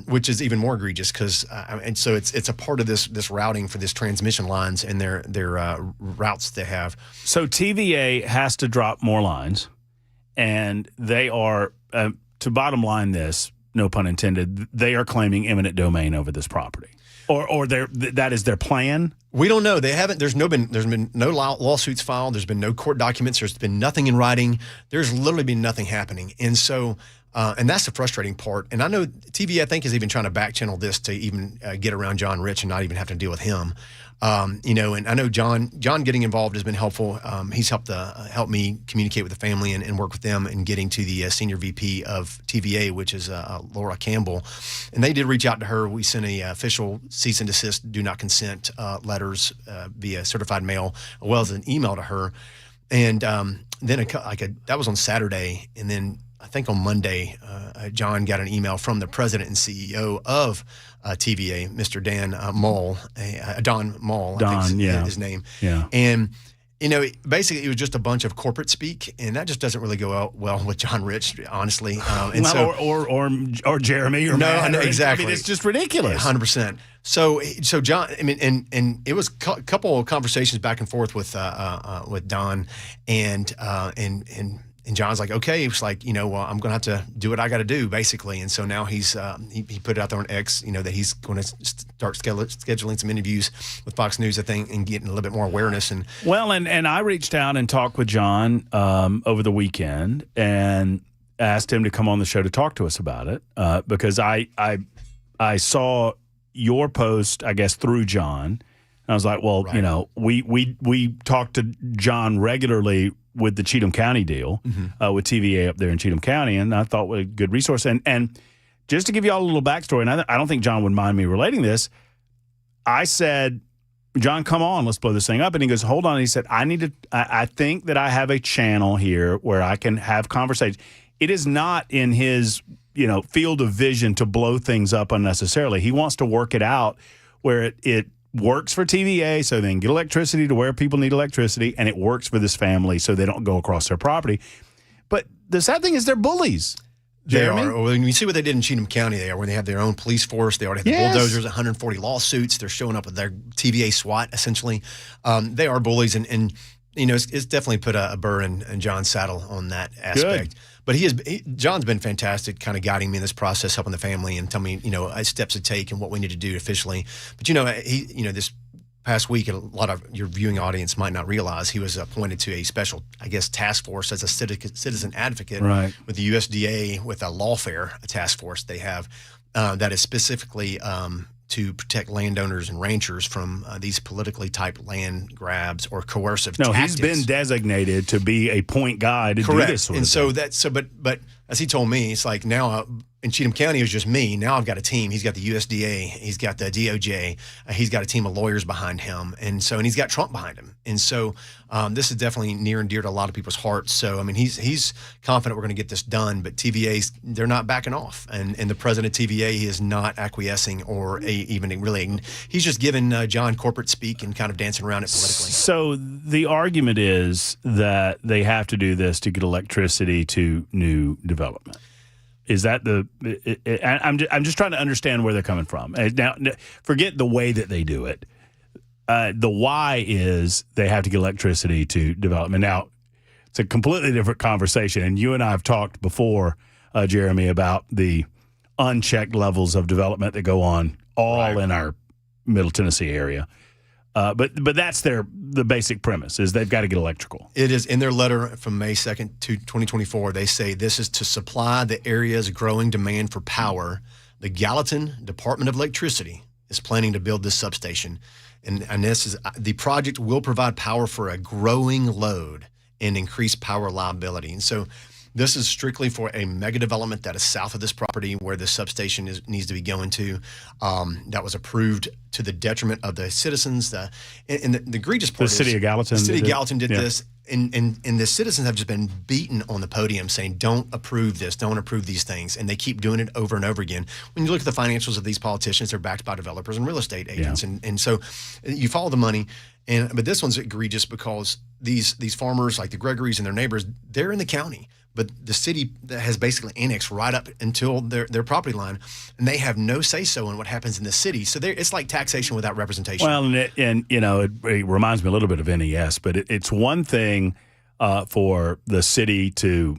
Speaker 19: which is even more egregious, because, and so it's a part of this routing for this transmission lines and their routes they have.
Speaker 2: So TVA has to drop more lines, and they are, to bottom line this, no pun intended, they are claiming eminent domain over this property. Or that is their plan? We don't know. They haven't. There's been no lawsuits filed. There's been no court documents. There's been nothing in writing. There's literally been nothing happening. And so, and that's the frustrating part. And I know TVA, I think, is even trying to back channel this to even get around John Rich and not even have to deal with him. And I know John getting involved has been helpful. He's helped me communicate with the family and work with them in getting to the senior VP of TVA, which is Laura Campbell. And they did reach out to her. We sent a official cease and desist, do not consent letters via certified mail, as well as an email to her. And then that was on Saturday. And then I think on Monday, John got an email from the president and CEO of TVA, Mr. Dan Mull, Don Mull, I think is his name. Yeah.
Speaker 19: And basically it was just a bunch of corporate speak, and that just doesn't really go well with John Rich, honestly.
Speaker 2: Or Jeremy or Matt.
Speaker 19: No, exactly.
Speaker 2: I mean, it's just ridiculous.
Speaker 19: 100%. So John, I mean, and it was a couple of conversations back and forth with Don, and John's like, okay, it's like, well, I'm going to have to do what I got to do, basically. And so now he put it out there on X, that he's going to start scheduling some interviews with Fox News, I think, and getting a little bit more awareness. And
Speaker 2: I reached out and talked with John over the weekend and asked him to come on the show to talk to us about it because I saw your post, I guess, through John. And I was like, well, right. We talked to John regularly with the Cheatham County deal, with TVA up there in Cheatham County, and I thought what a good resource. And just to give you all a little backstory, and I don't think John would mind me relating this, I said, John, come on, let's blow this thing up. And he goes, hold on. And he said, I think that I have a channel here where I can have conversations. It is not in his, field of vision to blow things up unnecessarily. He wants to work it out where it works for TVA so they can get electricity to where people need electricity, and it works for this family so they don't go across their property. But the sad thing is they're bullies. Jeremy?
Speaker 19: They are. When you see what they did in Cheatham County, where they have their own police force. They already have the bulldozers, 140 lawsuits. They're showing up with their TVA SWAT, essentially. They are bullies, and it's definitely put a burr in John's saddle on that aspect. Good. But John's been fantastic, kind of guiding me in this process, helping the family and telling me, steps to take and what we need to do officially. But this past week, a lot of your viewing audience might not realize he was appointed to a special, task force as a citizen advocate with the USDA, with a lawfare task force they have that is specifically to protect landowners and ranchers from these politically typed land grabs or coercive tactics.
Speaker 2: No, he's been designated to be a point guy to do this sort of thing.
Speaker 19: But as he told me, it's like now in Cheatham County, it was just me. Now I've got a team. He's got the USDA. He's got the DOJ. He's got a team of lawyers behind him. And he's got Trump behind him. And so this is definitely near and dear to a lot of people's hearts. So, he's confident we're going to get this done. But TVA's, they're not backing off. And the president of TVA, he is not acquiescing or even really. He's just giving John corporate speak and kind of dancing around it politically.
Speaker 2: So the argument is that they have to do this to get electricity to new development. Is that I'm just trying to understand where they're coming from. Now, forget the way that they do it. The why is they have to get electricity to development. Now, it's a completely different conversation, and you and I have talked before, Jeremy, about the unchecked levels of development that go on in our Middle Tennessee area. But that's the basic premise is they've got to get electrical.
Speaker 19: It is in their letter from May 2nd to 2024. They say this is to supply the area's growing demand for power. The Gallatin Department of Electricity is planning to build this substation. And this is the project will provide power for a growing load and increase power reliability. And so this is strictly for a mega development that is south of this property where the substation needs to be going to. That was approved to the detriment of the citizens. The egregious part
Speaker 2: is the city of Gallatin.
Speaker 19: The city of Gallatin did this, and the citizens have just been beaten on the podium saying, don't approve this, don't approve these things. And they keep doing it over and over again. When you look at the financials of these politicians, they're backed by developers and real estate agents. Yeah. And so you follow the money. But this one's egregious because these farmers like the Gregorys and their neighbors, they're in the county. But the city has basically annexed right up until their property line, and they have no say-so in what happens in the city. So it's like taxation without representation.
Speaker 2: Well, it reminds me a little bit of NES, but it's one thing for the city to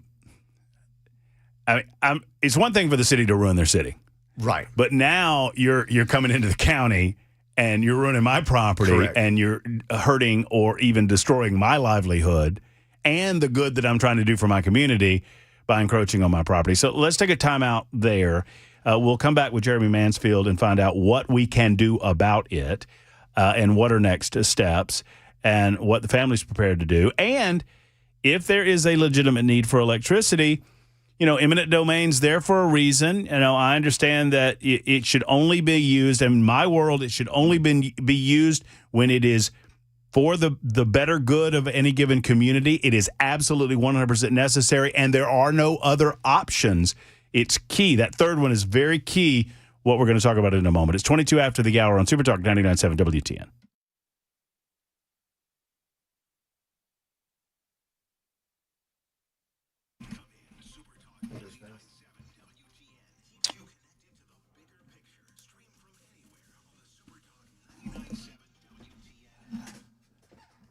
Speaker 2: it's one thing for the city to ruin their city.
Speaker 19: Right.
Speaker 2: But now you're coming into the county and you're ruining my property.
Speaker 19: Correct.
Speaker 2: And you're hurting or even destroying my livelihood and the good that I'm trying to do for my community by encroaching on my property. So let's take a time out there. We'll come back with Jeremy Mansfield and find out what we can do about it and what are next steps and what the family's prepared to do. And if there is a legitimate need for electricity, eminent domain's there for a reason. I understand that it should only be used, in my world, it should only be used when it is for the better good of any given community. It is absolutely 100% necessary, and there are no other options. It's key. That third one is very key, what we're going to talk about in a moment. It's 22 after the hour on Super Talk 99.7 WTN.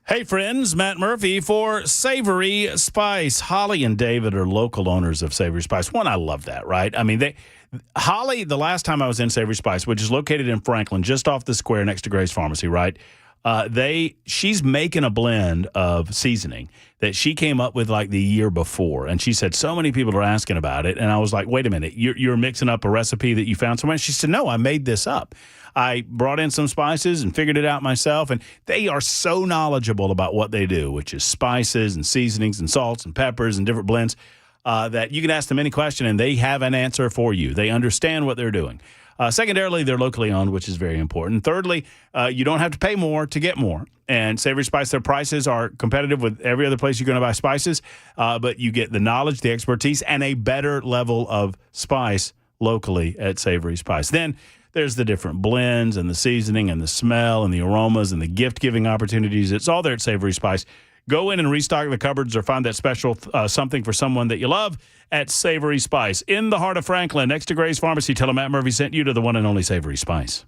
Speaker 2: Hey, friends, Matt Murphy for Savory Spice. Holly and David are local owners of Savory Spice. One, I love that, right? I mean, Holly, the last time I was in Savory Spice, which is located in Franklin, just off the square next to Gray's Pharmacy, right? She's making a blend of seasoning that she came up with like the year before. And she said, so many people are asking about it. And I was like, wait a minute, you're mixing up a recipe that you found somewhere? She said, no, I made this up. I brought in some spices and figured it out myself. And they are so knowledgeable about what they do, which is spices and seasonings and salts and peppers and different blends, that you can ask them any question and they have an answer for you. They understand what they're doing. Secondarily, they're locally owned, which is very important. Thirdly, you don't have to pay more to get more. And Savory Spice, their prices are competitive with every other place you're going to buy spices, but you get the knowledge, the expertise, and a better level of spice locally at Savory Spice. Then there's the different blends and the seasoning and the smell and the aromas and the gift-giving opportunities. It's all there at Savory Spice. Go in and restock the cupboards or find that special something for someone that you love at Savory Spice. In the heart of Franklin, next to Gray's Pharmacy, tell them Matt Murphy sent you to the one and only Savory Spice.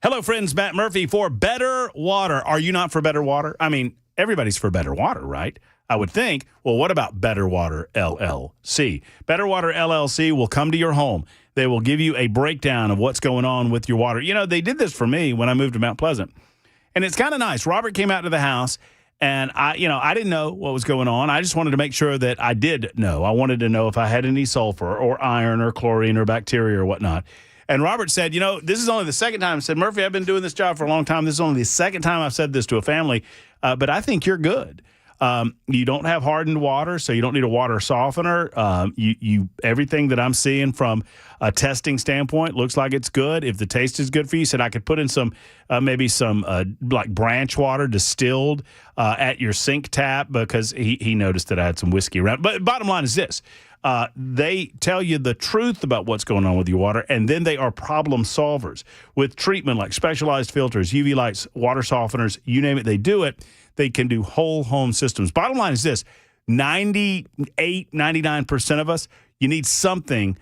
Speaker 2: Hello, friends. Matt Murphy for Better Water. Are you not for better water? I mean, everybody's for better water, right? I would think. Well, what about Better Water LLC? Better Water LLC will come to your home. They will give you a breakdown of what's going on with your water. You know, they did this for me when I moved to Mount Pleasant. And it's kind of nice. Robert came out to the house, and I didn't know what was going on. I just wanted to make sure that I did know. I wanted to know if I had any sulfur or iron or chlorine or bacteria or whatnot. And Robert said, this is only the second time. I said, Murphy, I've been doing this job for a long time. This is only the second time I've said this to a family, but I think you're good. You don't have hardened water, so you don't need a water softener. Everything that I'm seeing from a testing standpoint looks like it's good. If the taste is good for you, said I could put in some like branch water distilled at your sink tap, because he noticed that I had some whiskey around. But bottom line is this. They tell you the truth about what's going on with your water, and then they are problem solvers with treatment like specialized filters, UV lights, water softeners, you name it, they do it. They can do whole home systems. Bottom line is this, 98, 99% of us, you need something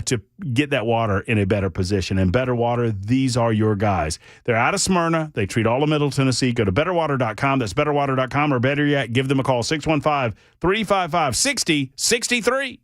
Speaker 2: to get that water in a better position. And Better Water, these are your guys. They're out of Smyrna. They treat all of Middle Tennessee. Go to betterwater.com. That's betterwater.com, or better yet, give them a call, 615-355-6063.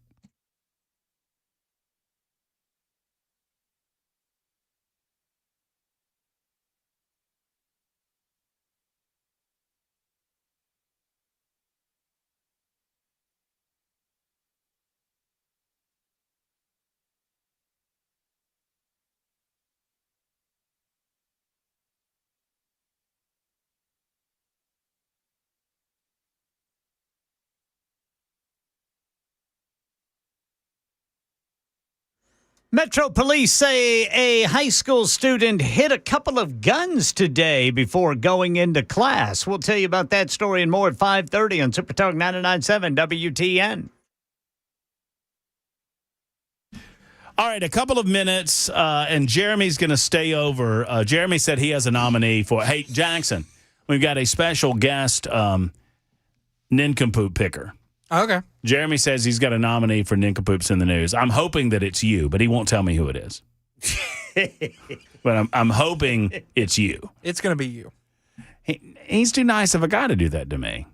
Speaker 1: Metro Police say a high school student hid a couple of guns today before going into class. We'll tell you about that story and more at 5:30 on Super Talk 99.7 WTN.
Speaker 2: All right, a couple of minutes, and Jeremy's going to stay over. Jeremy said he has a nominee for, hey, Jackson, we've got a special guest nincompoop picker.
Speaker 3: Okay.
Speaker 2: Jeremy says he's got a nominee for nincompoops in the news. I'm hoping that it's you, but he won't tell me who it is. But I'm hoping it's you.
Speaker 3: It's going to be you.
Speaker 2: He's too nice of a guy to do that to me.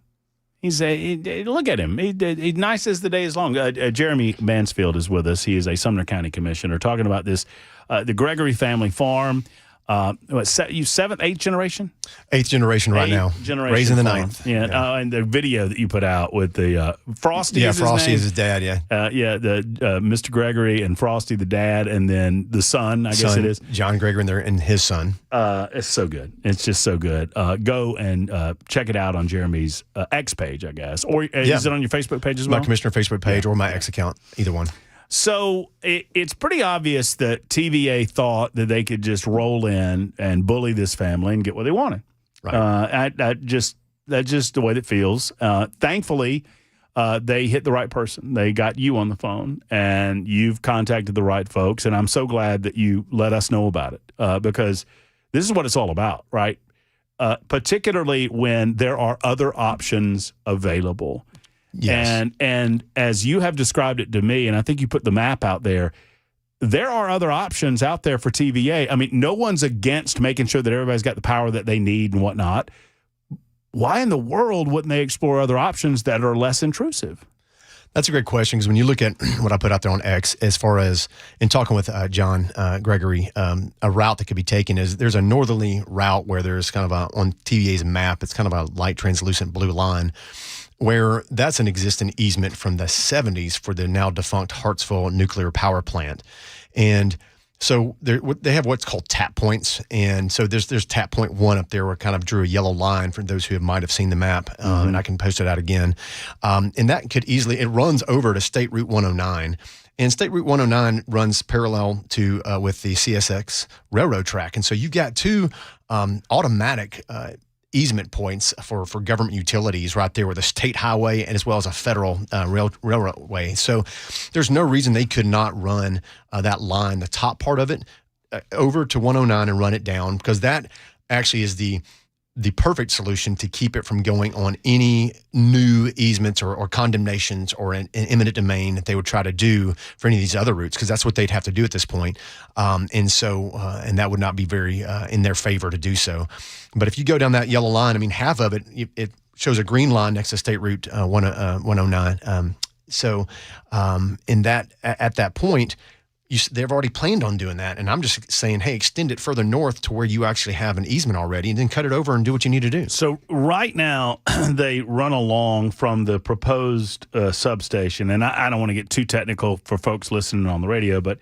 Speaker 2: Look at him. He's nice as the day is long. Jeremy Mansfield is with us. He is a Sumner County Commissioner talking about this, the Gregory family farm. You seventh, eighth generation?
Speaker 19: Eighth generation right now. Raising the ninth.
Speaker 2: Yeah. And the video that you put out with the Frosty.
Speaker 19: Yeah,
Speaker 2: is his
Speaker 19: Frosty
Speaker 2: name?
Speaker 19: is his dad. Yeah.
Speaker 2: Mr. Gregory and Frosty the dad, and then the son. I guess it is
Speaker 19: John Gregory and his son.
Speaker 2: It's so good. It's just so good. Go and check it out on Jeremy's X page, I guess, or is it on your Facebook page as well?
Speaker 19: My Commissioner Facebook page or my X account, either one.
Speaker 2: So it's pretty obvious that TVA thought that they could just roll in and bully this family and get what they wanted.
Speaker 19: Right.
Speaker 2: That's just the way it feels. Thankfully, they hit the right person. They got you on the phone, and you've contacted the right folks. And I'm so glad that you let us know about it because this is what it's all about, right? Particularly when there are other options available.
Speaker 19: Yes.
Speaker 2: And as you have described it to me, and I think you put the map out there, there are other options out there for TVA. I mean, no one's against making sure that everybody's got the power that they need and whatnot. Why in the world wouldn't they explore other options that are less intrusive?
Speaker 19: That's a great question, because when you look at what I put out there on X, as far as in talking with John Gregory, a route that could be taken is there's a northerly route where there's kind of on TVA's map, it's kind of a light translucent blue line, where that's an existing easement from the 70s for the now defunct Hartsville nuclear power plant. And so they have what's called tap points. And so there's tap point 1 up there where I kind of drew a yellow line for those who might have seen the map. And I can post it out again. And that could easily, it runs over to State Route 109. And State Route 109 runs parallel to with the CSX railroad track. And so you got two automatic easement points for government utilities right there with a state highway and as well as a federal railroadway. So there's no reason they could not run that line, the top part of it, over to 109 and run it down, because that actually is the perfect solution to keep it from going on any new easements or condemnations or an eminent domain that they would try to do for any of these other routes, because that's what they'd have to do at this point. And that would not be very in their favor to do so. But if you go down that yellow line, I mean, half of it shows a green line next to State Route 109. In that, at that point, they've already planned on doing that. And I'm just saying, hey, extend it further north to where you actually have an easement already, and then cut it over and do what you need to do.
Speaker 2: So right now, they run along from the proposed substation. And I don't want to get too technical for folks listening on the radio, but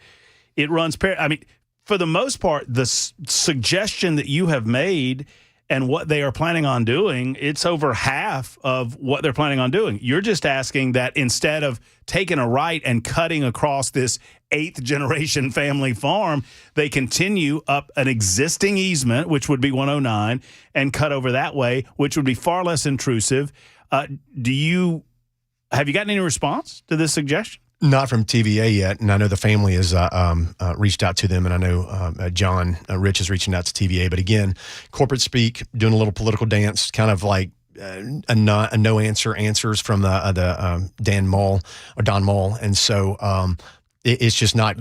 Speaker 2: it runs, for the most part, the suggestion that you have made and what they are planning on doing, it's over half of what they're planning on doing. You're just asking that instead of taking a right and cutting across this 8th generation family farm, they continue up an existing easement, which would be 109, and cut over that way, which would be far less intrusive. Have you gotten any response to this suggestion?
Speaker 19: Not from TVA yet, and I know the family has reached out to them, and I know John Rich is reaching out to TVA. But again, corporate speak, doing a little political dance, kind of like a no answers from the Don Mull, and so it's just not.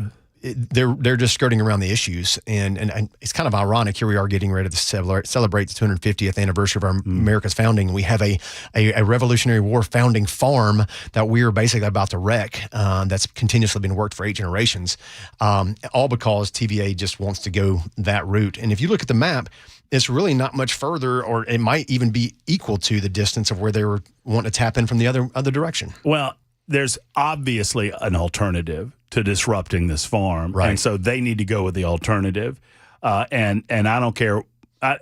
Speaker 19: They're just skirting around the issues, and it's kind of ironic. Here we are getting ready to celebrate the 250th anniversary of our America's founding. We have a Revolutionary War founding farm that we're basically about to wreck. That's continuously been worked for 8 generations, all because TVA just wants to go that route. And if you look at the map, it's really not much further, or it might even be equal to the distance of where they were wanting to tap in from the other direction.
Speaker 2: Well, there's obviously an alternative to disrupting this farm,
Speaker 19: right?
Speaker 2: And so they need to go with the alternative. And I don't care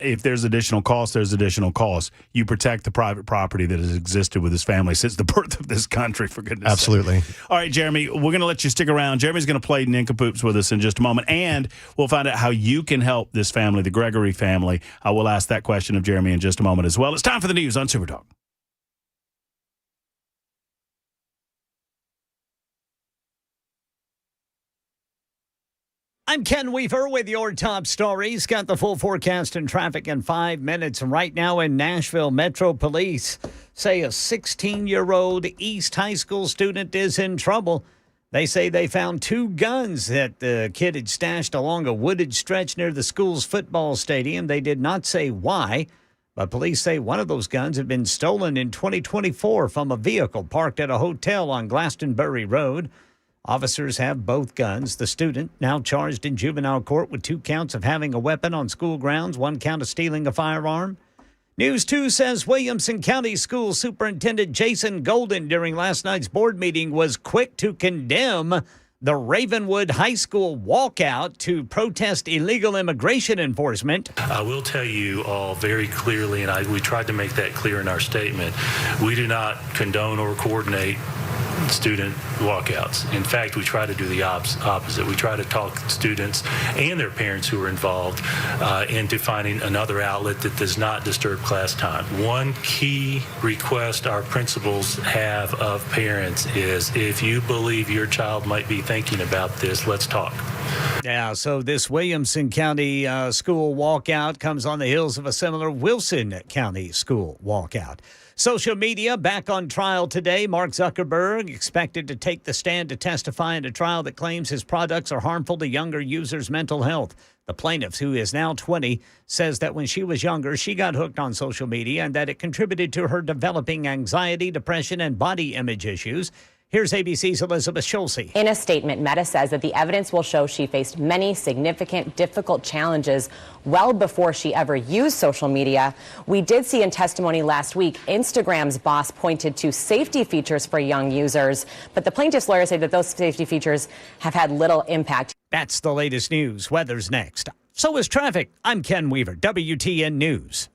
Speaker 2: if there's additional cost. There's additional cost. You protect the private property that has existed with his family since the birth of this country. For goodness'
Speaker 19: Absolutely.
Speaker 2: sake. All right, Jeremy, we're going to let you stick around. Jeremy's going to play Nincompoops with us in just a moment, and we'll find out how you can help this family, the Gregory family. I will ask that question of Jeremy in just a moment as well. It's time for the news on Super Talk.
Speaker 1: I'm Ken Weaver with your top stories. Got the full forecast and traffic in 5 minutes. Right now in Nashville, Metro Police say a 16-year-old East High School student is in trouble. They say they found 2 guns that the kid had stashed along a wooded stretch near the school's football stadium. They did not say why, but police say one of those guns had been stolen in 2024 from a vehicle parked at a hotel on Glastonbury Road. Officers have both guns. The student, now charged in juvenile court with 2 counts of having a weapon on school grounds, 1 count of stealing a firearm. News 2 says Williamson County School Superintendent Jason Golden, during last night's board meeting, was quick to condemn the Ravenwood High School walkout to protest illegal immigration enforcement.
Speaker 4: I will tell you all very clearly, and we tried to make that clear in our statement, we do not condone or coordinate student walkouts. In fact, we try to do the opposite. We try to talk students and their parents who are involved into finding another outlet that does not disturb class time. One key request our principals have of parents is, if you believe your child might be thinking about this, let's talk.
Speaker 1: Yeah, so this Williamson County school walkout comes on the heels of a similar Wilson County school walkout. Social media back on trial today. Mark Zuckerberg expected to take the stand to testify in a trial that claims his products are harmful to younger users' mental health. The plaintiff, who is now 20, says that when she was younger, she got hooked on social media and that it contributed to her developing anxiety, depression, and body image issues. Here's ABC's Elizabeth Schulze.
Speaker 5: In a statement, Meta says that the evidence will show she faced many significant, difficult challenges well before she ever used social media. We did see in testimony last week, Instagram's boss pointed to safety features for young users, but the plaintiff's lawyers say that those safety features have had little impact.
Speaker 1: That's the latest news. Weather's next. So is traffic. I'm Ken Weaver, WTN News.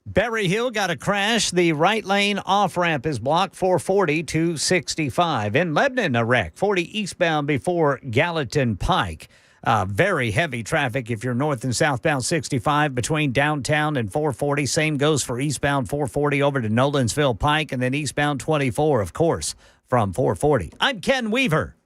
Speaker 1: Berry Hill got a crash. The right lane off-ramp is blocked 440 to 65. In Lebanon, a wreck, 40 eastbound before Gallatin Pike. Very heavy traffic if you're north and southbound 65 between downtown and 440. Same goes for eastbound 440 over to Nolensville Pike, and then eastbound 24, of course, from 440. I'm Ken Weaver.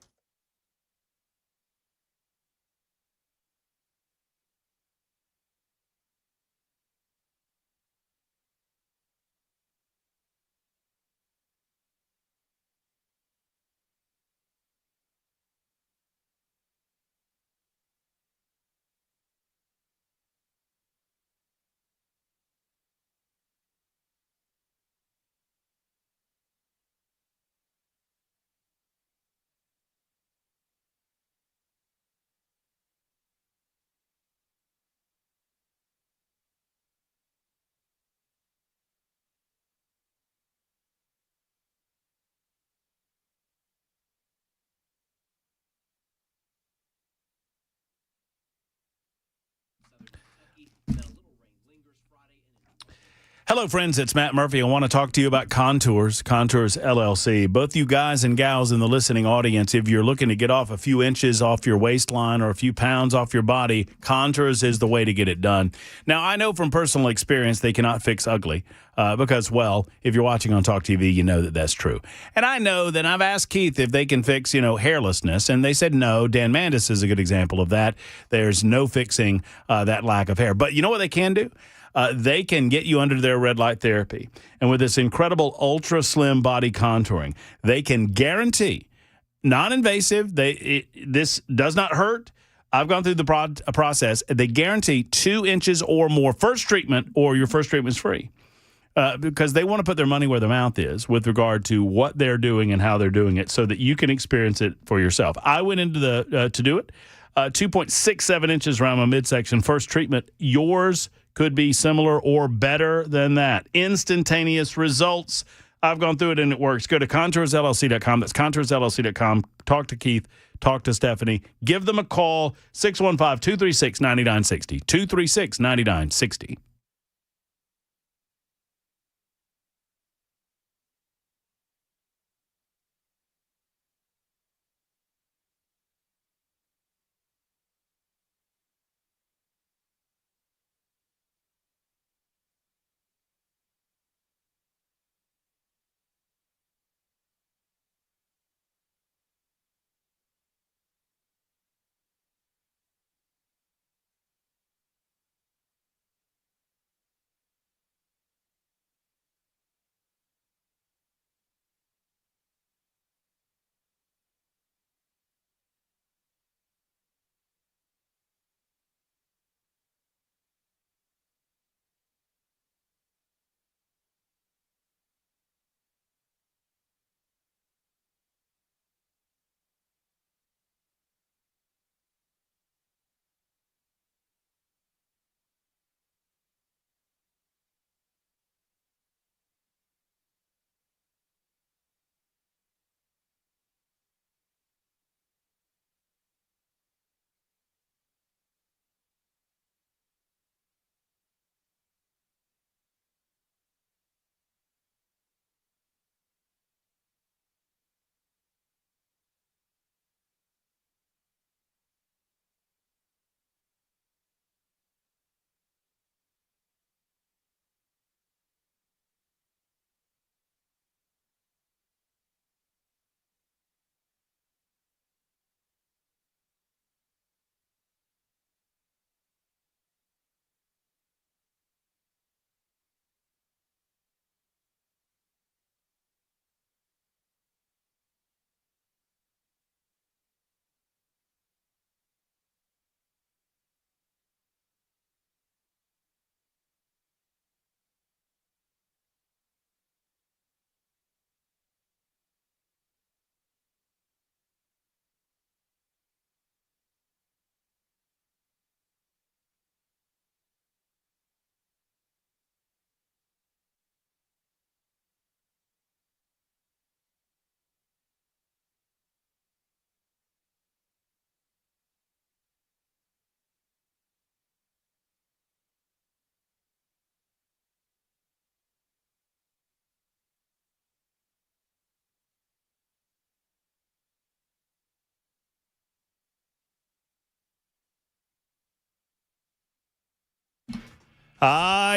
Speaker 2: Hello, friends. It's Matt Murphy. I want to talk to you about Contours LLC. Both you guys and gals in the listening audience, if you're looking to get off a few inches off your waistline or a few pounds off your body, Contours is the way to get it done. Now, I know from personal experience they cannot fix ugly. because, well, if you're watching on Talk TV, you know that that's true. And I know that I've asked Keith if they can fix, hairlessness, and they said no. Dan Mandis is a good example of that. There's no fixing that lack of hair. But you know what they can do? They can get you under their red light therapy. And with this incredible ultra slim body contouring, they can guarantee non-invasive. This does not hurt. I've gone through the process. They guarantee 2 inches or more first treatment, or your first treatment is free. Because they want to put their money where their mouth is with regard to what they're doing and how they're doing it, so that you can experience it for yourself. I went into to do it. 2.67 inches around my midsection. First treatment. Yours could be similar or better than that. Instantaneous results. I've gone through it and it works. Go to contoursllc.com. That's contoursllc.com. Talk to Keith. Talk to Stephanie. Give them a call. 615-236-9960. 236-9960.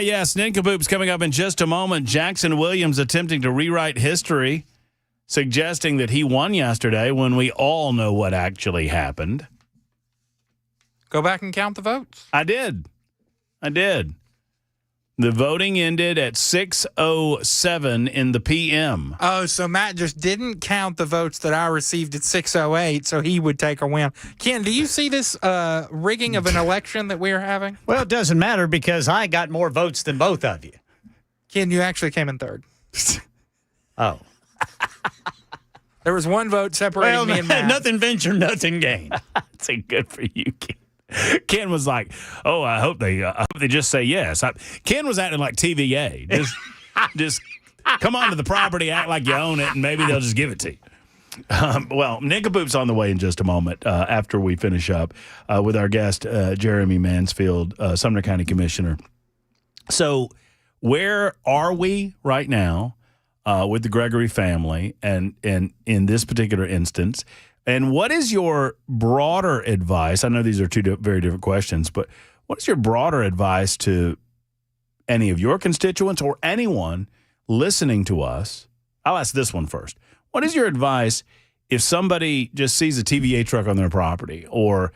Speaker 2: Yes, Nincompoop's coming up in just a moment. Jackson Williams attempting to rewrite history, suggesting that he won yesterday when we all know what actually happened.
Speaker 3: Go back and count the votes.
Speaker 2: I did. The voting ended at 6:07 in the p.m.
Speaker 3: Oh, so Matt just didn't count the votes that I received at 6:08, so he would take a win. Ken, do you see this rigging of an election that we're having?
Speaker 1: Well, it doesn't matter because I got more votes than both of you.
Speaker 3: Ken, you actually came in third.
Speaker 1: Oh.
Speaker 3: There was one vote separating me and Matt.
Speaker 1: Nothing venture, nothing gain.
Speaker 2: That's good for you, Ken. Ken was like, "Oh, I hope they just say yes." Ken was acting like TVA. Just come onto the property, act like you own it, and maybe they'll just give it to you. Well, Nincompoop's on the way in just a moment after we finish up with our guest, Jeremy Mansfield, Sumner County Commissioner. So where are we right now with the Gregory family and in this particular instance? And what is your broader advice? I know these are two very different questions, but what is your broader advice to any of your constituents or anyone listening to us, I'll ask this one first. What is your advice if somebody just sees a TVA truck on their property, or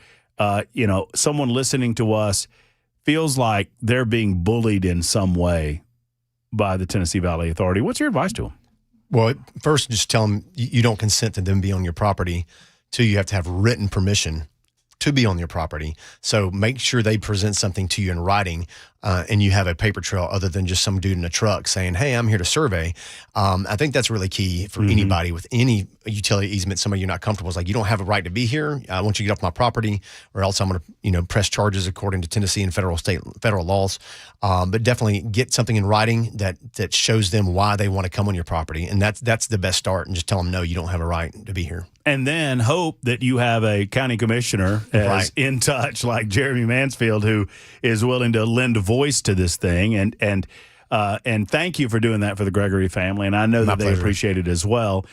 Speaker 2: someone listening to us feels like they're being bullied in some way by the Tennessee Valley Authority? What's your advice to them?
Speaker 19: Well, first, just tell them you don't consent to them be on your property. Two, you have to have written permission to be on your property. So make sure they present something to you in writing, and you have a paper trail other than just some dude in a truck saying, hey, I'm here to survey. I think that's really key for anybody with any utility easement, somebody you're not comfortable with. Like, you don't have a right to be here. I want you to get off my property, or else I'm going to, press charges according to Tennessee and federal laws. But definitely get something in writing that shows them why they want to come on your property. And that's the best start. And just tell them, no, you don't have a right to be here.
Speaker 2: And then hope that you have a county commissioner in touch, like Jeremy Mansfield, who is willing to lend a voice to this thing. And thank you for doing that for the Gregory family. And I know that they appreciate it as well.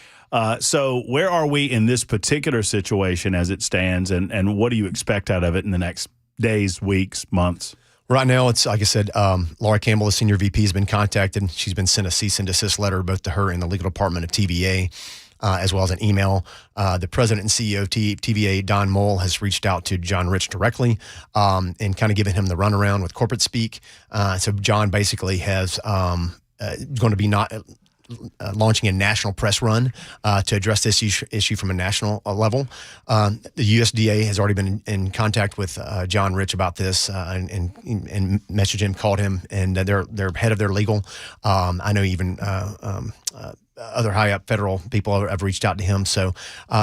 Speaker 2: So where are we in this particular situation as it stands, and what do you expect out of it in the next days, weeks, months?
Speaker 19: Right now, it's like I said, Laura Campbell, the senior VP, has been contacted. She's been sent a cease and desist letter both to her and the legal department of TVA, as well as an email. The president and CEO of TVA, Don Moll, has reached out to John Rich directly and kind of given him the runaround with corporate speak. So John basically has going to be launching a national press run to address this issue from a national level. The USDA has already been in contact with John Rich about this and messaged him, called him, and they're head of their legal. I know even other high up federal people have reached out to him. So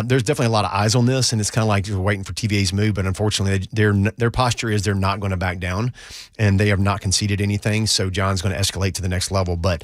Speaker 19: there's definitely a lot of eyes on this, and it's kind of like you're waiting for TVA's move. But unfortunately, their posture is they're not going to back down, and they have not conceded anything. So John's going to escalate to the next level. But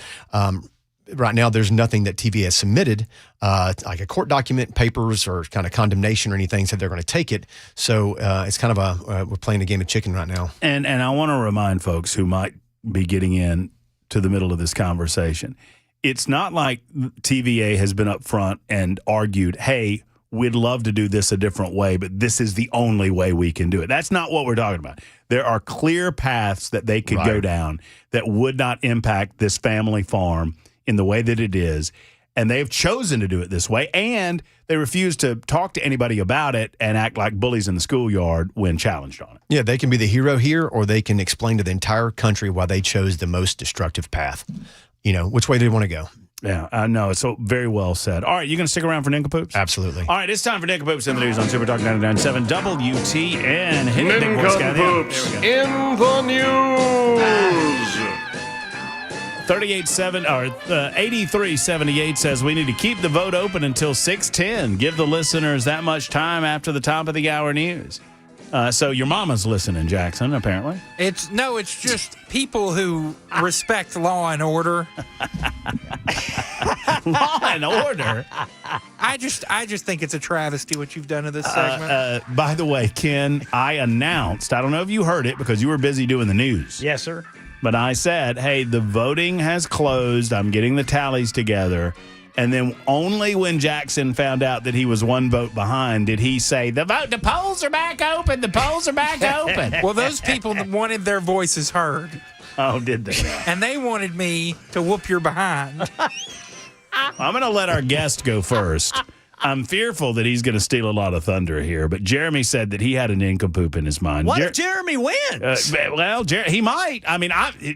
Speaker 19: right now, there's nothing that TVA has submitted, like a court document, papers, or kind of condemnation or anything, said they're going to take it. So it's kind of we're playing a game of chicken right now.
Speaker 2: And I want to remind folks who might be getting in to the middle of this conversation, it's not like TVA has been up front and argued, hey, we'd love to do this a different way, but this is the only way we can do it. That's not what we're talking about. There are clear paths that they could go down that would not impact this family farm in the way that it is, and they've chosen to do it this way, and they refuse to talk to anybody about it and act like bullies in the schoolyard when challenged on it.
Speaker 19: Yeah, they can be the hero here, or they can explain to the entire country why they chose the most destructive path. Which way do they want to go?
Speaker 2: Yeah, I know. It's so very well said. All right, you going to stick around for Nincompoops?
Speaker 19: Absolutely.
Speaker 2: All right, it's time for Nincompoops in the news on Super Talk 99.7 WTN.
Speaker 20: Nincompoops in the news.
Speaker 2: 8378 says we need to keep the vote open until 6:10. Give the listeners that much time after the top of the hour news. So your mama's listening, Jackson, apparently.
Speaker 3: It's just people who respect law and order.
Speaker 2: Law and order?
Speaker 3: I just think it's a travesty what you've done to this segment.
Speaker 2: By the way, Ken, I announced, I don't know if you heard it because you were busy doing the news.
Speaker 1: Yes, sir.
Speaker 2: But I said, hey, the voting has closed. I'm getting the tallies together. And then only when Jackson found out that he was one vote behind did he say, the polls are back open. The polls are back open.
Speaker 3: Well, those people wanted their voices heard.
Speaker 2: Oh, did they?
Speaker 3: And they wanted me to whoop your behind.
Speaker 2: I'm going to let our guest go first. I'm fearful that he's going to steal a lot of thunder here, but Jeremy said that he had an nincompoop in his mind.
Speaker 1: What if Jeremy wins?
Speaker 2: He might. I mean,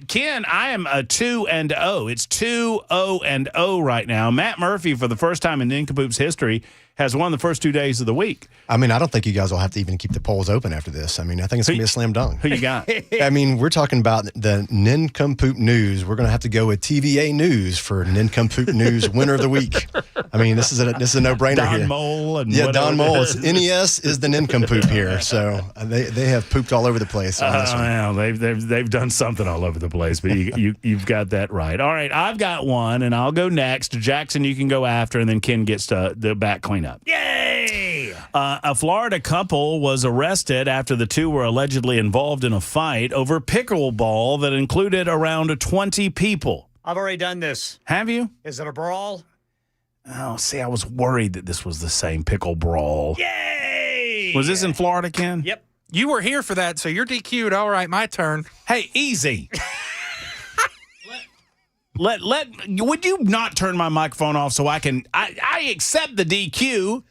Speaker 2: Ken, I am a 2-0. It's 2-0 right now. Matt Murphy, for the first time in Nincompoop's history, has won the first 2 days of the week.
Speaker 19: I mean, I don't think you guys will have to even keep the polls open after this. I mean, I think it's going to be a slam dunk.
Speaker 2: Who you got?
Speaker 19: I mean, we're talking about the Nincompoop News. We're going to have to go with TVA News for Nincompoop News Winner of the Week. I mean, this is a no-brainer here.
Speaker 2: Don Mole and
Speaker 19: Don Mole. NES is the Nincompoop here. So they have pooped all over the place on this one.
Speaker 2: Well, they've done something all over the place, but you've got that right. All right, I've got one, and I'll go next. Jackson, you can go after, and then Ken gets to the back cleanup.
Speaker 1: Yay!
Speaker 2: A Florida couple was arrested after the two were allegedly involved in a fight over pickleball that included around 20 people.
Speaker 1: I've already done this.
Speaker 2: Have you?
Speaker 1: Is it a brawl?
Speaker 2: Oh, see, I was worried that this was the same pickle brawl.
Speaker 1: Yay!
Speaker 2: Was this in Florida, Ken?
Speaker 1: Yep.
Speaker 3: You were here for that, so you're DQ'd. All right, my turn.
Speaker 2: Hey, easy. Would you not turn my microphone off so I can? I accept the DQ.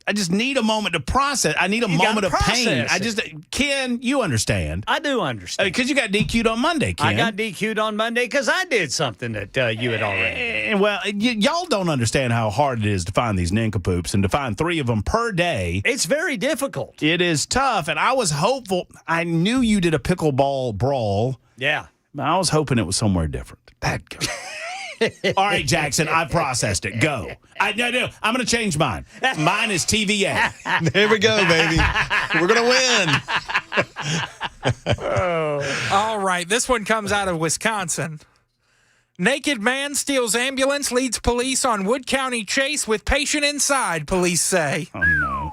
Speaker 2: I just need a moment to process. I need a moment of pain. Ken, you understand?
Speaker 1: I do understand
Speaker 2: because you got DQ'd on Monday. Ken.
Speaker 1: I got DQ'd on Monday because I did something that you had already.
Speaker 2: Well, y'all don't understand how hard it is to find these nincompoops and to find 3 of them per day.
Speaker 1: It's very difficult.
Speaker 2: It is tough, and I was hopeful. I knew you did a pickleball brawl.
Speaker 1: Yeah,
Speaker 2: I was hoping it was somewhere different. That guy. All right, Jackson, I processed it. Go. I'm going to change mine. Mine is TVA.
Speaker 19: There we go, baby. We're going to
Speaker 3: win. All right, this one comes out of Wisconsin. Naked man steals ambulance, leads police on Wood County chase with patient inside, police say.
Speaker 2: Oh, no.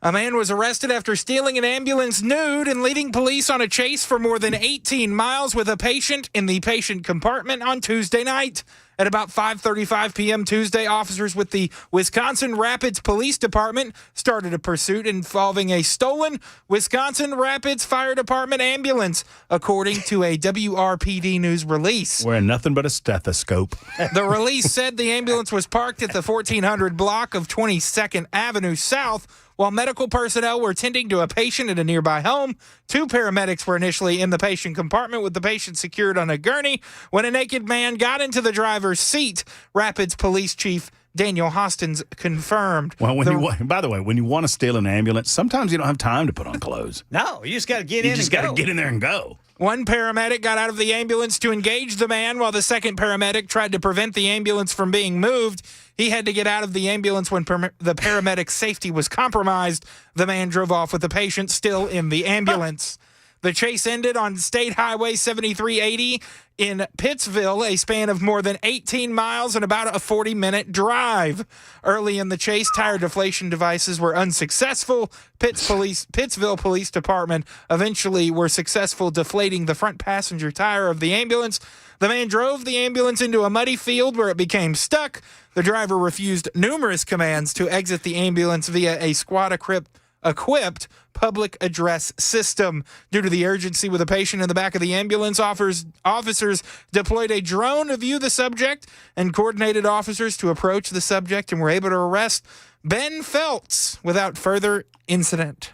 Speaker 3: A man was arrested after stealing an ambulance nude and leading police on a chase for more than 18 miles with a patient in the patient compartment on Tuesday night. At about 5:35 p.m. Tuesday, officers with the Wisconsin Rapids Police Department started a pursuit involving a stolen Wisconsin Rapids Fire Department ambulance, according to a WRPD News release.
Speaker 2: Wearing nothing but a stethoscope.
Speaker 3: The release said the ambulance was parked at the 1400 block of 22nd Avenue South while medical personnel were tending to a patient at a nearby home. 2 paramedics were initially in the patient compartment with the patient secured on a gurney when a naked man got into the driver's seat, Rapids Police Chief Daniel Hostins confirmed.
Speaker 2: Well, by the way, when you want to steal an ambulance, sometimes you don't have time to put on clothes.
Speaker 1: No, you just got to get in and go.
Speaker 2: You just got to get in there and go.
Speaker 3: One paramedic got out of the ambulance to engage the man while the second paramedic tried to prevent the ambulance from being moved. He had to get out of the ambulance when the paramedic's safety was compromised. The man drove off with the patient still in the ambulance. The chase ended on State Highway 7380 in Pittsville, a span of more than 18 miles and about a 40-minute drive. Early in the chase, tire deflation devices were unsuccessful. Pittsville Police Department eventually were successful deflating the front passenger tire of the ambulance. The man drove the ambulance into a muddy field where it became stuck. The driver refused numerous commands to exit the ambulance via a squad-equipped public address system. Due to the urgency with a patient in the back of the ambulance, officers deployed a drone to view the subject and coordinated officers to approach the subject and were able to arrest Ben Feltz without further incident.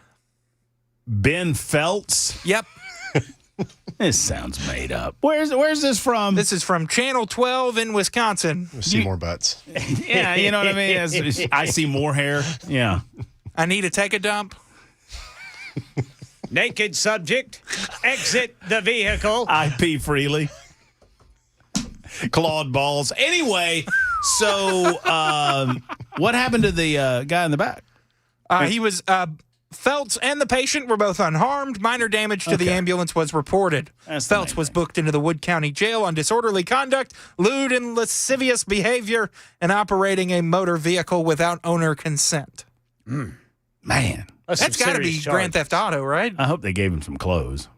Speaker 2: Ben Feltz?
Speaker 3: Yep.
Speaker 2: This sounds made up. Where's this from?
Speaker 3: This is from Channel 12 in Wisconsin.
Speaker 19: We'll see more butts.
Speaker 2: Yeah, you know what I mean? I see more hair. Yeah.
Speaker 3: I need to take a dump.
Speaker 1: Naked subject, exit the vehicle.
Speaker 2: I pee freely. Clawed balls. Anyway, so what happened to the guy in the back?
Speaker 3: He was Feltz and the patient were both unharmed. Minor damage to the ambulance was reported. Feltz was booked into the Wood County Jail on disorderly conduct, lewd and lascivious behavior, and operating a motor vehicle without owner consent.
Speaker 2: Man.
Speaker 3: That's got to be Grand Theft Auto, right?
Speaker 2: I hope they gave him some clothes.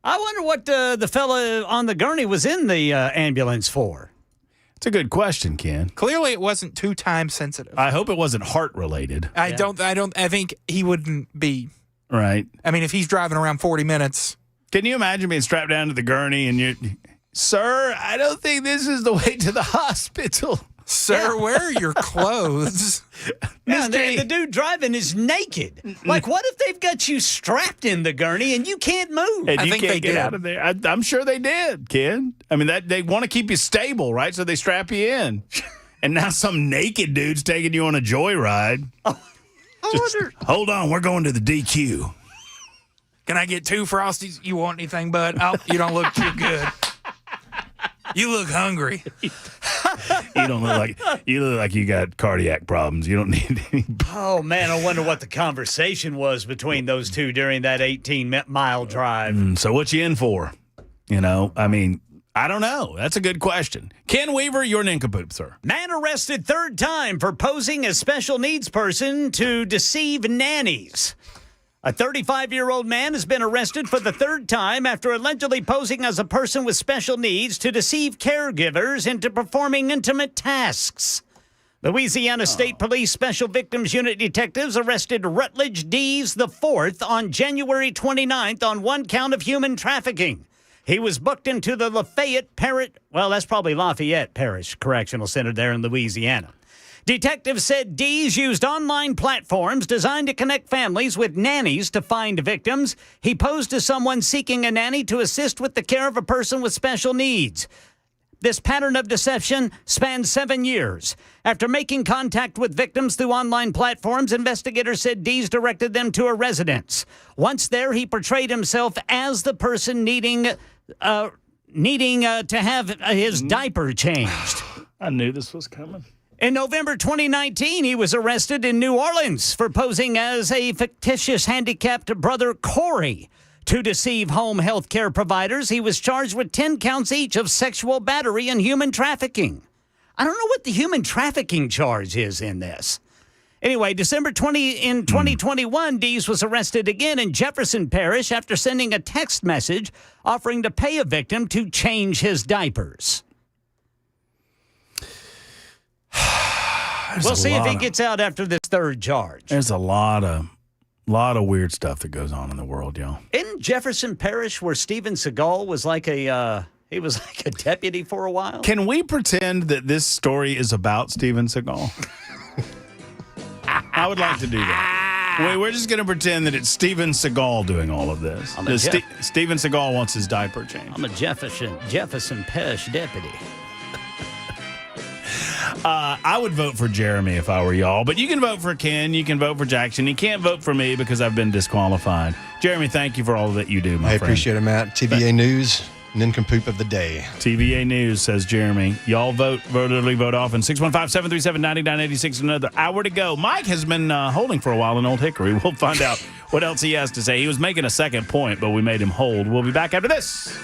Speaker 1: I wonder what the fella on the gurney was in the ambulance for.
Speaker 2: It's a good question, Ken.
Speaker 3: Clearly, it wasn't too time sensitive.
Speaker 2: I hope it wasn't heart related.
Speaker 3: I think he wouldn't be.
Speaker 2: Right.
Speaker 3: I mean, if he's driving around 40 minutes.
Speaker 2: Can you imagine being strapped down to the gurney and you, sir, I don't think this is the way to the hospital.
Speaker 3: Sir, where are your clothes?
Speaker 1: Yeah, the dude driving is naked. Like, what if they've got you strapped in the gurney and you can't move?
Speaker 2: And you can't get out of there. I'm sure they did, Ken. I mean, they want to keep you stable, right? So they strap you in. And now some naked dude's taking you on a joyride. Hold on, we're going to the DQ.
Speaker 3: Can I get 2 Frosties? You want anything, bud? Oh, you don't look too good. You look hungry.
Speaker 2: You look like you got cardiac problems. You don't need any.
Speaker 1: Oh man, I wonder what the conversation was between those two during that 18-mile drive.
Speaker 2: So what you in for? You know, I mean, I don't know. That's a good question. Ken Weaver, you're an nincompoop, sir.
Speaker 1: Man arrested 3rd time for posing as special needs person to deceive nannies. A 35-year-old man has been arrested for the 3rd time after allegedly posing as a person with special needs to deceive caregivers into performing intimate tasks. Louisiana State Police Special Victims Unit detectives arrested Rutledge Dees IV on January 29th on 1 count of human trafficking. He was booked into the Lafayette Parish Correctional Center there in Louisiana. Detectives said Dees used online platforms designed to connect families with nannies to find victims. He posed as someone seeking a nanny to assist with the care of a person with special needs. This pattern of deception spanned 7 years. After making contact with victims through online platforms, investigators said Dees directed them to a residence. Once there, he portrayed himself as the person needing to have his diaper changed.
Speaker 2: I knew this was coming.
Speaker 1: In November 2019, he was arrested in New Orleans for posing as a fictitious handicapped brother Corey to deceive home health care providers. He was charged with 10 counts each of sexual battery and human trafficking. I don't know what the human trafficking charge is in this. Anyway, December 2021, Dees was arrested again in Jefferson Parish after sending a text message offering to pay a victim to change his diapers. We'll see if he gets out after this third charge.
Speaker 2: There's a lot of weird stuff that goes on in the world, y'all.
Speaker 1: In Jefferson Parish, where Steven Seagal was like a deputy for a while.
Speaker 2: Can we pretend that this story is about Steven Seagal? I would like to do that. We're just going to pretend that it's Steven Seagal doing all of this. Steven Seagal wants his diaper changed.
Speaker 1: I'm a Jefferson Parish deputy.
Speaker 2: I would vote for Jeremy if I were y'all, but you can vote for Ken, you can vote for Jackson. You can't vote for me because I've been disqualified. Jeremy, thank you for all that you do, my friend.
Speaker 19: I appreciate it, Matt. TVA News, nincompoop of the day.
Speaker 2: TVA News, says Jeremy. Y'all vote often. 615-737-9986. Another hour to go. Mike has been holding for a while in Old Hickory. We'll find out what else he has to say. He was making a second point, but we made him hold. We'll be back after this.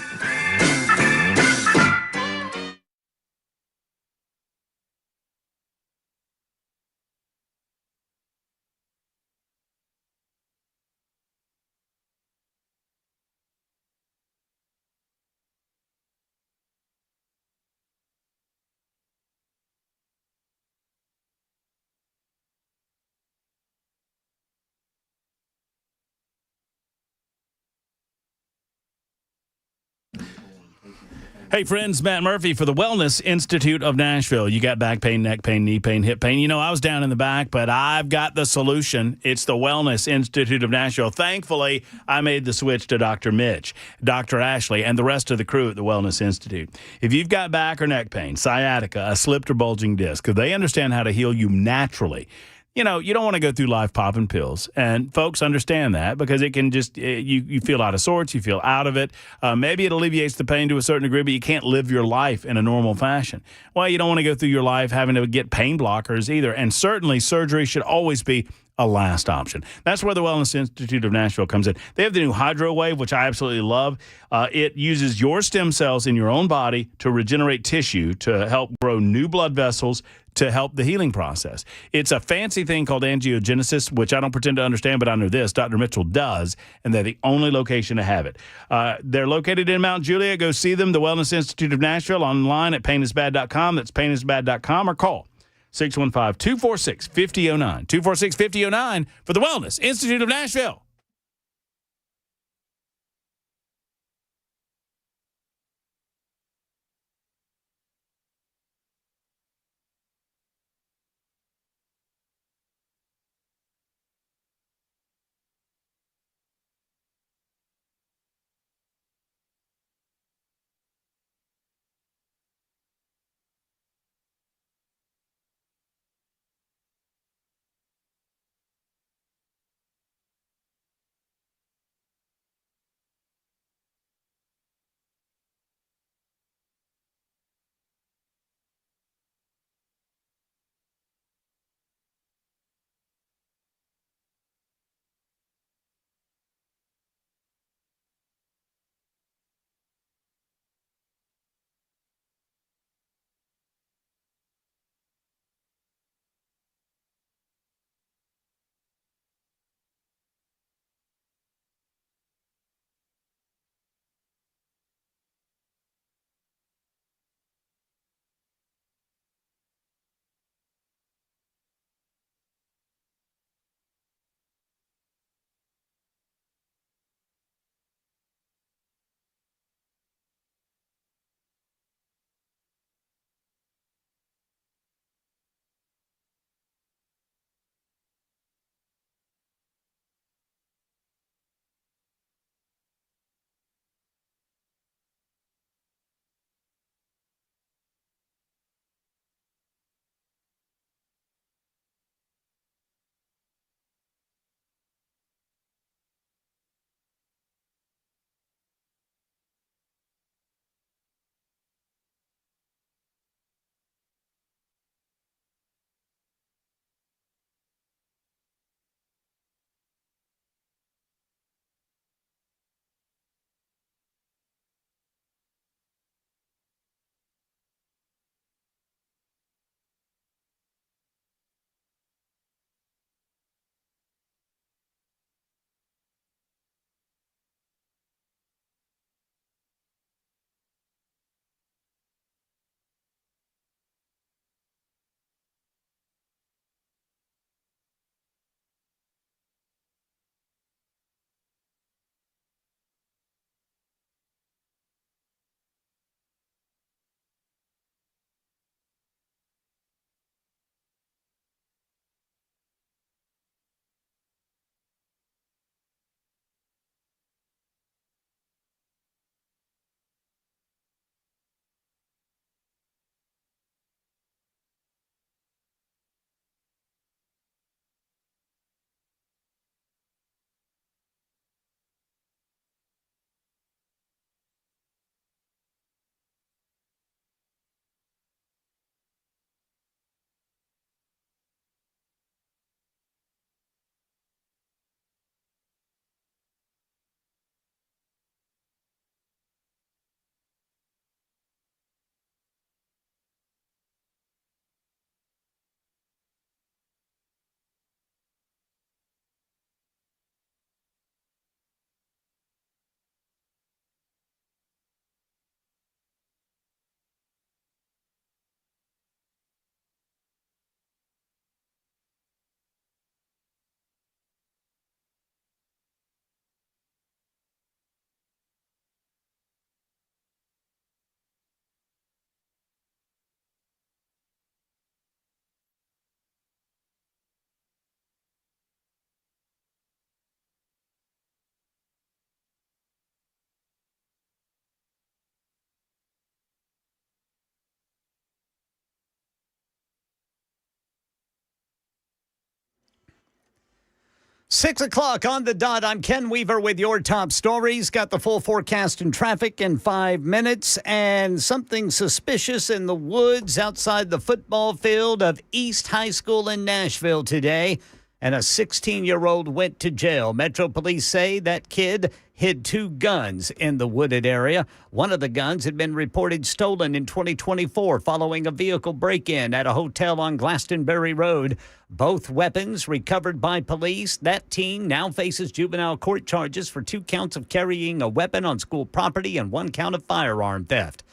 Speaker 2: Hey, friends, Matt Murphy for the Wellness Institute of Nashville. You got back pain, neck pain, knee pain, hip pain. You know, I was down in the back, but I've got the solution. It's the Wellness Institute of Nashville. Thankfully, I made the switch to Dr. Mitch, Dr. Ashley, and the rest of the crew at the Wellness Institute. If you've got back or neck pain, sciatica, a slipped or bulging disc, they understand how to heal you naturally. You know, you don't want to go through life popping pills. And folks understand that because it can just, you feel out of sorts, you feel out of it. Maybe it alleviates the pain to a certain degree, but you can't live your life in a normal fashion. Well, you don't want to go through your life having to get pain blockers either. And certainly surgery should always be a last option. That's where the Wellness Institute of Nashville comes in. They have the new HydroWave, which I absolutely love. It uses your stem cells in your own body to regenerate tissue to help grow new blood vessels to help the healing process. It's a fancy thing called angiogenesis, which I don't pretend to understand, but I know this. Dr. Mitchell does, and they're the only location to have it. They're located in Mount Juliet. Go see them, the Wellness Institute of Nashville, online at painisbad.com. That's painisbad.com, or call 615-246-5009. 246-5009 for the Wellness Institute of Nashville.
Speaker 1: 6 o'clock on the dot. I'm Ken Weaver with your top stories. Got the full forecast and traffic in 5 minutes, and something suspicious in the woods outside the football field of East High School in Nashville today. And a 16-year-old went to jail. Metro Police say that kid hid 2 guns in the wooded area. One of the guns had been reported stolen in 2024 following a vehicle break-in at a hotel on Glastonbury Road. Both weapons recovered by police. That teen now faces juvenile court charges for 2 counts of carrying a weapon on school property and 1 count of firearm theft.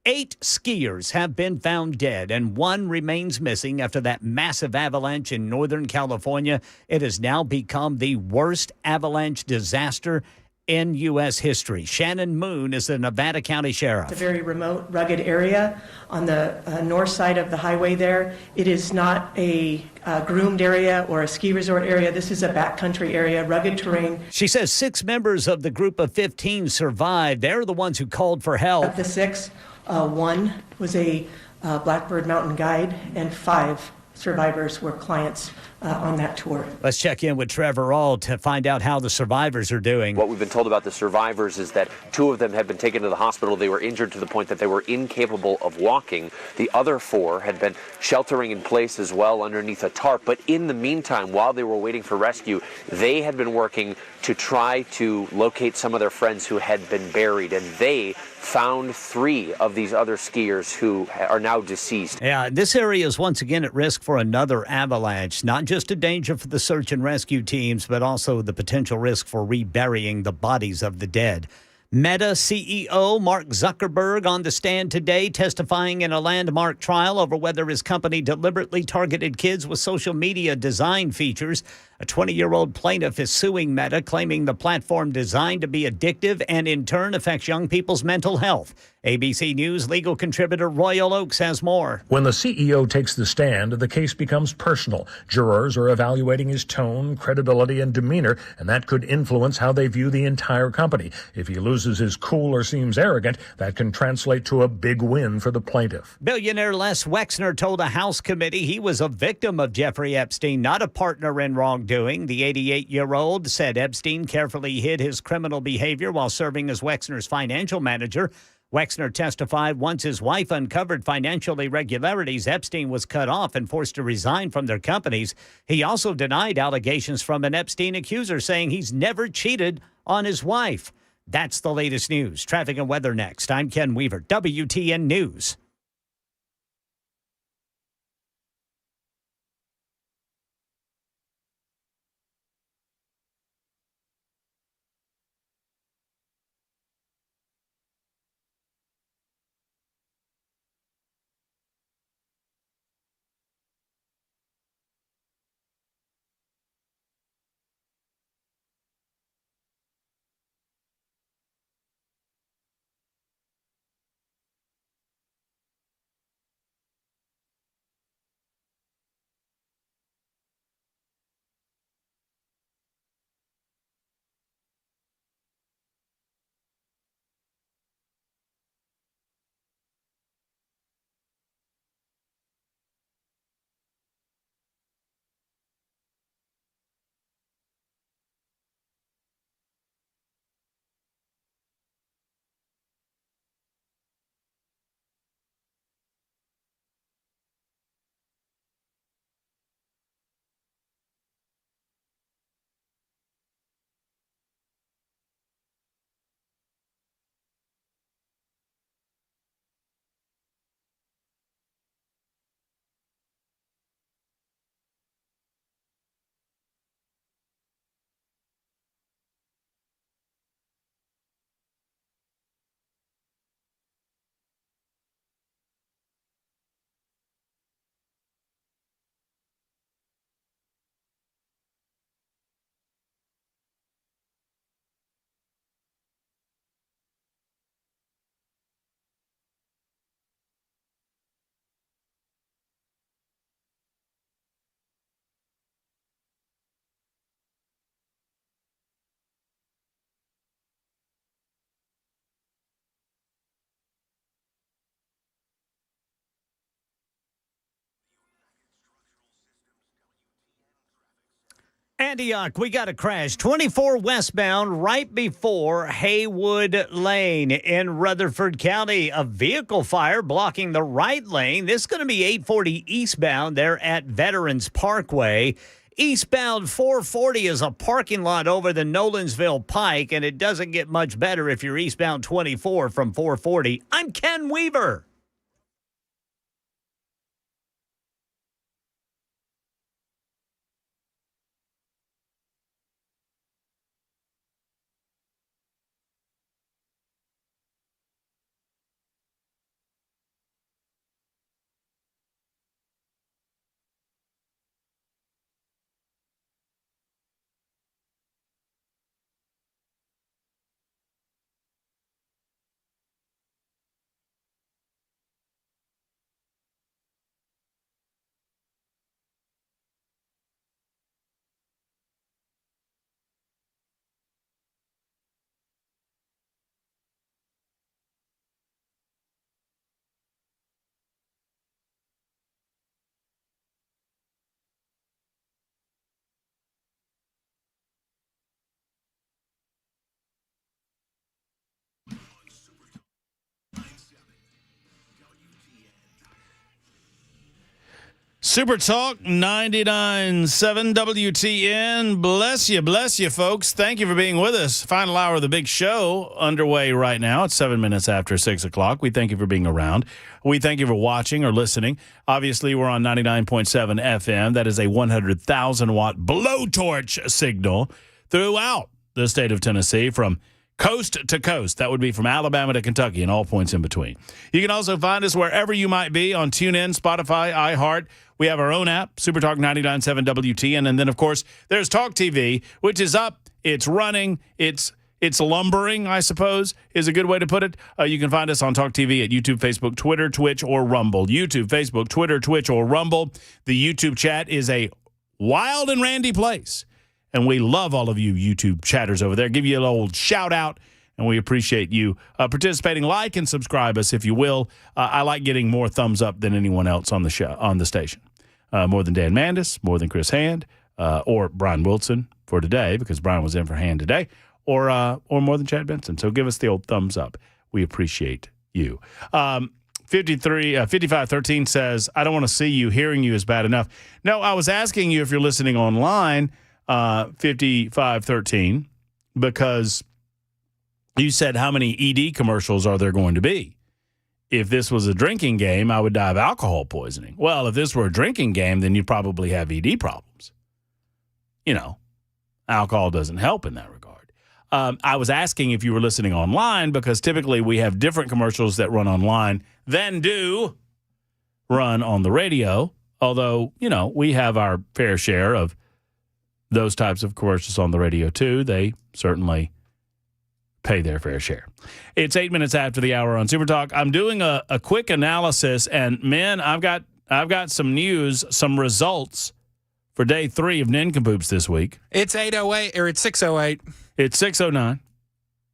Speaker 1: 8 skiers have been found dead, and 1 remains missing after that massive avalanche in Northern California. It has now become the worst avalanche disaster in U.S. history. Shannon Moon is the Nevada County Sheriff.
Speaker 8: It's a very remote, rugged area on the north side of the highway there. It is not a groomed area or a ski resort area. This is a backcountry area, rugged terrain.
Speaker 1: She says 6 members of the group of 15 survived. They're the ones who called for help.
Speaker 8: Of the 6, 1 was a Blackbird Mountain guide, and 5 survivors were clients on that tour.
Speaker 1: Let's check in with Trevor Ault to find out how the survivors are doing.
Speaker 21: What we've been told about the survivors is that 2 of them had been taken to the hospital. They were injured to the point that they were incapable of walking. The other 4 had been sheltering in place as well underneath a tarp. But in the meantime, while they were waiting for rescue, they had been working to try to locate some of their friends who had been buried. And they found 3 of these other skiers who are now deceased.
Speaker 1: Yeah, this area is once again at risk for another avalanche. Not just a danger for the search and rescue teams, but also the potential risk for reburying the bodies of the dead. Meta CEO Mark Zuckerberg on the stand today testifying in a landmark trial over whether his company deliberately targeted kids with social media design features. A 20-year-old plaintiff is suing Meta, claiming the platform designed to be addictive and in turn affects young people's mental health. ABC News legal contributor Royal Oakes has more.
Speaker 9: When the CEO takes the stand, the case becomes personal. Jurors are evaluating his tone, credibility, and demeanor, and that could influence how they view the entire company. If he loses his cool or seems arrogant, that can translate to a big win for the plaintiff.
Speaker 1: Billionaire Les Wexner told a House committee he was a victim of Jeffrey Epstein, not a partner in wrongdoing. The 88-year-old said Epstein carefully hid his criminal behavior while serving as Wexner's financial manager. Wexner testified once his wife uncovered financial irregularities, Epstein was cut off and forced to resign from their companies. He also denied allegations from an Epstein accuser, saying he's never cheated on his wife. That's the latest news. Traffic and weather next. I'm Ken Weaver, WTN News. Antioch, we got a crash. 24 westbound right before Haywood Lane in Rutherford County. A vehicle fire blocking the right lane. This is going to be 840 eastbound there at Veterans Parkway. Eastbound 440 is a parking lot over the Nolensville Pike, and it doesn't get much better if you're eastbound 24 from 440. I'm Ken Weaver.
Speaker 2: Super Talk 99.7 WTN. Bless you, folks. Thank you for being with us. Final hour of the big show underway right now. It's 7 minutes after 6 o'clock. We thank you for being around. We thank you for watching or listening. Obviously, we're on 99.7 FM. That is a 100,000-watt blowtorch signal throughout the state of Tennessee from coast to coast. That would be from Alabama to Kentucky and all points in between. You can also find us wherever you might be on TuneIn, Spotify, iHeart. We have our own app, Super Talk 99.7 WTN. And then, of course, there's Talk TV, which is up. It's running. It's lumbering, I suppose, is a good way to put it. You can find us on Talk TV at YouTube, Facebook, Twitter, Twitch, or Rumble. YouTube, Facebook, Twitter, Twitch, or Rumble. The YouTube chat is a wild and randy place. And we love all of you YouTube chatters over there. Give you an old shout out, and we appreciate you participating. Like and subscribe us if you will. I like getting more thumbs up than anyone else on the show, on the station. More than Dan Mandis, more than Chris Hand, or Brian Wilson for today because Brian was in for Hand today, or more than Chad Benson. So give us the old thumbs up. We appreciate you. 5513 says, I don't want to see you. Hearing you is bad enough. No, I was asking you if you're listening online. 5513 because you said how many ED commercials are there going to be? If this was a drinking game, I would die of alcohol poisoning. Well, if this were a drinking game, then you'd probably have ED problems. You know, alcohol doesn't help in that regard. I was asking if you were listening online because typically we have different commercials that run online than do run on the radio. Although, you know, we have our fair share of those types of commercials on the radio, too. They certainly pay their fair share. It's 8 minutes after the hour on Super Talk. I'm doing a quick analysis, and, man, I've got some news, some results for day 3 of Nincompoops this week.
Speaker 3: It's 8:08, or it's 6:08.
Speaker 2: It's 6:09,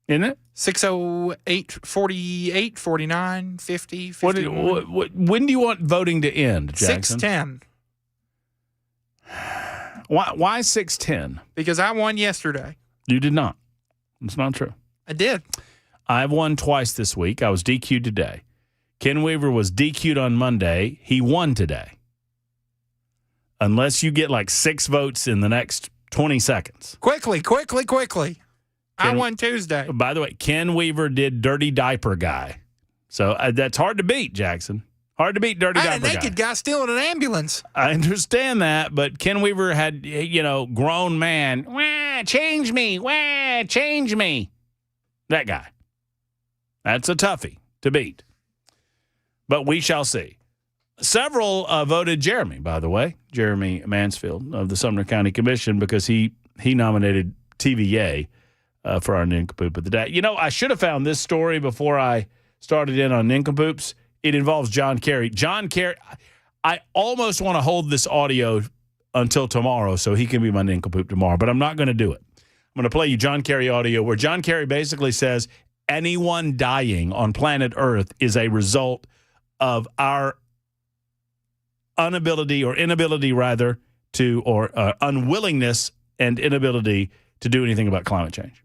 Speaker 2: isn't it?
Speaker 3: 6:08, 48, 49, 50, 51.
Speaker 2: When do you want voting to end, Jackson?
Speaker 3: 6:10.
Speaker 2: Why 6:10?
Speaker 3: Because I won yesterday.
Speaker 2: You did not. It's not true.
Speaker 3: I did.
Speaker 2: I've won twice this week. I was DQ'd today. Ken Weaver was DQ'd on Monday. He won today. Unless you get like 6 votes in the next 20 seconds.
Speaker 3: Quickly. I won Tuesday.
Speaker 2: By the way, Ken Weaver did Dirty Diaper Guy. So that's hard to beat, Jackson. Hard to beat Dirty Diaper Guy.
Speaker 3: A naked guy stealing an ambulance.
Speaker 2: I understand that, but Ken Weaver had, grown man. Wah, change me. Wah, change me. That guy. That's a toughie to beat. But we shall see. Several voted Jeremy, by the way, Jeremy Mansfield of the Sumner County Commission, because he nominated TVA for our Nincompoop of the day. You know, I should have found this story before I started in on Nincompoops. It involves John Kerry. John Kerry, I almost want to hold this audio until tomorrow so he can be my Nincompoop tomorrow, but I'm not going to do it. I'm going to play you John Kerry audio where John Kerry basically says anyone dying on planet Earth is a result of our inability to, or unwillingness and inability to do anything about climate change.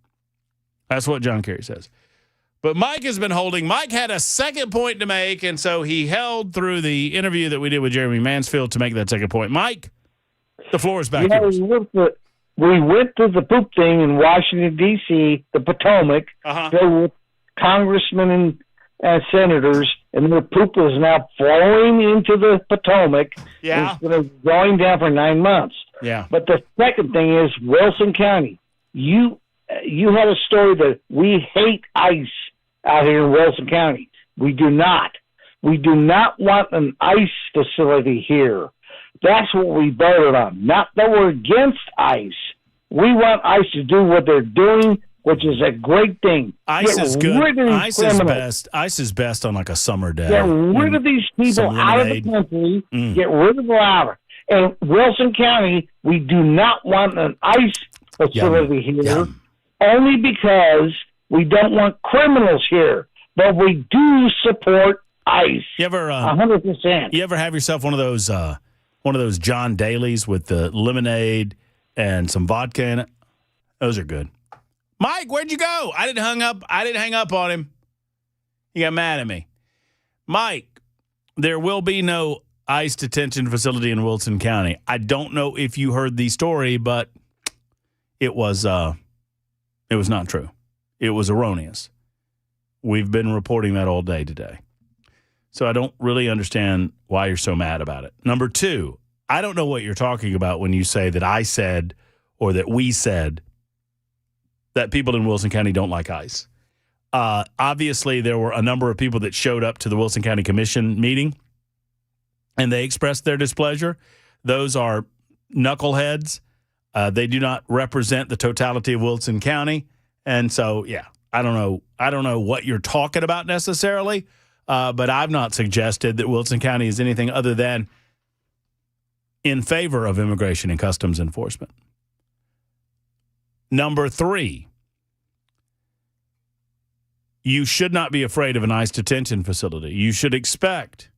Speaker 2: That's what John Kerry says. But Mike has been holding. Mike had a second point to make, and so he held through the interview that we did with Jeremy Mansfield to make that second point. Mike, the floor is back yours.
Speaker 13: We went to the poop thing in Washington, D.C., the Potomac. There were congressmen and senators, and their poop is now flowing into the Potomac.
Speaker 2: Yeah.
Speaker 13: It's been going down for 9 months.
Speaker 2: Yeah.
Speaker 13: But the second thing is Wilson County. You had a story that we hate ICE out here in Wilson County. We do not. We do not want an ICE facility here. That's what we voted on. Not that we're against ICE. We want ICE to do what they're doing, which is a great thing.
Speaker 2: ICE is good. ICE is
Speaker 13: criminals.
Speaker 2: best. ICE is best on like a summer day.
Speaker 13: Get rid of these people out of the country. Get rid of the louder. And Wilson County, we do not want an ICE facility here, only because we don't want criminals here. But we do support ICE.
Speaker 2: You ever
Speaker 13: 100%.
Speaker 2: You ever have yourself one of those John Daly's with the lemonade and some vodka in it? Those are good. Mike, where'd you go? I didn't hang up on him. He got mad at me. Mike, there will be no ICE detention facility in Wilson County. I don't know if you heard the story, but it was not true. It was erroneous. We've been reporting that all day today. So I don't really understand why you're so mad about it. Number two, I don't know what you're talking about when you say that I said or that we said that people in Wilson County don't like ICE. Obviously, there were a number of people that showed up to the Wilson County Commission meeting, and they expressed their displeasure. Those are knuckleheads. They do not represent the totality of Wilson County. And so, yeah, I don't know what you're talking about necessarily, but I've not suggested that Wilson County is anything other than in favor of immigration and customs enforcement. Number three, you should not be afraid of an ICE detention facility. You should expect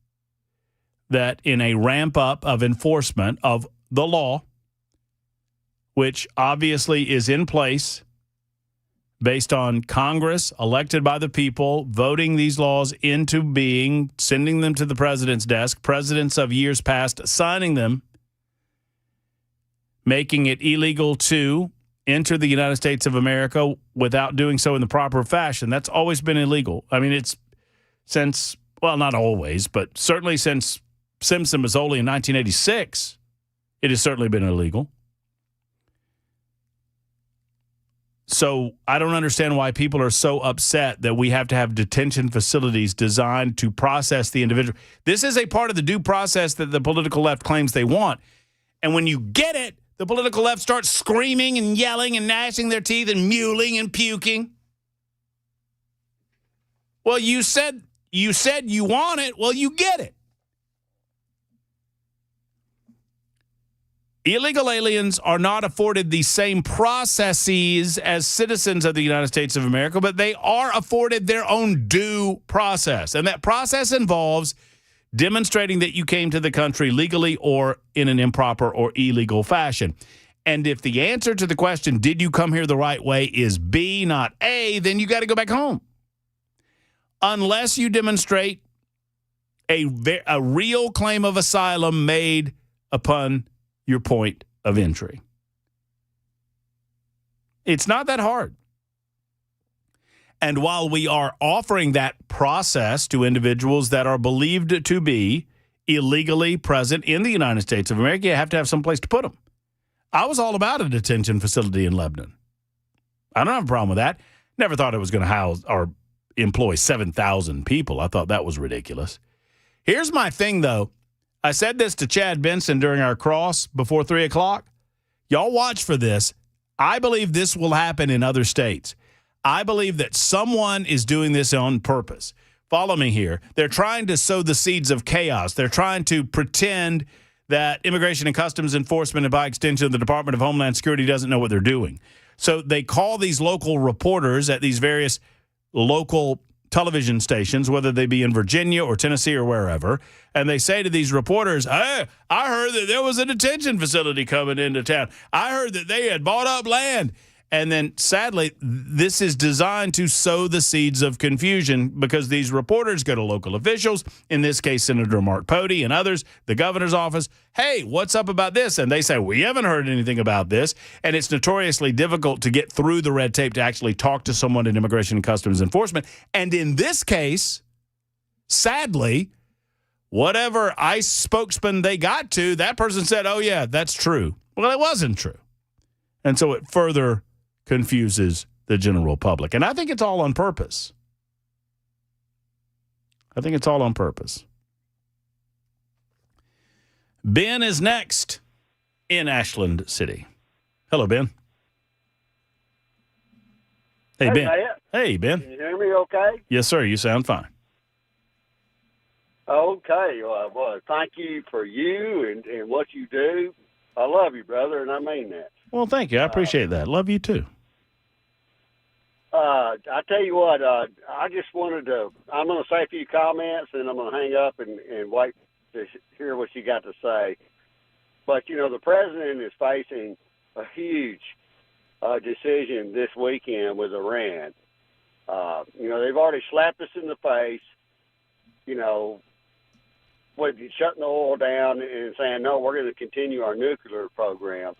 Speaker 2: that in a ramp up of enforcement of the law, which obviously is in place based on Congress elected by the people, voting these laws into being, sending them to the president's desk, presidents of years past signing them, making it illegal to enter the United States of America without doing so in the proper fashion. That's always been illegal. I mean, it's since, well, not always, but certainly since Simpson-Mazzoli in 1986, it has certainly been illegal. So I don't understand why people are so upset that we have to have detention facilities designed to process the individual. This is a part of the due process that the political left claims they want. And when you get it, the political left starts screaming and yelling and gnashing their teeth and mewling and puking. Well, you said you want it. Well, you get it. Illegal aliens are not afforded the same processes as citizens of the United States of America, but they are afforded their own due process. And that process involves demonstrating that you came to the country legally or in an improper or illegal fashion. And if the answer to the question, did you come here the right way, is B, not A, then you got to go back home. Unless you demonstrate a real claim of asylum made upon your point of entry. It's not that hard. And while we are offering that process to individuals that are believed to be illegally present in the United States of America, you have to have some place to put them. I was all about a detention facility in Lebanon. I don't have a problem with that. Never thought it was going to house or employ 7,000 people. I thought that was ridiculous. Here's my thing, though. I said this to Chad Benson during our cross before 3 o'clock. Y'all watch for this. I believe this will happen in other states. I believe that someone is doing this on purpose. Follow me here. They're trying to sow the seeds of chaos. They're trying to pretend that Immigration and Customs Enforcement, and by extension, the Department of Homeland Security, doesn't know what they're doing. So they call these local reporters at these various local television stations, whether they be in Virginia or Tennessee or wherever, and they say to these reporters, hey, I heard that there was a detention facility coming into town. I heard that they had bought up land. And then, sadly, this is designed to sow the seeds of confusion because these reporters go to local officials, in this case, Senator Mark Pody and others, the governor's office. Hey, what's up about this? And they say, we haven't heard anything about this. And it's notoriously difficult to get through the red tape to actually talk to someone in Immigration and Customs Enforcement. And in this case, sadly, whatever ICE spokesman they got to, that person said, oh, yeah, that's true. Well, it wasn't true. And so it further confuses the general public. And I think it's all on purpose. Ben is next in Ashland City. Hello, Ben. Hey, Ben.
Speaker 6: Matt.
Speaker 2: Hey, Ben.
Speaker 6: Can you hear me okay?
Speaker 2: Yes, sir. You sound fine.
Speaker 6: Okay. Well, thank you for you and what you do. I love you, brother, and I mean that.
Speaker 2: Well, thank you. I appreciate that. Love you, too.
Speaker 6: I tell you what, I just wanted to, I'm going to say a few comments, and I'm going to hang up and wait to hear what you got to say. But, you know, the president is facing a huge decision this weekend with Iran. You know, they've already slapped us in the face, you know, with shutting the oil down and saying, no, we're going to continue our nuclear program.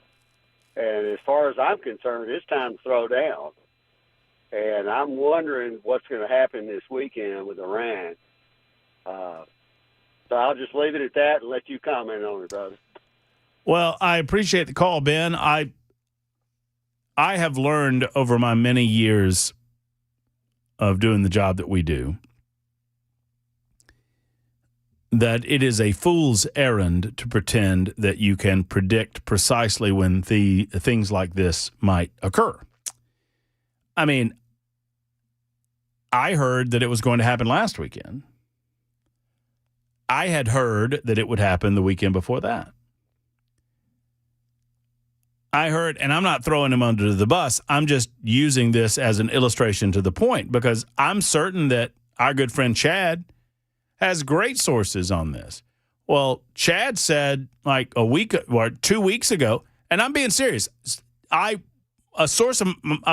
Speaker 6: And as far as I'm concerned, it's time to throw down. And I'm wondering what's going to happen this weekend with Iran. So I'll just leave it at that and let you comment on it, brother.
Speaker 2: Well, I appreciate the call, Ben. I have learned over my many years of doing the job that we do that it is a fool's errand to pretend that you can predict precisely when the things like this might occur. I mean, I heard that it was going to happen last weekend. I had heard that it would happen the weekend before that. I heard, and I'm not throwing him under the bus, I'm just using this as an illustration to the point because I'm certain that our good friend Chad has great sources on this. Well, Chad said like a week or 2 weeks ago, and I'm being serious, a source of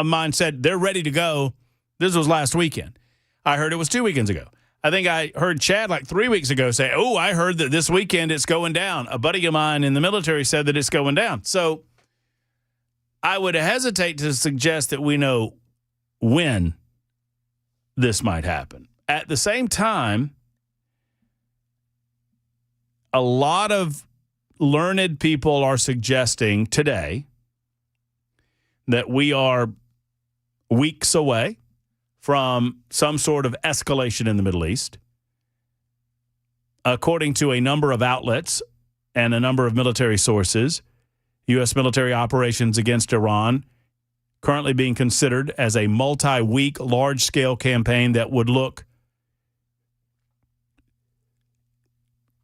Speaker 2: mine said they're ready to go. This was last weekend. I heard it was 2 weekends ago. I think I heard Chad like 3 weeks ago say, oh, I heard that this weekend it's going down. A buddy of mine in the military said that it's going down. So I would hesitate to suggest that we know when this might happen. At the same time, a lot of learned people are suggesting today that we are weeks away from some sort of escalation in the Middle East. According to a number of outlets and a number of military sources, U.S. military operations against Iran currently being considered as a multi-week, large-scale campaign that would look,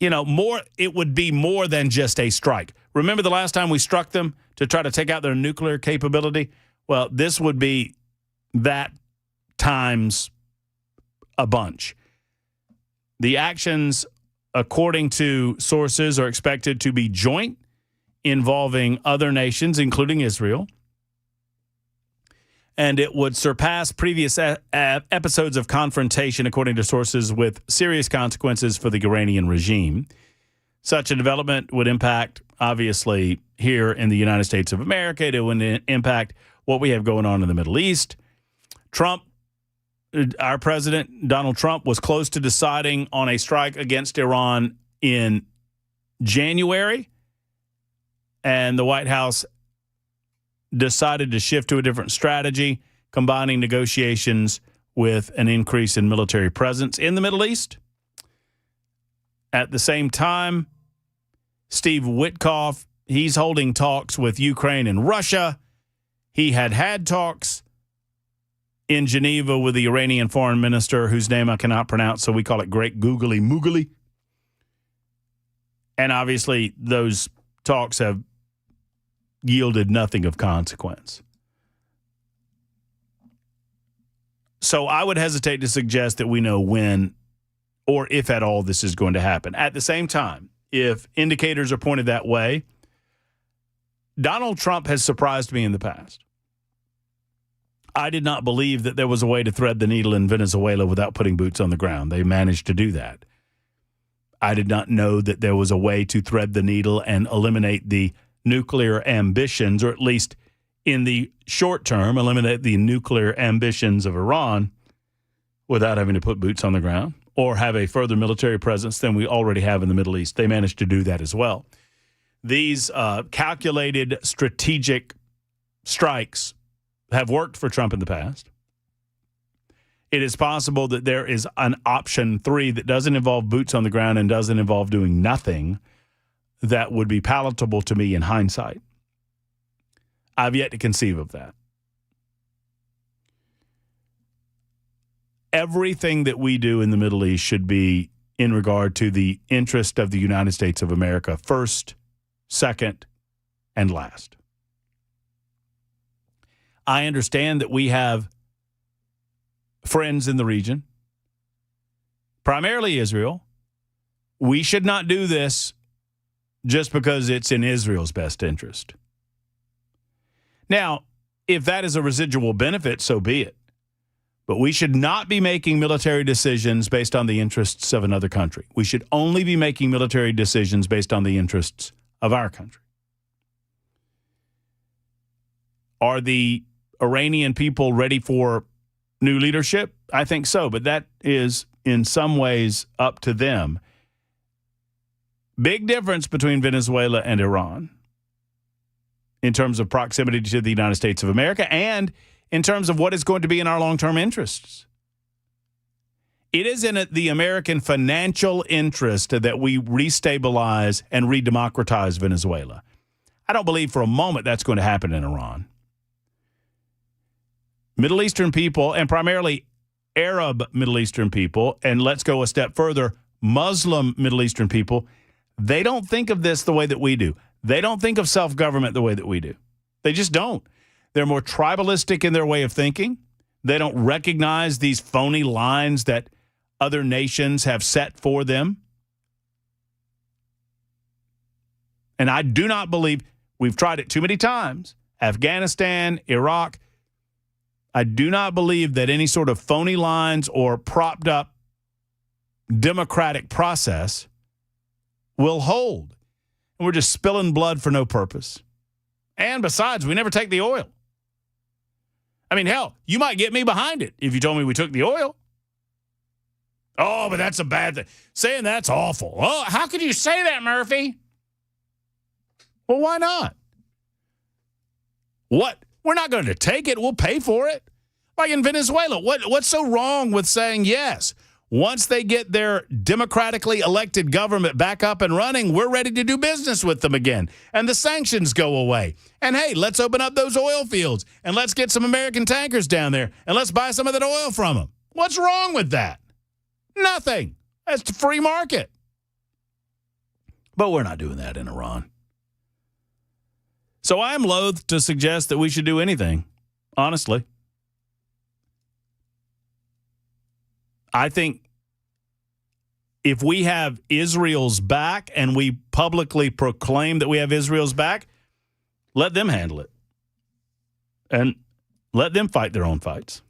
Speaker 2: it would be more than just a strike. Remember the last time we struck them to try to take out their nuclear capability? Well, this would be that times a bunch. The actions, according to sources, are expected to be joint, involving other nations, including Israel. And it would surpass previous episodes of confrontation, according to sources, with serious consequences for the Iranian regime. Such a development would impact, obviously, here in the United States of America. It would impact what we have going on in the Middle East. Trump, our president, Donald Trump, was close to deciding on a strike against Iran in January, and the White House decided to shift to a different strategy, combining negotiations with an increase in military presence in the Middle East. At the same time, Steve Witkoff, he's holding talks with Ukraine and Russia. He had talks in Geneva with the Iranian foreign minister, whose name I cannot pronounce, so we call it Great Googly Moogly. And obviously, those talks have yielded nothing of consequence. So I would hesitate to suggest that we know when or if at all this is going to happen. At the same time, if indicators are pointed that way, Donald Trump has surprised me in the past. I did not believe that there was a way to thread the needle in Venezuela without putting boots on the ground. They managed to do that. I did not know that there was a way to thread the needle and eliminate the nuclear ambitions, or at least in the short term, eliminate the nuclear ambitions of Iran without having to put boots on the ground or have a further military presence than we already have in the Middle East. They managed to do that as well. These calculated strategic strikes have worked for Trump in the past. It is possible that there is an option 3 that doesn't involve boots on the ground and doesn't involve doing nothing that would be palatable to me in hindsight. I've yet to conceive of that. Everything that we do in the Middle East should be in regard to the interest of the United States of America first, second, and last. I understand that we have friends in the region, primarily Israel. We should not do this just because it's in Israel's best interest. Now, if that is a residual benefit, so be it. But we should not be making military decisions based on the interests of another country. We should only be making military decisions based on the interests of our country. Are the Iranian people ready for new leadership? I think so, but that is in some ways up to them. Big difference between Venezuela and Iran in terms of proximity to the United States of America and in terms of what is going to be in our long-term interests. It is in the American financial interest that we restabilize and redemocratize Venezuela. I don't believe for a moment that's going to happen in Iran. Middle Eastern people, and primarily Arab Middle Eastern people, and let's go a step further, Muslim Middle Eastern people, they don't think of this the way that we do. They don't think of self-government the way that we do. They just don't. They're more tribalistic in their way of thinking. They don't recognize these phony lines that other nations have set for them. And I do not believe, we've tried it too many times, Afghanistan, Iraq, I do not believe that any sort of phony lines or propped up democratic process will hold. And we're just spilling blood for no purpose. And besides, we never take the oil. I mean, hell, you might get me behind it if you told me we took the oil. Oh, but that's a bad thing. Saying that's awful. Oh, how could you say that, Murphy? Well, why not? What? We're not going to take it. We'll pay for it. Like in Venezuela, what's so wrong with saying yes? Once they get their democratically elected government back up and running, we're ready to do business with them again. And the sanctions go away. And hey, let's open up those oil fields and let's get some American tankers down there and let's buy some of that oil from them. What's wrong with that? Nothing. That's the free market. But we're not doing that in Iran. So I'm loath to suggest that we should do anything, honestly. I think if we have Israel's back and we publicly proclaim that we have Israel's back, let them handle it. And let them fight their own fights.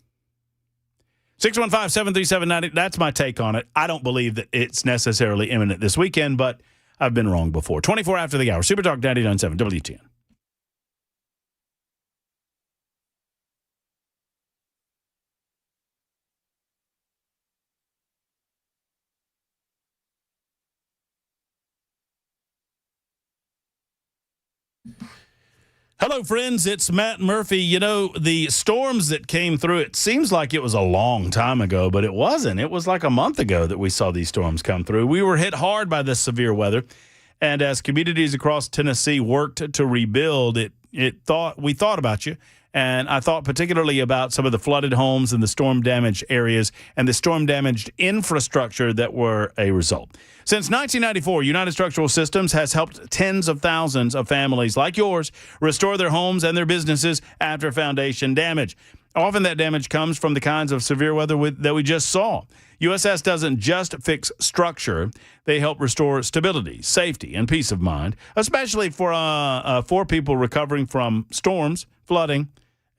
Speaker 2: 615-737-90, that's my take on it. I don't believe that it's necessarily imminent this weekend, but I've been wrong before. 24 after the hour, Super Talk 99.7 WTN. Hello, friends. It's Matt Murphy. You know, the storms that came through, it seems like it was a long time ago, but it wasn't. It was like a month ago that we saw these storms come through. We were hit hard by this severe weather, and as communities across Tennessee worked to rebuild, we thought about you, and I thought particularly about some of the flooded homes and the storm-damaged areas and the storm-damaged infrastructure that were a result. Since 1994, United Structural Systems has helped tens of thousands of families like yours restore their homes and their businesses after foundation damage. Often that damage comes from the kinds of severe weather that we just saw. USS doesn't just fix structure. They help restore stability, safety, and peace of mind, especially for people recovering from storms, flooding,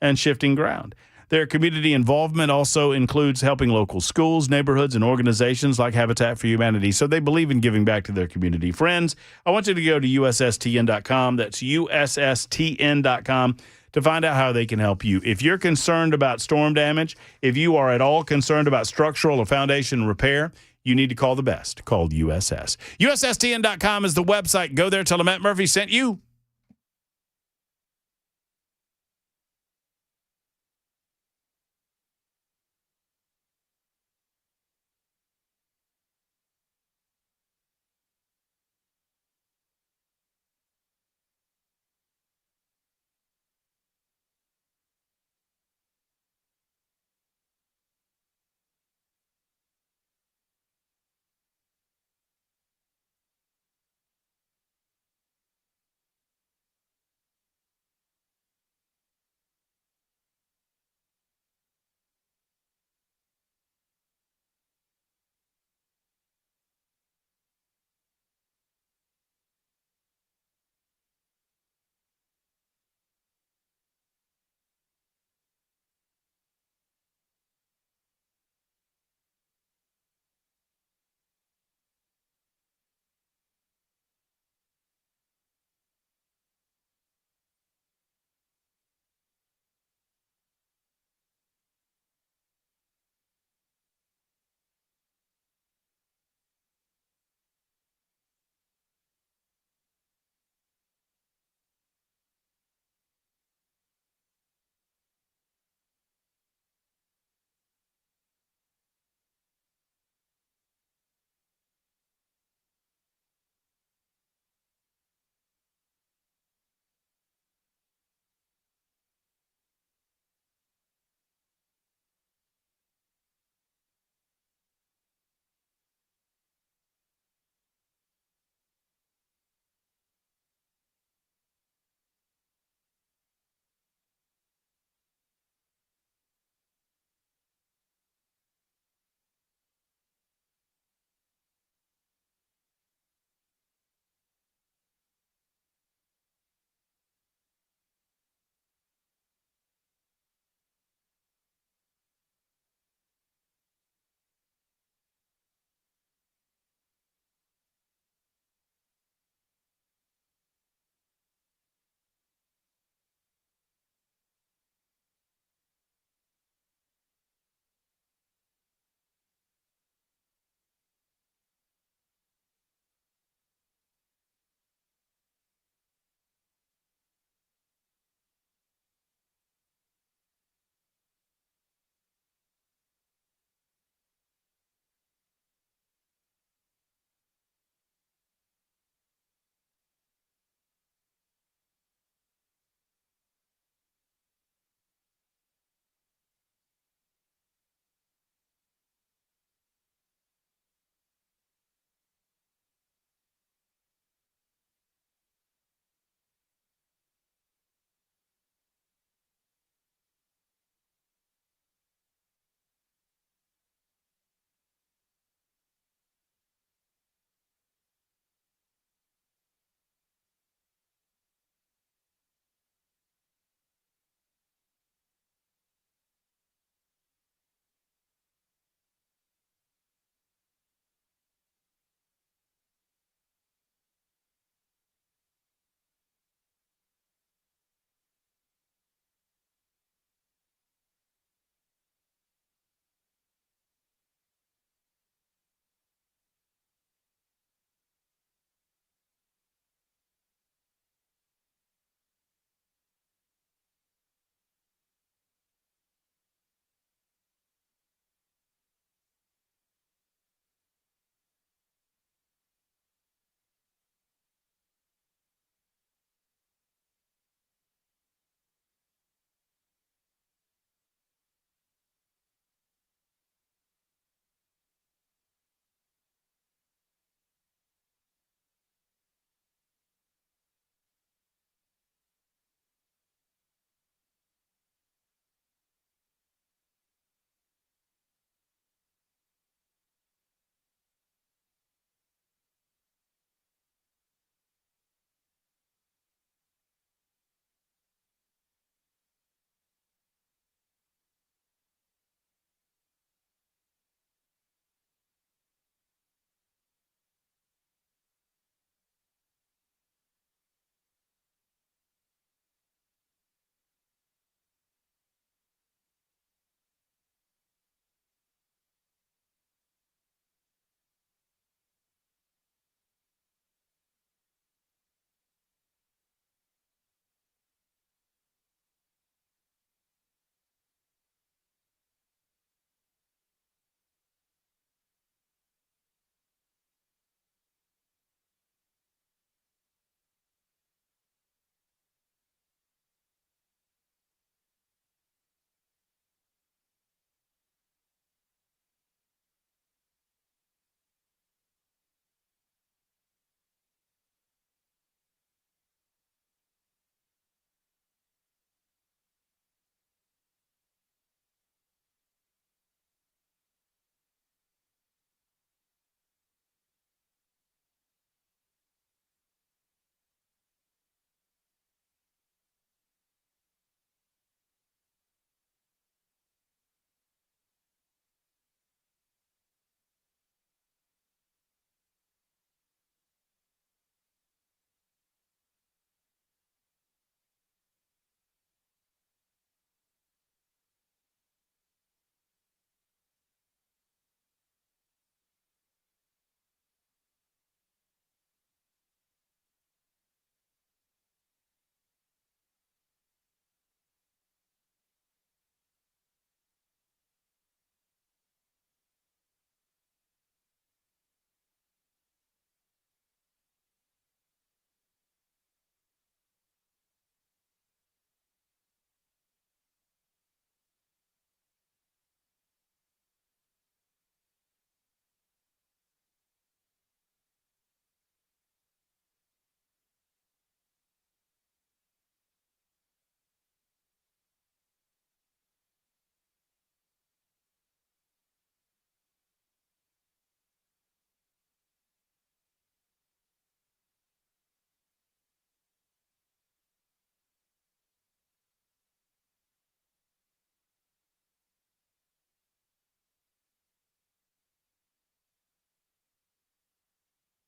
Speaker 2: and shifting ground. Their community involvement also includes helping local schools, neighborhoods, and organizations like Habitat for Humanity. So they believe in giving back to their community. Friends, I want you to go to USSTN.com. That's USSTN.com to find out how they can help you. If you're concerned about storm damage, if you are at all concerned about structural or foundation repair, you need to call the best, called USS. USSTN.com is the website. Go there, tell them Matt Murphy sent you.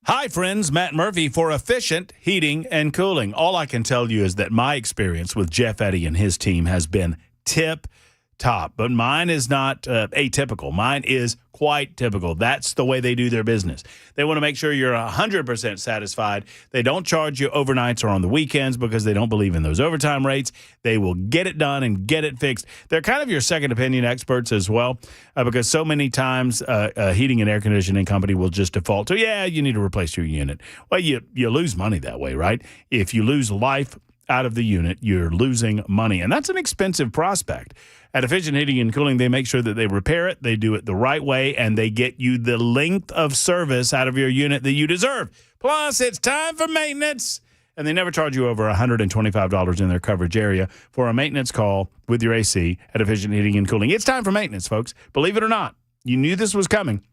Speaker 2: Hi, friends. Matt Murphy for Efficient Heating and Cooling. All I can tell you is that my experience with Jeff Eddy and his team has been tip-top. But mine is not atypical. Mine is quite typical. That's the way they do their business. They want to make sure you're 100% satisfied. They don't charge you overnights or on the weekends because they don't believe in those overtime rates. They will get it done and get it fixed. They're kind of your second opinion experts as well, because so many times a heating and air conditioning company will just default to, yeah, you need to replace your unit. Well, you lose money that way, right? If you lose life out of the unit, you're losing money. And that's an expensive prospect. At Efficient Heating and Cooling, they make sure that they repair it, they do it the right way, and they get you the length of service out of your unit that you deserve. Plus, it's time for maintenance. And they never charge you over $125 in their coverage area for a maintenance call with your AC at Efficient Heating and Cooling. It's time for maintenance, folks. Believe it or not, you knew this was coming.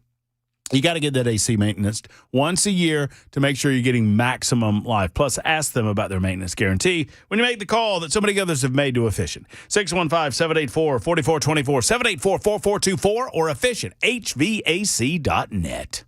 Speaker 2: You got to get that AC maintenance once a year to make sure you're getting maximum life. Plus, ask them about their maintenance guarantee when you make the call that so many others have made to Efficient. 615-784-4424, 784-4424, or efficienthvac.net.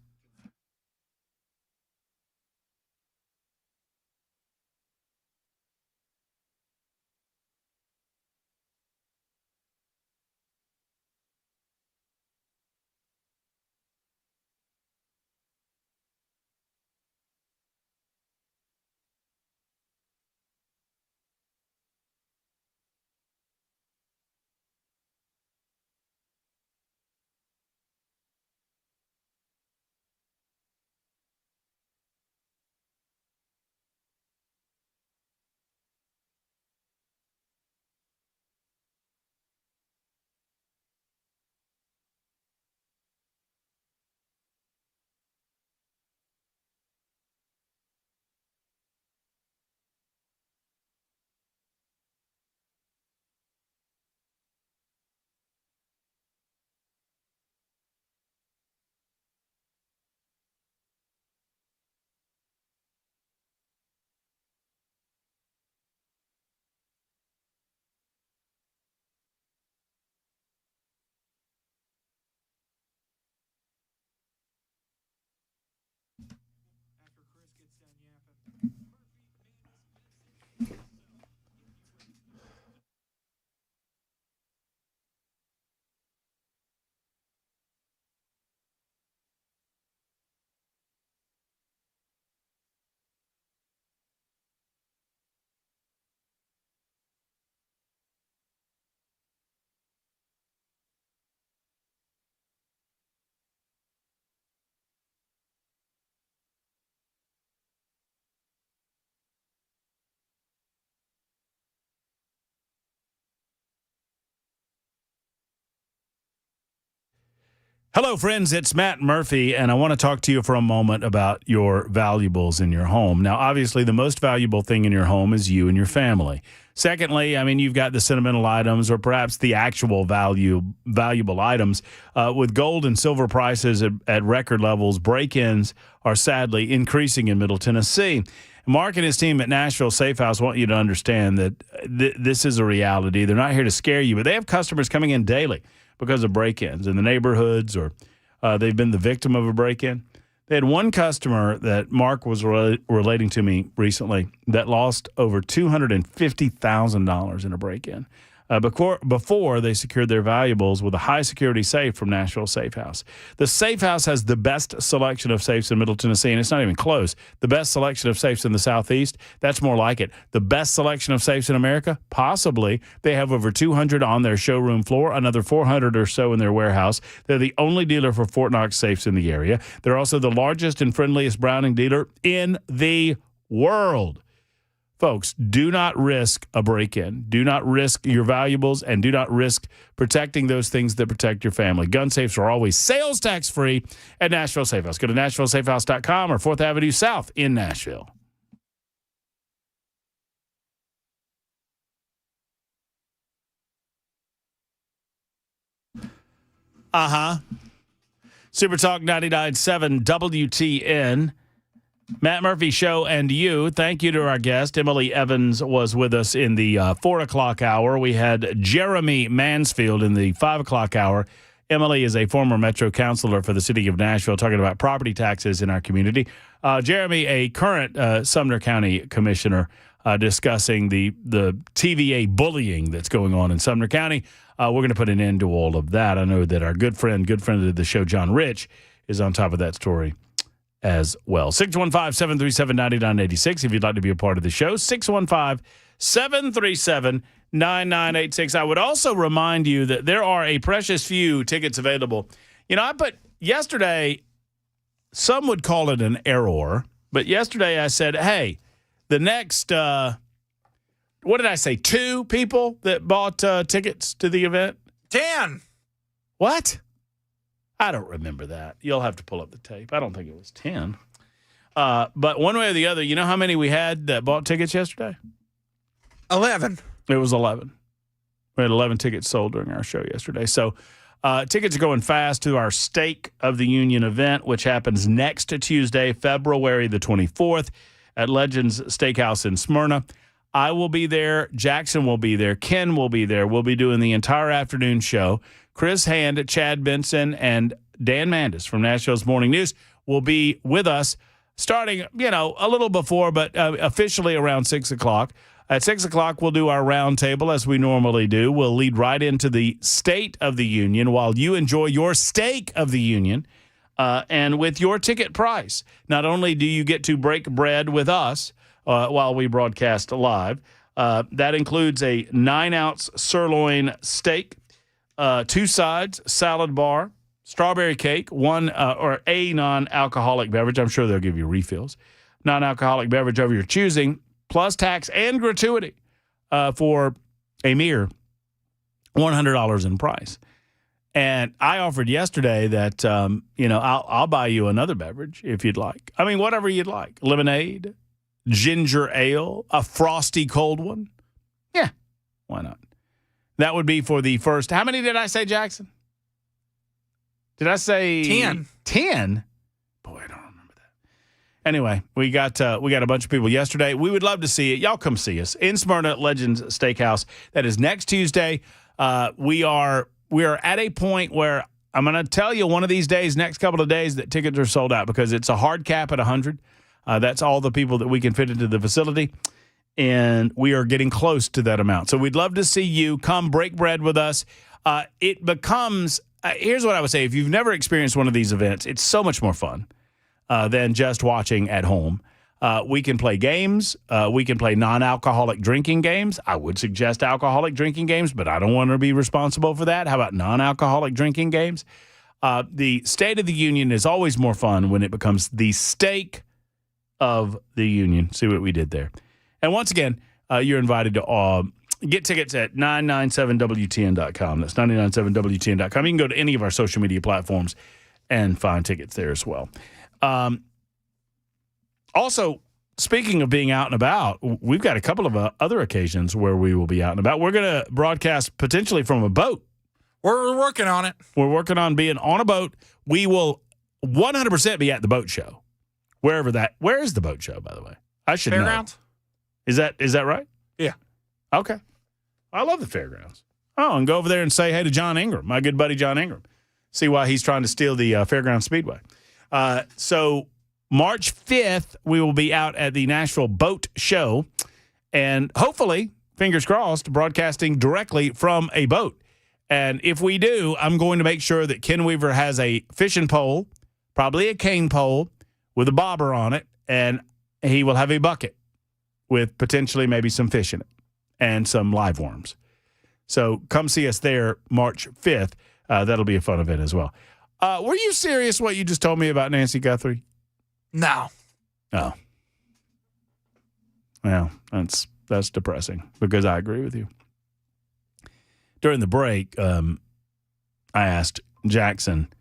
Speaker 2: Hello, friends. It's Matt Murphy, and I want to talk to you for a moment about your valuables in your home. Now, obviously, the most valuable thing in your home is you and your family. Secondly, I mean, you've got the sentimental items or perhaps the actual valuable items. With gold and silver prices at record levels, break-ins are sadly increasing in Middle Tennessee. Mark and his team at Nashville Safe House want you to understand that this is a reality. They're not here to scare you, but they have customers coming in daily because of break-ins in the neighborhoods, or they've been the victim of a break-in. They had one customer that Mark was relating to me recently that lost over $250,000 in a break-in before they secured their valuables with a high-security safe from Nashville Safe House. The Safe House has the best selection of safes in Middle Tennessee, and it's not even close. The best selection of safes in the Southeast, that's more like it. The best selection of safes in America, possibly. They have over 200 on their showroom floor, another 400 or so in their warehouse. They're the only dealer for Fort Knox safes in the area. They're also the largest and friendliest Browning dealer in the world. Folks, do not risk a break-in. Do not risk your valuables, and do not risk protecting those things that protect your family. Gun safes are always sales tax-free at Nashville Safe House. Go to NashvilleSafeHouse.com or 4th Avenue South in Nashville. Super Talk 99.7 WTN. Matt Murphy Show and you. Thank you to our guest. Emily Evans was with us in the 4 o'clock hour. We had Jeremy Mansfield in the 5 o'clock hour. Emily is a former Metro councilor for the city of Nashville, talking about property taxes in our community. Jeremy, a current Sumner County commissioner, discussing the TVA bullying that's going on in Sumner County. We're going to put an end to all of that. I know that our good friend of the show, John Rich, is on top of that story as well. 615-737-9986 if you'd like to be a part of the show. 615-737-9986. I would also remind you that there are a precious few tickets available. I put yesterday, some would call it an error, but yesterday I said, hey, the next, what did I say, 2 people that bought tickets to the event?
Speaker 3: 10.
Speaker 2: What? I don't remember that. You'll have to pull up the tape. I don't think it was 10. But one way or the other, you know how many we had that bought tickets yesterday?
Speaker 3: 11.
Speaker 2: It was 11. We had 11 tickets sold during our show yesterday. So tickets are going fast to our Stake of the Union event, which happens next Tuesday, February the 24th at Legends Steakhouse in Smyrna. I will be there. Jackson will be there. Ken will be there. We'll be doing the entire afternoon show. Chris Hand, Chad Benson, and Dan Mandis from Nashville's Morning News will be with us starting, a little before, but officially around 6 o'clock. At 6 o'clock, we'll do our roundtable as we normally do. We'll lead right into the State of the Union while you enjoy your Stake of the Union. And with your ticket price, not only do you get to break bread with us while we broadcast live, that includes a 9-ounce sirloin steak, 2 sides, salad bar, strawberry cake, one or a non-alcoholic beverage. I'm sure they'll give you refills. Non-alcoholic beverage of your choosing, plus tax and gratuity for a mere $100 in price. And I offered yesterday that, I'll buy you another beverage if you'd like. I mean, whatever you'd like. Lemonade, ginger ale, a frosty cold one. Yeah, why not? That would be for the first. How many did I say, Jackson? Did I say
Speaker 3: 10?
Speaker 2: 10? Boy, I don't remember that. Anyway, we got a bunch of people yesterday. We would love to see it. Y'all come see us in Smyrna at Legends Steakhouse. That is next Tuesday. We are at a point where I'm going to tell you one of these days, next couple of days, that tickets are sold out because it's a hard cap at 100. That's all the people that we can fit into the facility. And we are getting close to that amount. So we'd love to see you come break bread with us. It becomes, here's what I would say. If you've never experienced one of these events, it's so much more fun than just watching at home. We can play games. We can play non-alcoholic drinking games. I would suggest alcoholic drinking games, but I don't want to be responsible for that. How about non-alcoholic drinking games? The State of the Union is always more fun when it becomes the Stake of the Union. See what we did there. And once again, you're invited to get tickets at 997WTN.com. That's 997WTN.com. You can go to any of our social media platforms and find tickets there as well. Also, speaking of being out and about, we've got a couple of other occasions where we will be out and about. We're going to broadcast potentially from a boat.
Speaker 3: We're working on it.
Speaker 2: We're working on being on a boat. We will 100% be at the boat show, wherever that. Where is the boat show, by the way? I should know.
Speaker 3: Fairgrounds?
Speaker 2: Is that right?
Speaker 3: Yeah.
Speaker 2: Okay. I love the fairgrounds. Oh, and go over there and say hey to John Ingram, my good buddy John Ingram. See why he's trying to steal the Fairground Speedway. So March 5th, we will be out at the Nashville Boat Show, and hopefully, fingers crossed, broadcasting directly from a boat. And if we do, I'm going to make sure that Ken Weaver has a fishing pole, probably a cane pole, with a bobber on it, and he will have a bucket with potentially maybe some fish in it and some live worms. So come see us there March 5th. That'll be a fun event as well. Were you serious what you just told me about Nancy Guthrie?
Speaker 3: No.
Speaker 2: Oh. Well, that's depressing because I agree with you. During the break, I asked Jackson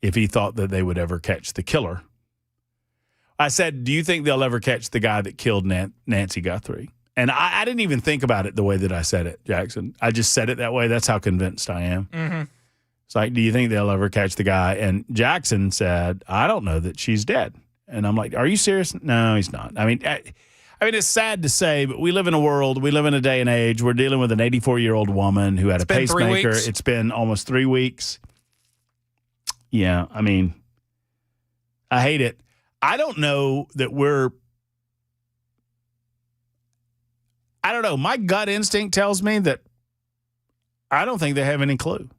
Speaker 2: if he thought that they would ever catch the killer. I said, do you think they'll ever catch the guy that killed Nancy Guthrie? And I didn't even think about it the way that I said it, Jackson. I just said it that way. That's how convinced I am.
Speaker 3: Mm-hmm.
Speaker 2: It's like, do you think they'll ever catch the guy? And Jackson said, I don't know that she's dead. And I'm like, are you serious? No, he's not. I mean, it's sad to say, but we live in a world, we live in a day and age. We're dealing with an 84-year-old woman who had a pacemaker.
Speaker 3: It's
Speaker 2: been almost 3 weeks. Yeah, I mean, I hate it. I don't know that I don't know. My gut instinct tells me that I don't think they have any clue.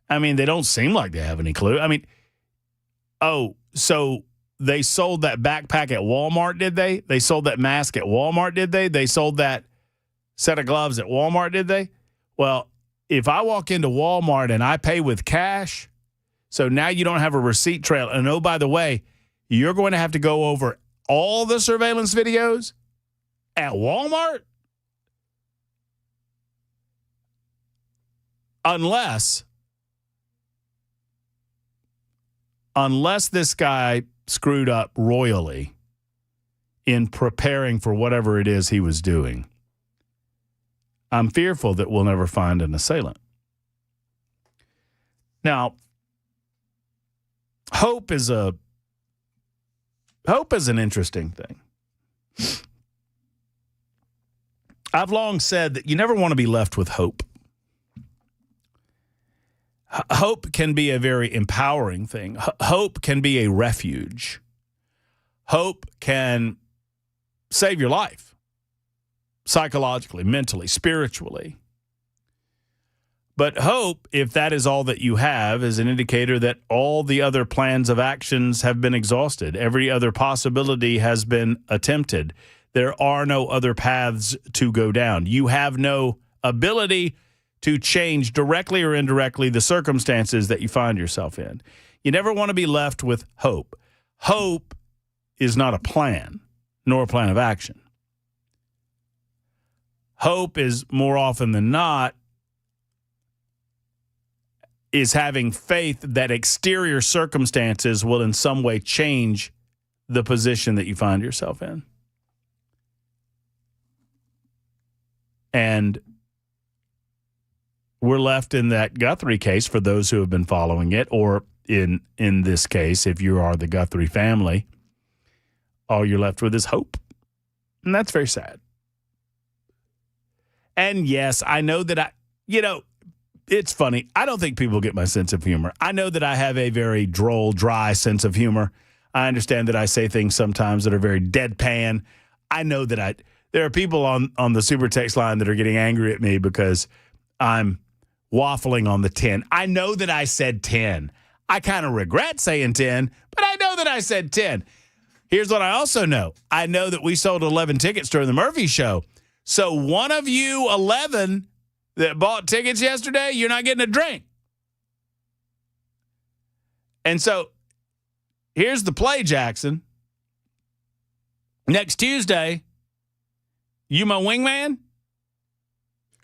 Speaker 2: I mean, they don't seem like they have any clue. I mean, so they sold that backpack at Walmart, did they? They sold that mask at Walmart, did they? They sold that set of gloves at Walmart, did they? Well, if I walk into Walmart and I pay with cash, so now you don't have a receipt trail. And oh, by the way, you're going to have to go over all the surveillance videos at Walmart? Unless this guy screwed up royally in preparing for whatever it is he was doing. I'm fearful that we'll never find an assailant. Now, hope is an interesting thing. I've long said that you never want to be left with hope. Hope can be a very empowering thing. Hope can be a refuge. Hope can save your life psychologically, mentally, spiritually. But hope, if that is all that you have, is an indicator that all the other plans of actions have been exhausted. Every other possibility has been attempted. There are no other paths to go down. You have no ability to change directly or indirectly the circumstances that you find yourself in. You never want to be left with hope. Hope is not a plan, nor a plan of action. Hope is more often than not is having faith that exterior circumstances will in some way change the position that you find yourself in. And we're left in that Guthrie case for those who have been following it, or in this case, if you are the Guthrie family, all you're left with is hope. And that's very sad. And yes, I know that it's funny. I don't think people get my sense of humor. I know that I have a very droll, dry sense of humor. I understand that I say things sometimes that are very deadpan. I know that there are people on the super text line that are getting angry at me because I'm waffling on the 10. I know that I said 10. I kind of regret saying 10, but I know that I said 10. Here's what I also know. I know that we sold 11 tickets during the Murphy show. So one of you 11 that bought tickets yesterday, you're not getting a drink. And so here's the play, Jackson. Next Tuesday, you my wingman?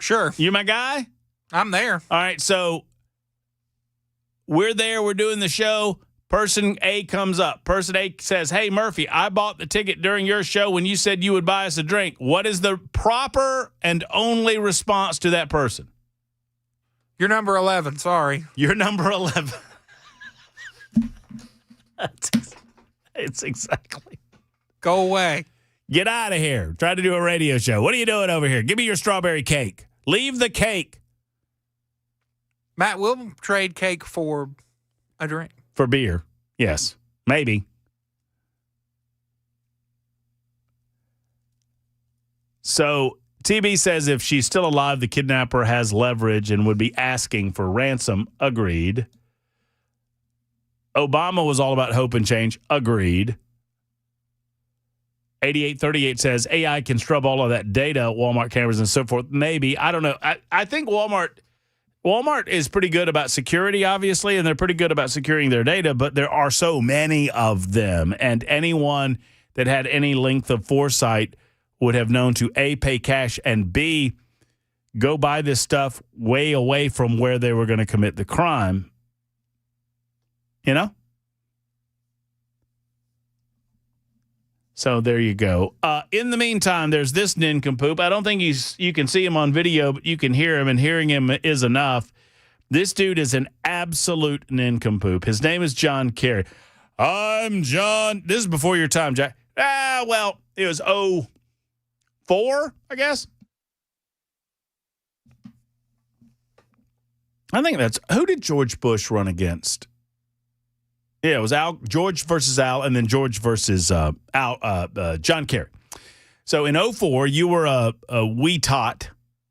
Speaker 3: Sure.
Speaker 2: You my guy?
Speaker 3: I'm there.
Speaker 2: All right, so we're there. We're doing the show. Person A comes up. Person A says, hey, Murphy, I bought the ticket during your show when you said you would buy us a drink. What is the proper and only response to that person?
Speaker 3: You're number 11. Sorry.
Speaker 2: You're number 11. It's exactly.
Speaker 3: Go away.
Speaker 2: Get out of here. Try to do a radio show. What are you doing over here? Give me your strawberry cake. Leave the cake.
Speaker 3: Matt, we'll trade cake for a drink.
Speaker 2: For beer. Yes. Maybe. So TB says if she's still alive, the kidnapper has leverage and would be asking for ransom. Agreed. Obama was all about hope and change. Agreed. 8838 says AI can scrub all of that data, Walmart cameras and so forth. Maybe. I don't know. I think Walmart is pretty good about security, obviously, and they're pretty good about securing their data, but there are so many of them, and anyone that had any length of foresight would have known to A, pay cash, and B, go buy this stuff way away from where they were going to commit the crime. You know? So there you go. In the meantime, there's this nincompoop. I don't think you can see him on video, but you can hear him, and hearing him is enough. This dude is an absolute nincompoop. His name is John Kerry. I'm John. This is before your time, Jack. Well, it was 04, I guess. I think that's who did George Bush run against? Yeah, it was George versus Al, and then George versus John Kerry. So in 2004, you were a wee tot.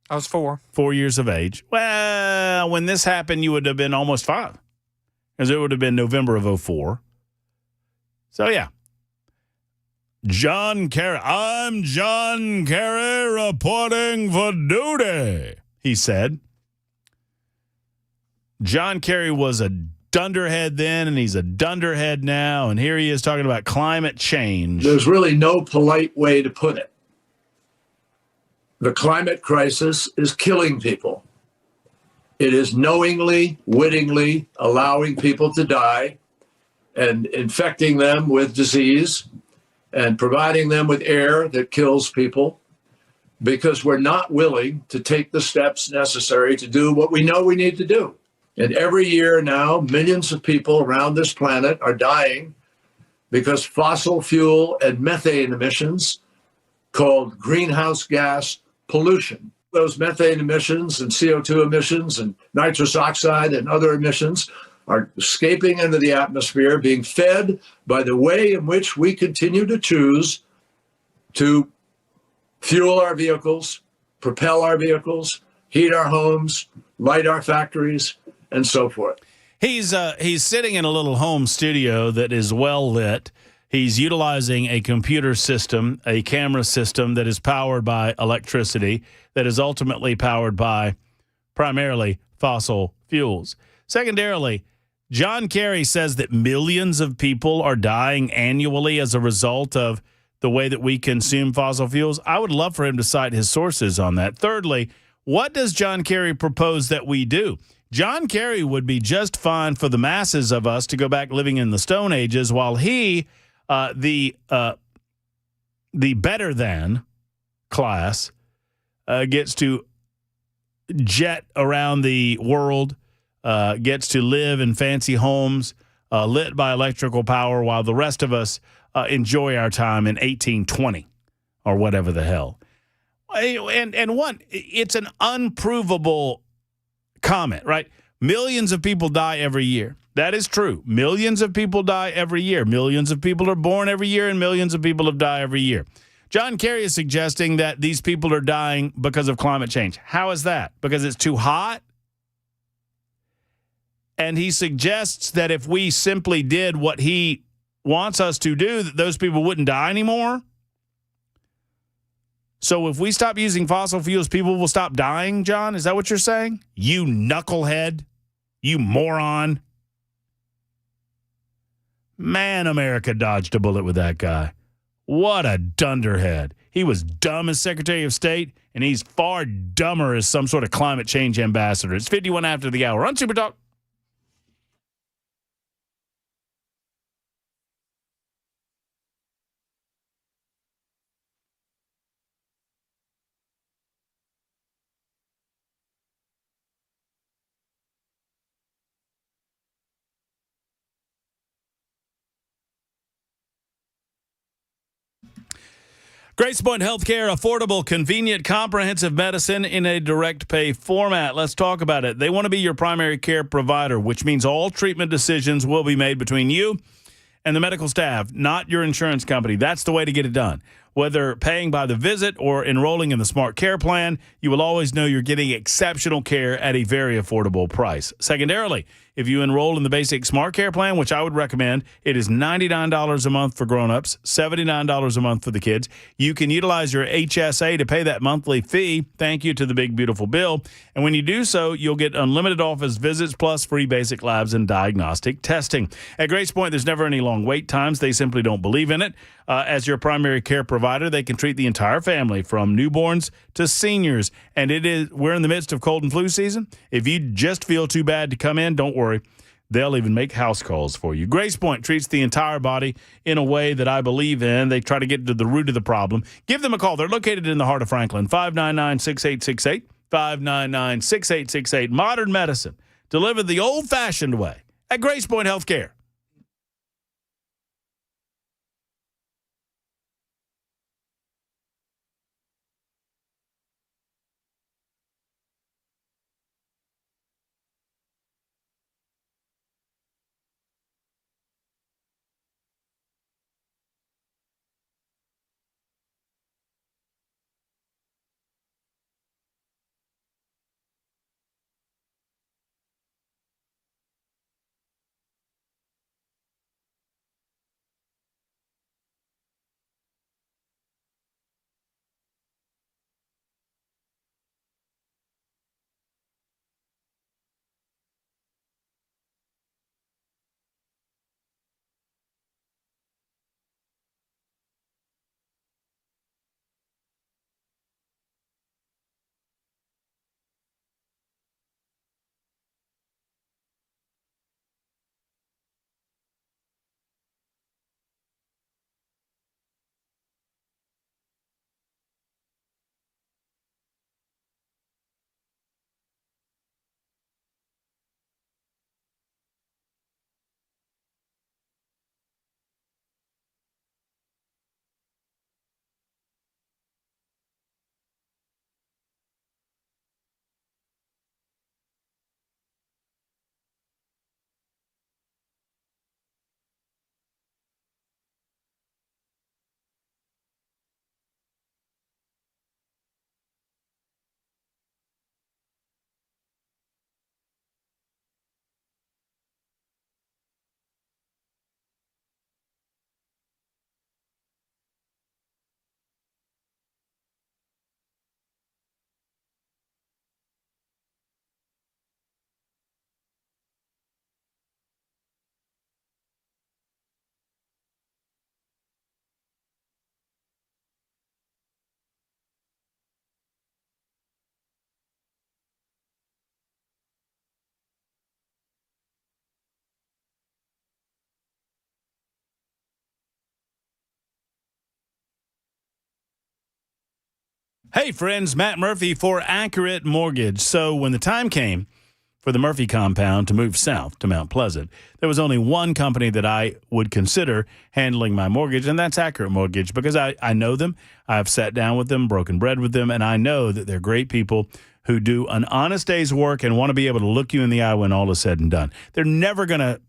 Speaker 3: I was 4.
Speaker 2: 4 years of age. Well, when this happened, you would have been almost 5, because it would have been November of 2004. So yeah, John Kerry. I'm John Kerry reporting for duty, he said. John Kerry was a dunderhead then, and he's a dunderhead now, and here he is talking about climate change.
Speaker 7: There's really no polite way to put it. The climate crisis is killing people. It is knowingly, wittingly allowing people to die and infecting them with disease and providing them with air that kills people because we're not willing to take the steps necessary to do what we know we need to do. And every year now, millions of people around this planet are dying because fossil fuel and methane emissions, called greenhouse gas pollution. Those methane emissions and CO2 emissions and nitrous oxide and other emissions are escaping into the atmosphere, being fed by the way in which we continue to choose to fuel our vehicles, propel our vehicles, heat our homes, light our factories, and so forth.
Speaker 2: He's sitting in a little home studio that is well lit. He's utilizing a computer system, a camera system that is powered by electricity, that is ultimately powered by primarily fossil fuels. Secondarily, John Kerry says that millions of people are dying annually as a result of the way that we consume fossil fuels. I would love for him to cite his sources on that. Thirdly, what does John Kerry propose that we do? John Kerry would be just fine for the masses of us to go back living in the Stone Ages, while he, the better than class, gets to jet around the world, gets to live in fancy homes lit by electrical power, while the rest of us enjoy our time in 1820 or whatever the hell. And one, it's an unprovable comment, right? Millions of people die every year. That is true. Millions of people die every year. Millions of people are born every year, and millions of people have died every year. John Kerry is suggesting that these people are dying because of climate change. How is that? Because it's too hot? And he suggests that if we simply did what he wants us to do, that those people wouldn't die anymore. So if we stop using fossil fuels, people will stop dying, John? Is that what you're saying? You knucklehead. You moron. Man, America dodged a bullet with that guy. What a dunderhead. He was dumb as Secretary of State, and he's far dumber as some sort of climate change ambassador. It's 51 after the hour on Super Talk. Grace Point Healthcare, affordable, convenient, comprehensive medicine in a direct pay format. Let's talk about it. They want to be your primary care provider, which means all treatment decisions will be made between you and the medical staff, not your insurance company. That's the way to get it done. Whether paying by the visit or enrolling in the Smart Care Plan, you will always know you're getting exceptional care at a very affordable price. Secondarily, if you enroll in the basic Smart Care Plan, which I would recommend, it is $99 a month for grown-ups, $79 a month for the kids. You can utilize your HSA to pay that monthly fee. Thank you to the big, beautiful bill. And when you do so, you'll get unlimited office visits plus free basic labs and diagnostic testing. At Grace Point, there's never any long wait times. They simply don't believe in it. As your primary care provider, they can treat the entire family from newborns to seniors. And we're in the midst of cold and flu season. If you just feel too bad to come in, don't worry. They'll even make house calls for you. Grace Point treats the entire body in a way that I believe in. They try to get to the root of the problem. Give them a call. They're located in the heart of Franklin, 599-6868, 599-6868. Modern medicine delivered the old-fashioned way at Grace Point Healthcare. Hey, friends, Matt Murphy for Accurate Mortgage. So when the time came for the Murphy compound to move south to Mount Pleasant, there was only one company that I would consider handling my mortgage, and that's Accurate Mortgage, because I know them. I've sat down with them, broken bread with them, and I know that they're great people who do an honest day's work and want to be able to look you in the eye when all is said and done. They're never going to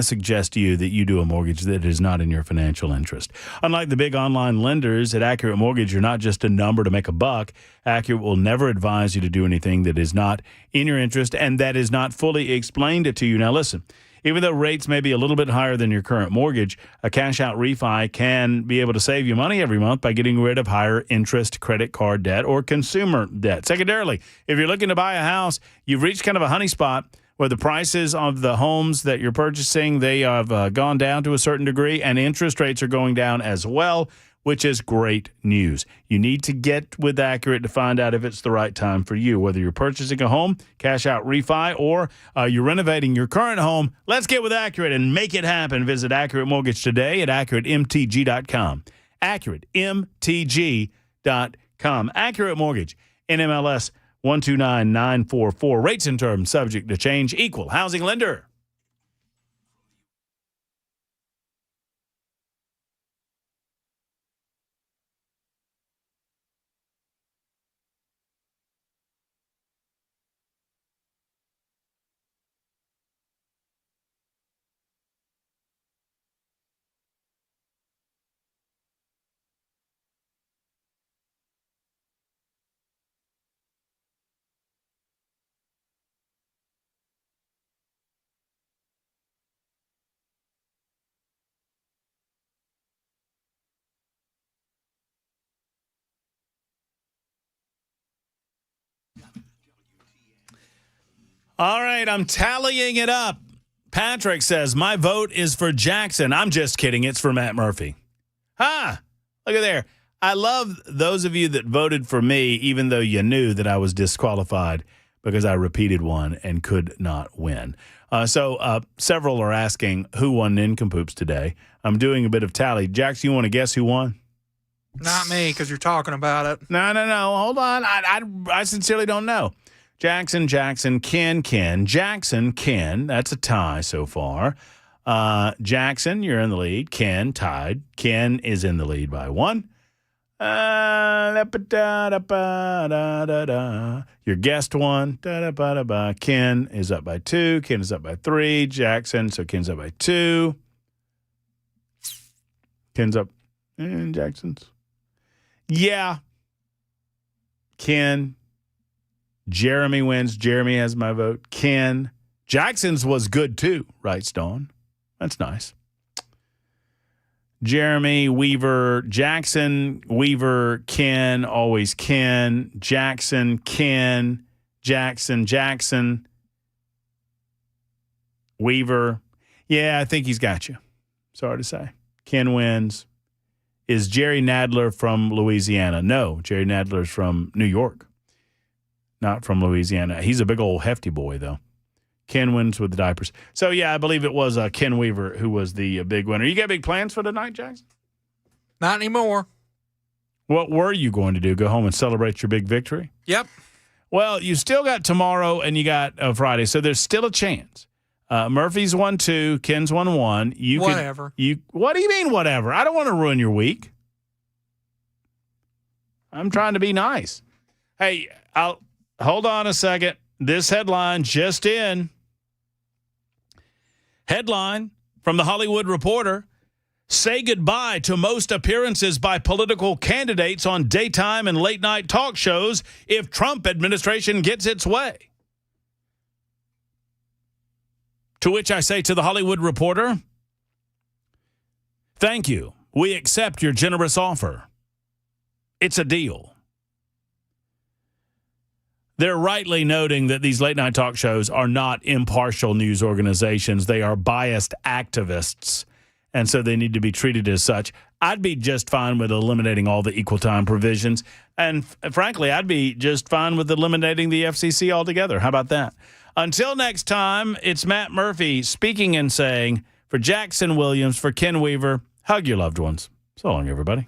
Speaker 2: suggest to you that you do a mortgage that is not in your financial interest. Unlike the big online lenders at Accurate Mortgage, you're not just a number to make a buck. Accurate will never advise you to do anything that is not in your interest and that is not fully explained to you. Now listen, even though rates may be a little bit higher than your current mortgage, a cash-out refi can be able to save you money every month by getting rid of higher interest credit card debt or consumer debt. Secondarily, if you're looking to buy a house, you've reached kind of a honey spot where the prices of the homes that you're purchasing, they have gone down to a certain degree, and interest rates are going down as well, which is great news. You need to get with Accurate to find out if it's the right time for you. Whether you're purchasing a home, cash out refi, or you're renovating your current home, let's get with Accurate and make it happen. Visit Accurate Mortgage today at AccurateMTG.com. AccurateMTG.com. Accurate Mortgage, NMLS 129944. Rates and terms subject to change. Equal housing lender. All right, I'm tallying it up. Patrick says, my vote is for Jackson. I'm just kidding. It's for Matt Murphy. Look at there. I love those of you that voted for me, even though you knew that I was disqualified because I repeated one and could not win. So several are asking who won Nincompoops today. I'm doing a bit of tally. Jackson, you want to guess who won?
Speaker 3: Not me, because you're talking about it.
Speaker 2: No. Hold on. I sincerely don't know. Jackson, Ken. Jackson, Ken. That's a tie so far. Jackson, you're in the lead. Ken, tied. Ken is in the lead by 1. Your guest won. Ken is up by 2. Ken is up by 3. Jackson, so Ken's up by 2. Ken's up. And Jackson's. Yeah. Ken. Jeremy wins. Jeremy has my vote. Ken. Jackson's was good too, writes Dawn. That's nice. Jeremy, Weaver, Jackson, Weaver, Ken, always Ken, Jackson, Ken, Jackson, Weaver. Yeah, I think he's got you. Sorry to say. Ken wins. Is Jerry Nadler from Louisiana? No, Jerry Nadler's from New York. Not from Louisiana. He's a big old hefty boy, though. Ken wins with the diapers. So, yeah, I believe it was Ken Weaver who was the big winner. You got big plans for tonight, Jackson?
Speaker 3: Not anymore.
Speaker 2: What were you going to do? Go home and celebrate your big victory?
Speaker 3: Yep.
Speaker 2: Well, you still got tomorrow and you got Friday, so there's still a chance. Murphy's won 2, Ken's won 1.
Speaker 3: Whatever.
Speaker 2: What do you mean, whatever? I don't want to ruin your week. I'm trying to be nice. Hey, hold on a second. This headline just in. Headline from the Hollywood Reporter. Say goodbye to most appearances by political candidates on daytime and late night talk shows if Trump administration gets its way. To which I say to the Hollywood Reporter, thank you. We accept your generous offer. It's a deal. They're rightly noting that these late-night talk shows are not impartial news organizations. They are biased activists, and so they need to be treated as such. I'd be just fine with eliminating all the equal time provisions, and frankly, I'd be just fine with eliminating the FCC altogether. How about that? Until next time, it's Matt Murphy speaking and saying, for Jackson Williams, for Ken Weaver, hug your loved ones. So long, everybody.